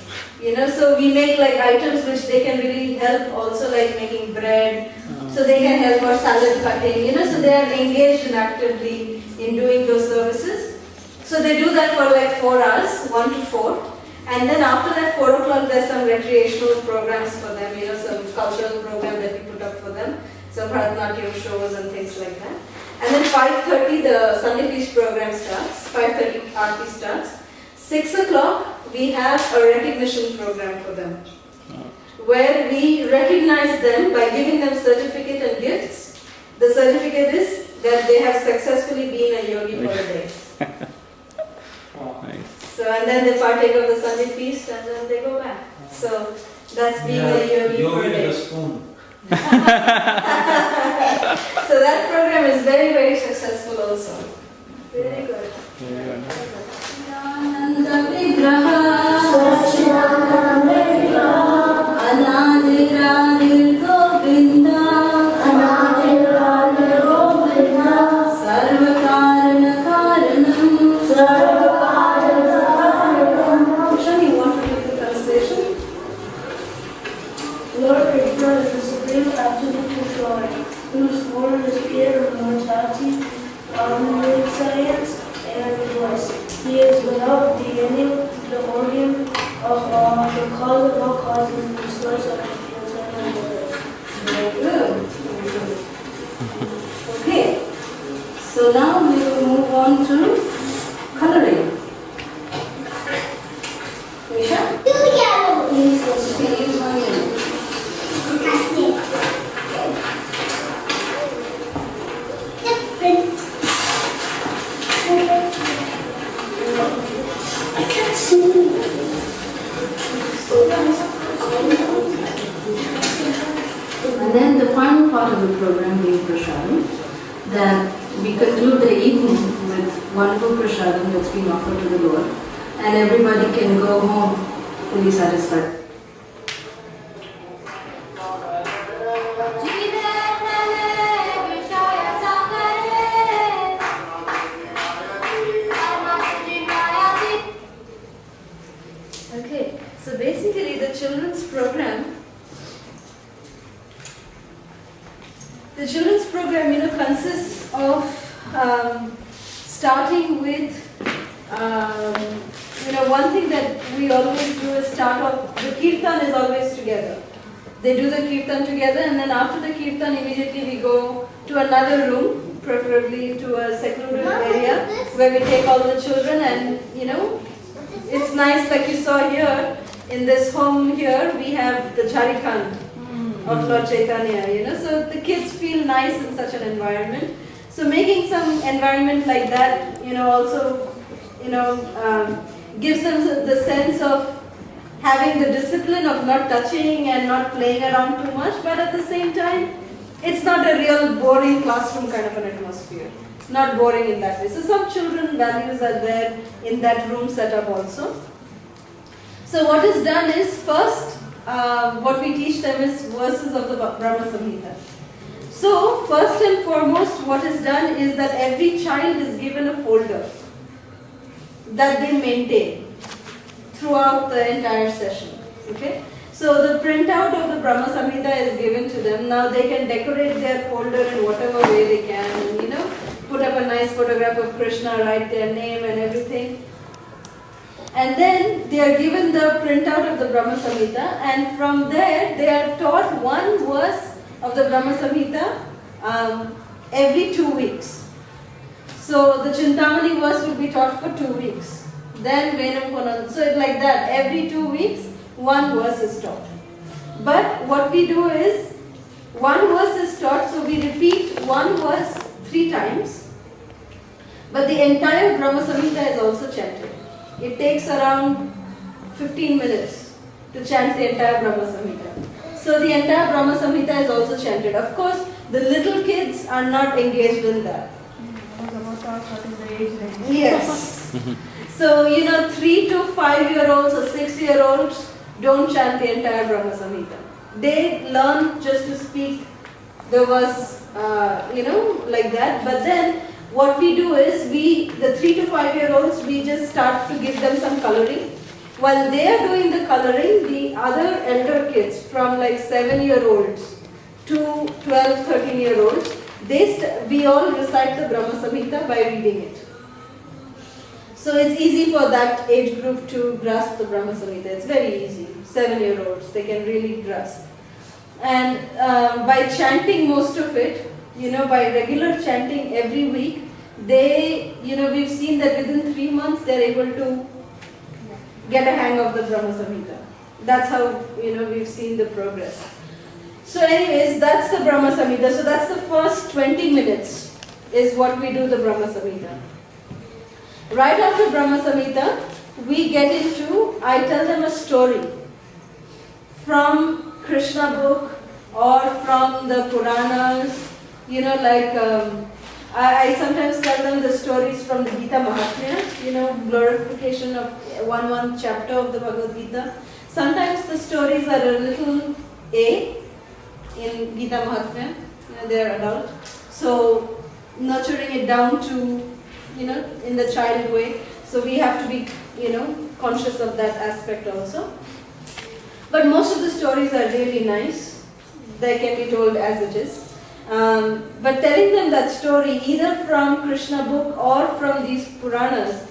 So we make like items which they can really help also, like making bread. So they can help our salad cutting, so they are engaged actively in doing those services. So they do that for like 4 hours, 1 to 4. And then after that 4 o'clock there's some recreational programs for them, some cultural program that we put up for them. So Bharatanatyam shows and things like that. And then 5:30 the Sunday feast program starts, 5:30 Aarti starts. 6 o'clock we have a recognition program for them, where we recognize them by giving them certificate and gifts. The certificate is that they have successfully been a yogi for a day. Nice. So and then they partake of the Sunday feast and then they go back. So that's being a yogi for a day. Spoon. So that program is very, very successful also. Very good. He is without beginning, the origin of the cause of all causes, the source of the universe. Very good. Okay. So now we will move on to coloring. Nisha? Please, please, that we conclude the evening with wonderful prasadam that's been offered to the Lord, and everybody can go home fully satisfied. Okay, so basically the children's program consists of starting with, one thing that we always do is start off, the kirtan is always together. They do the kirtan together, and then after the kirtan immediately we go to another room, preferably to a secluded area where we take all the children, and it's nice, like you saw here, in this home here we have the Charikhand of Lord Chaitanya, so the kids feel nice in such an environment. So making some environment like that, also, gives them the sense of having the discipline of not touching and not playing around too much, but at the same time, it's not a real boring classroom kind of an atmosphere. Not boring in that way. So some children values are there in that room setup also. So what is done is first, what we teach them is verses of the Brahma Samhita. So first and foremost, what is done is that every child is given a folder that they maintain throughout the entire session. Okay? So the printout of the Brahma Samhita is given to them. Now they can decorate their folder in whatever way they can, put up a nice photograph of Krishna, write their name and everything. And then they are given the printout of the Brahma Samhita, and from there they are taught one verse of the Brahma Samhita every 2 weeks. So the Chintamani verse will be taught for 2 weeks. Then Venam Ponam. So it's like that. Every 2 weeks, one verse is taught. But what we do is, one verse is taught, so we repeat one verse 3 times. But the entire Brahma Samhita is also chanted. It takes around 15 minutes to chant the entire Brahma Samhita. So the entire Brahma Samhita is also chanted. Of course, the little kids are not engaged in that. Yes. So, 3 to 5-year-olds or 6-year-olds don't chant the entire Brahma Samhita. They learn just to speak the verse, like that. But then, what we do is, the 3 to 5-year-olds, we just start to give them some coloring. While they are doing the coloring, the other elder kids from like 7-year-olds to 12, 13-year-olds, we all recite the Brahma Samhita by reading it. So it's easy for that age group to grasp the Brahma Samhita. It's very easy. 7-year-olds, they can really grasp. And by chanting most of it, by regular chanting every week, we've seen that within 3 months they're able to get a hang of the Brahma Samhita. That's how, we've seen the progress. So anyways, that's the Brahma Samhita. So that's the first 20 minutes is what we do the Brahma Samhita. Right after Brahma Samhita, we get into, I tell them a story from Krishna book or from the Puranas, I sometimes tell them the stories from the Gita Mahatmya, glorification of one chapter of the Bhagavad Gita. Sometimes the stories are a little in Gita Mahatmya, they are adult. So nurturing it down to, in the child way. So we have to be, conscious of that aspect also. But most of the stories are really nice. They can be told as it is. But telling them that story either from Krishna book or from these Puranas,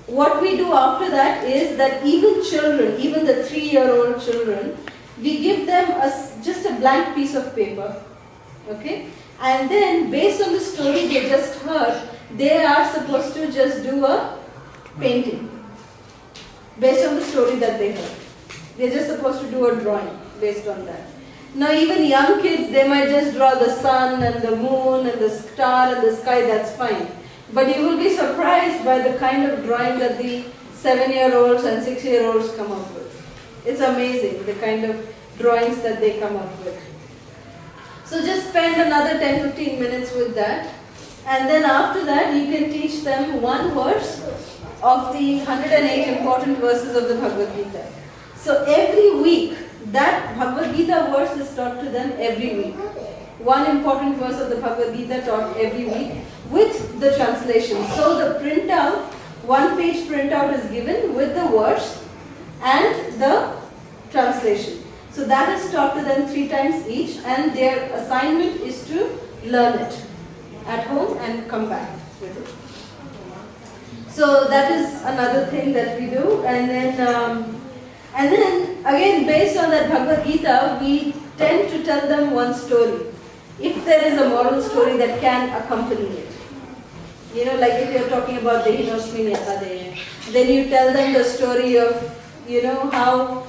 what we do after that is that even children, even the 3-year-old children, we give them just a blank piece of paper, okay? And then based on the story they just heard, they are supposed to just do a painting based on the story that they heard. They're just supposed to do a drawing based on that. Now even young kids, they might just draw the sun and the moon and the star and the sky, that's fine. But you will be surprised by the kind of drawing that the 7-year-olds and 6-year-olds come up with. It's amazing, the kind of drawings that they come up with. So just spend another 10-15 minutes with that. And then after that, you can teach them one verse of the 108 important verses of the Bhagavad Gita. So every week, that Bhagavad Gita verse is taught to them every week. One important verse of the Bhagavad Gita taught every week with the translation. So the printout, one-page printout is given with the verse and the translation. So that is taught to them 3 times each, and their assignment is to learn it at home and come back with it. So that is another thing that we do. And then again, based on that Bhagavad Gita, we tend to tell them one story. If there is a moral story that can accompany it. You know, like if you're talking about the Hinoshmi Netade, then you tell them the story of, you know, how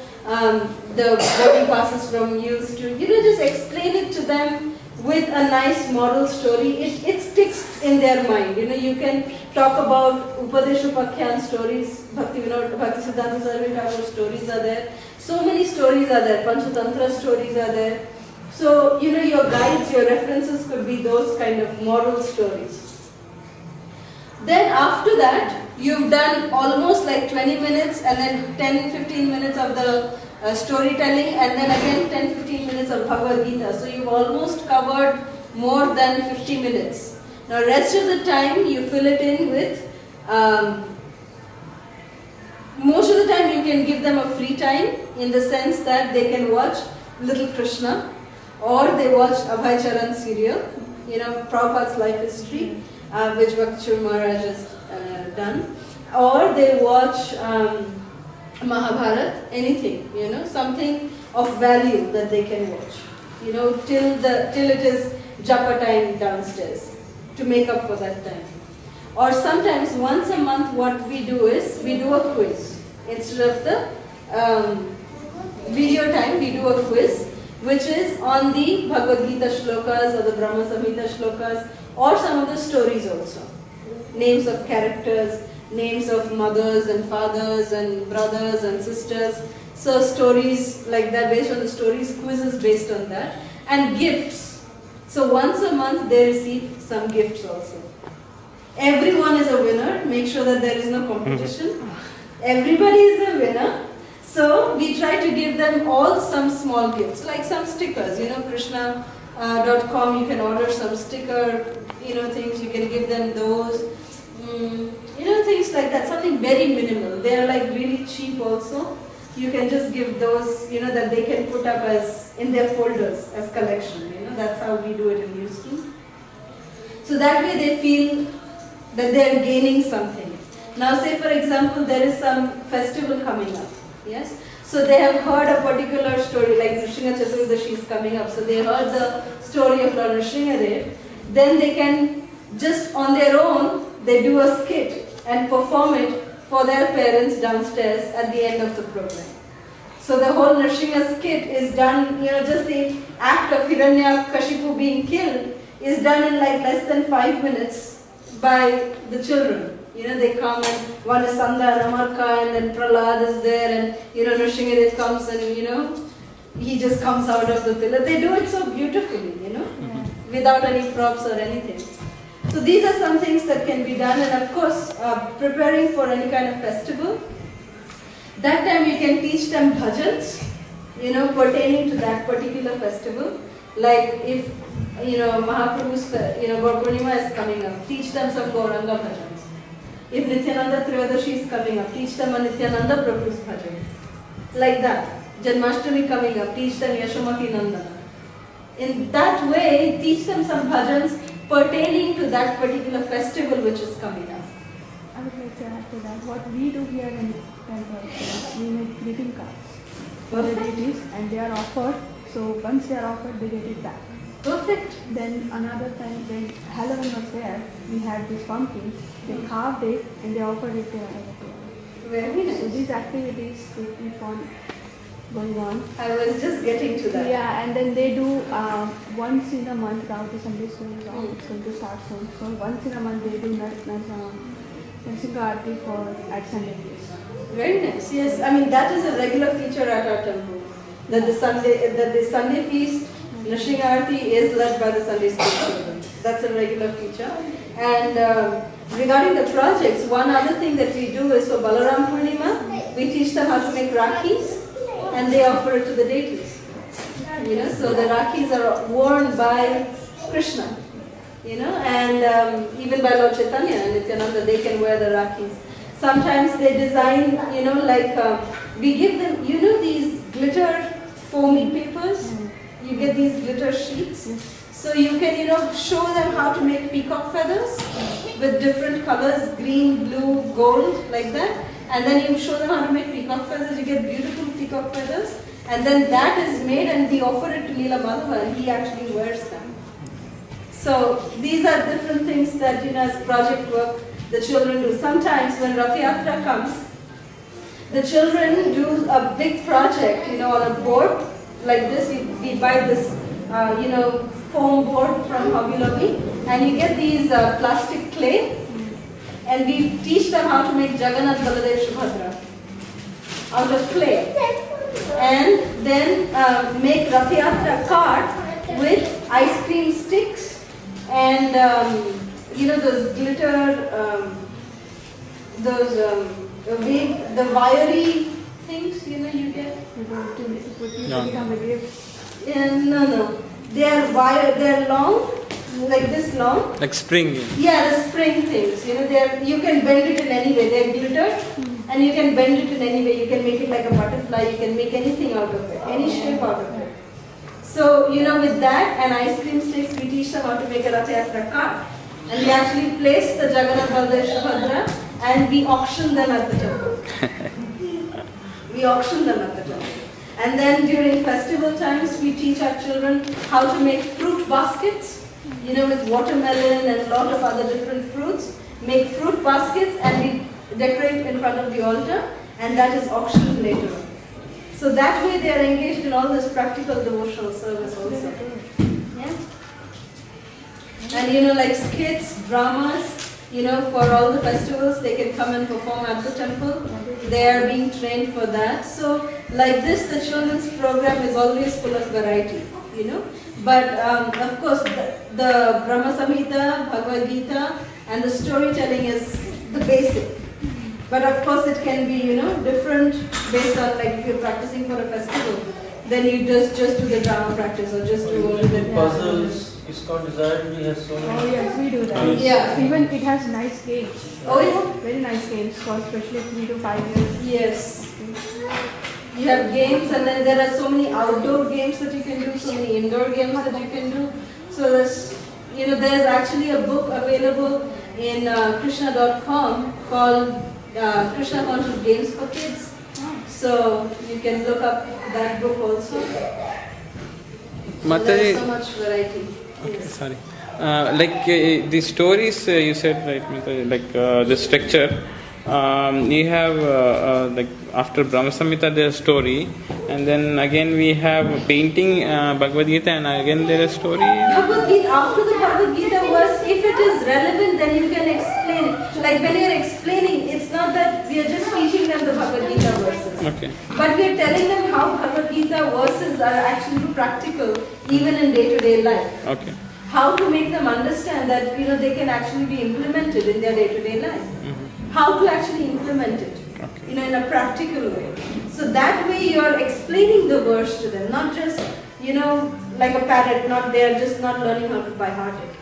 the body passes from use to, you know, just explain it to them with a nice moral story. It sticks in their mind. You know, you can talk about Upadeshopakyan stories, Bhakti Siddhanta Sarvabhauma Thakur stories are there. So many stories are there, Panchatantra stories are there. So, you know, your guides, your references could be those kind of moral stories. Then after that, you've done almost like 20 minutes and then 10-15 minutes of the storytelling, and then again 10-15 minutes of Bhagavad Gita. So you've almost covered more than 50 minutes. Now rest of the time you fill it in with, most of the time you can give them a free time in the sense that they can watch Little Krishna, or they watch Advaita Chandra serial, you know, Prabhupada's life history, which Bhakti Maharaj has done, or they watch Mahabharata, anything, you know, something of value that they can watch, you know, till it is japa time downstairs, to make up for that time. Or sometimes once a month what we do is, we do a quiz. Instead of the video time, we do a quiz, which is on the Bhagavad Gita shlokas or the Brahma Samhita shlokas, or some of the stories also. Names of characters, names of mothers and fathers and brothers and sisters. So stories like that, based on the stories, quizzes based on that. And gifts. So once a month they receive some gifts also. Everyone is a winner. Make sure that there is no competition. Everybody is a winner. So we try to give them all some small gifts, like some stickers, you know, Krishna.com, you can order some sticker, you know, things, you can give them those, you know, things like that, something very minimal. They are like really cheap also. You can just give those, you know, that they can put up as in their folders as collection, you know, that's how we do it in Houston. So that way they feel that they are gaining something. Now say for example, there is some festival coming up. Yes, so they have heard a particular story, like Nrsimha Chaturdashi is coming up, so they heard the story of Lord Nrsimhadev. Then they can just on their own, they do a skit and perform it for their parents downstairs at the end of the program. So the whole Nrsimha skit is done, you know, just the act of Hiranyakashipu being killed is done in like less than 5 minutes by the children. You know, they come and one is Sanda and Amarka, and then Prahlad is there, and you know, Nrsimhadev comes and you know, he just comes out of the pillar. They do it so beautifully, you know, without any props or anything. So these are some things that can be done, and of course, preparing for any kind of festival. That time you can teach them bhajans, you know, pertaining to that particular festival. Like if, you know, Mahaprabhu's, you know, Gaur Purnima is coming up, teach them some Gauranga bhajans. If Nityananda Triyadashi is coming up, teach them a Nityananda Prabhu's bhajan. Like that. Janmashtami coming up, teach them Yashomati Nandana. In that way, teach them some bhajans pertaining to that particular festival which is coming up. I would like to add to that. What we do here in temple is we make greeting cards for the deities, and they are offered. So once they are offered, they get it back. Perfect. Then another time when Halloween was there, we had these pumpkins. They carved it and they offered it to another people. Very nice. So these activities they keep on going on. I was just getting to that. Yeah, and then they do once in a month. Gauti Sunday school is going to start soon. So once in a month they do Narsingha Aarti for at Sunday days. Very nice. Yes, I mean that is a regular feature at our temple. That the Sunday feast, Nrsimha Aarti is led by the Sunday school children. That's a regular feature. And regarding the projects, one other thing that we do is for Balaram Purnima, we teach them how to make Rakhis and they offer it to the deities. So the Rakhis are worn by Krishna, and even by Lord Chaitanya and Nityananda, they can wear the Rakhis. Sometimes they design, we give them, these glitter foamy papers. You get these glitter sheets. So you can, show them how to make peacock feathers with different colors, green, blue, gold, like that. And then you show them how to make peacock feathers. You get beautiful peacock feathers. And then that is made and we offer it to Leela Madhava and he actually wears them. So these are different things that, as project work, the children do. Sometimes when Rath Yatra comes, the children do a big project, on a board like this. We buy this, foam board from Hobby Lobby, and you get these plastic clay, and we teach them how to make Jagannath, Baladev, Subhadra out of clay, and then make Rath Yatra cart with ice cream sticks and those glitter, the wiry things, you get. No. They are long, like this long. Like spring. Yeah, the spring things. You can bend it in any way. They're glittered, and you can bend it in any way. You can make it like a butterfly. You can make anything out of it, any shape out of it. So, with that and ice cream sticks, we teach them how to make a Rath Yatra cart. And we actually place the Jagannath, Baladev, Subhadra, and we auction them at the temple. And then during festival times, we teach our children how to make fruit baskets, with watermelon and a lot of other different fruits. Make fruit baskets and we decorate in front of the altar, and that is auctioned later on. So that way they are engaged in all this practical devotional service also. Yeah? And like skits, dramas, for all the festivals, they can come and perform at the temple. They are being trained for that. So, like this, the children's program is always full of variety, But, of course, the Brahma Samhita, Bhagavad Gita, and the storytelling is the basic. But, of course, it can be, different based on, like, if you're practicing for a festival, then you just do the drama practice or just do only the puzzles. ISKCON Desire has so many. Oh yes, we do that. Yeah. Even it has nice games. Oh yeah? Very nice games for especially 3 to 5 years. Yes. You have games, and then there are so many outdoor games that you can do, so many indoor games that you can do. So there's actually a book available in Krishna.com called Krishna Conscious Games for Kids. So you can look up that book also. Mataji, there's so much variety. Okay, yes. sorry. The stories you said, right, Mataji, the structure. You have after Brahma Samhita there's story, and then again we have painting Bhagavad Gita, and again there is story. Bhagavad Gita, after the Bhagavad Gita verse, if it is relevant, then you can explain it. Like when you are explaining, it's not that we are just teaching them the Bhagavad Gita verses. Okay. But we are telling them how Bhagavad Gita verses are actually practical, even in day-to-day life. Okay. How to make them understand that they can actually be implemented in their day-to-day life. Mm-hmm. How to actually implement it, okay. in a practical way. So that way you are explaining the verse to them, not just like a parrot. They are just not learning how to by heart it.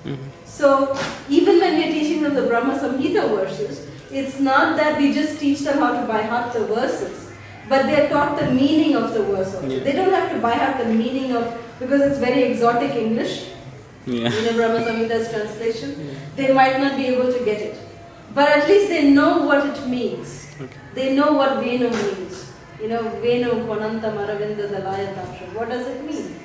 Mm-hmm. So even when we are teaching them the Brahma Samhita verses, it's not that we just teach them how to by heart the verses, but they are taught the meaning of the verse also. Yeah. They don't have to by heart the meaning of, because it's very exotic English. Yeah. Brahma Samhita's translation, they might not be able to get it. But at least they know what it means. Okay. They know what Venu means. Venu Kvananta Maravinda Dalayataksha. What does it mean?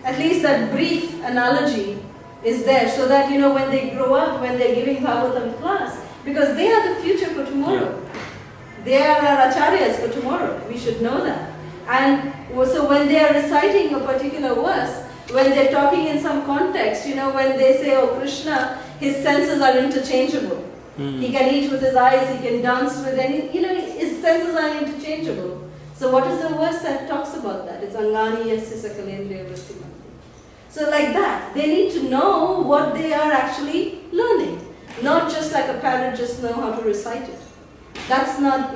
At least that brief analogy is there, so that when they grow up, when they're giving Bhagavatam class, because they are the future for tomorrow. Yeah. They are our acharyas for tomorrow. We should know that. And so when they are reciting a particular verse, when they're talking in some context, when they say, oh Krishna, his senses are interchangeable. He can eat with his eyes, he can dance with any, his senses are interchangeable. So what is the verse that talks about that? It's Angani Yasya Sakalendriya Vritti. So like that, they need to know what they are actually learning, not just like a parrot just know how to recite it. That's not,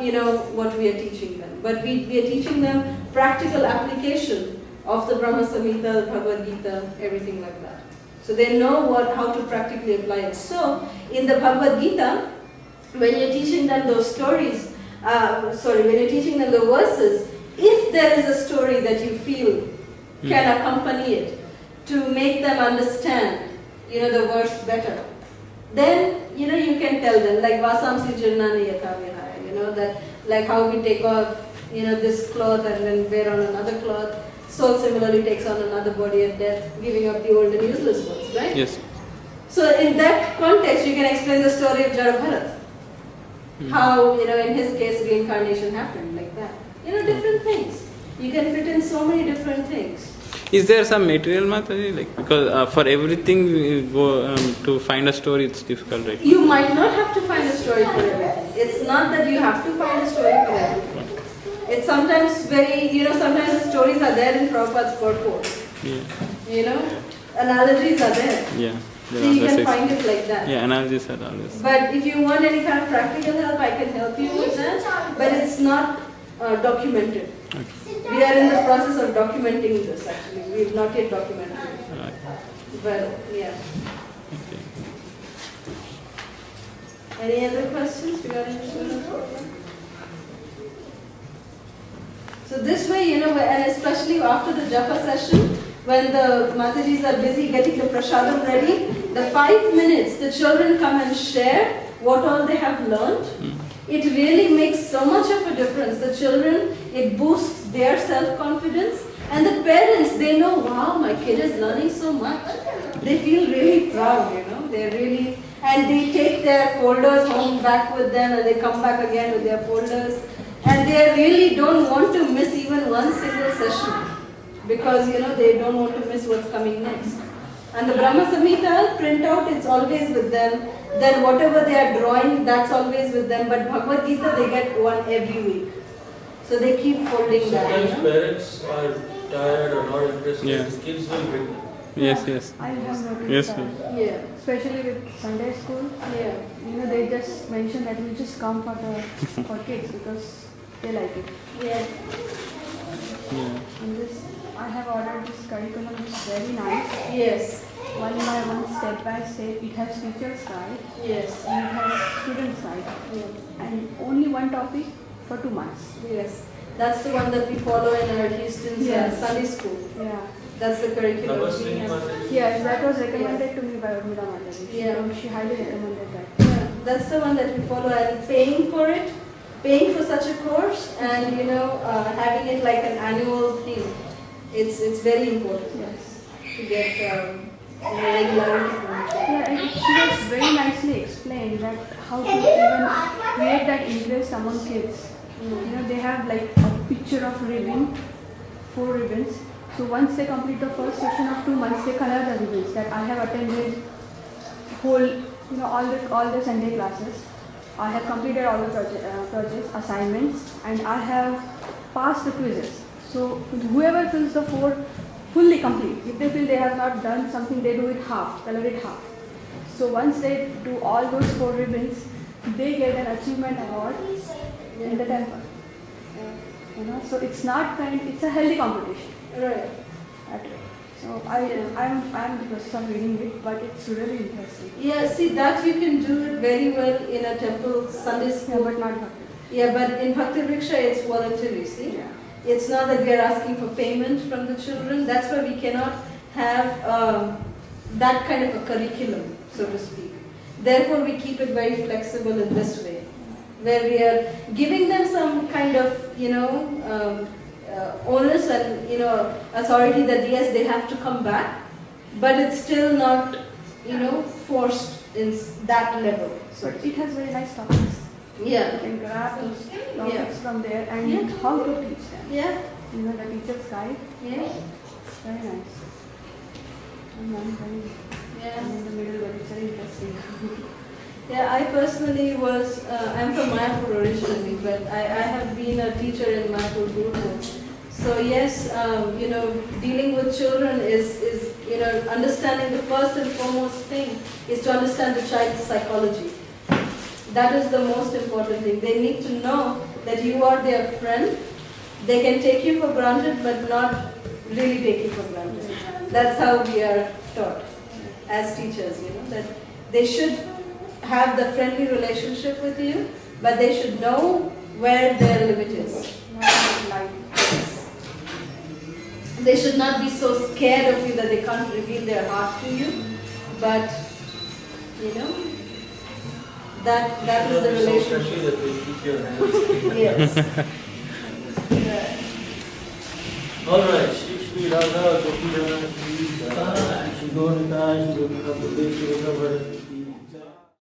what we are teaching them. But we are teaching them practical application of the Brahma Samhita, the Bhagavad Gita, everything like that. So they know how to practically apply it. So in the Bhagavad Gita, when you're teaching them those stories, when you're teaching them the verses, if there is a story that you feel can accompany it to make them understand, the verse better, then, you can tell them, like Vasamsi Jirnani Yatha Vihaya, that like how we take off, this cloth and then wear on another cloth. Soul similarly takes on another body at death, giving up the old and useless ones, right? Yes. So in that context, you can explain the story of Jara Bharat. How, in his case, reincarnation happened like that. Different things. You can fit in so many different things. Is there some material, Mataji? Like, because for everything we go to find a story, it's difficult, right? You might not have to find a story for everything. It's not that you have to find a story for everything. It's sometimes very, sometimes the stories are there in Prabhupada's purport. Yeah. Analogies are there. Yeah. So you can find it like that. Yeah, analogies are always. But if you want any kind of practical help, I can help you with that. But it's not documented. Okay. We are in the process of documenting this actually. We have not yet documented it. Right. But yeah. Okay. Any other questions regarding the student program? So this way, and especially after the japa session, when the Matajis are busy getting the prasadam ready, the 5 minutes the children come and share what all they have learned. It really makes so much of a difference. The children, it boosts their self-confidence, and the parents, they know, wow, my kid is learning so much. They feel really proud, they're really, and they take their folders home back with them, and they come back again with their folders, and they really don't want to miss even one single session, because, they don't want to miss what's coming next. And the Brahma Samhita printout, it's always with them. Then whatever they are drawing, that's always with them. But Bhagavad Gita, they get one every week. So they keep folding that. Sometimes parents are tired or not interested. Yeah. The kids will bring them. Yes. I have noticed Yes, that. Yeah. Especially with Sunday school. Yeah. They just mention that we just come for kids because they like it. Yeah. And I have ordered this curriculum. It's very nice. Yes. One by one, step by step. It has teacher's guide. Yes. And it has student's guide. Yeah. And only one topic for 2 months. Yes. That's the one that we follow in our Houston's Sunday school. Yeah. That's the curriculum. Yes, that was recommended to me by Advaita Chandra. Yeah. She highly recommended that. Yeah. That's the one that we follow, and paying for it, paying for such a course, and having it like an annual thing. It's very important. Yes. To get regularity. Yeah, and she has very nicely explained that how to even create that interest among kids. They have like a picture of ribbon, 4 ribbons. So once they complete the first session of 2 months, they color the ribbons. That I have attended whole, all the Sunday classes. I have completed all the projects, assignments, and I have passed the quizzes. So whoever fills the 4 fully complete. If they feel they have not done something, they do it half, color it half. So once they do all those 4 ribbons, they get an achievement award in the temple. So it's not it's a healthy competition. Right. That way. So I'm in the process of reading it, but it's really interesting. Yeah, see that you can do it very well in a temple Sunday school. Yeah, but not Bhakti. Yeah, but in Bhakti Vriksha it's voluntary, see? Yeah. It's not that we are asking for payment from the children. That's why we cannot have that kind of a curriculum, so to speak. Therefore, we keep it very flexible in this way, where we are giving them some kind of, onus and, authority that yes, they have to come back, but it's still not, forced in that level. So it has very nice topics. Yeah. You can grab those topics from there and how to teach them. Yeah. The teacher's guide. Yeah. It's very nice. And I'm in the middle, but it's very interesting. Yeah, I personally I'm from Mayapur originally, but I have been a teacher in Mayapur Gurukul. So yes, dealing with children is understanding the first and foremost thing is to understand the child's psychology. That is the most important thing. They need to know that you are their friend. They can take you for granted, but not really take you for granted. That's how we are taught as teachers, that they should have the friendly relationship with you, but they should know where their limit is. They should not be so scared of you that they can't reveal their heart to you, but that is the relationship. That they keep your hands. Yes. Alright, Shri Radha, Gopi Rana, Shri Gauri Nitai, Shri Gopi Rana,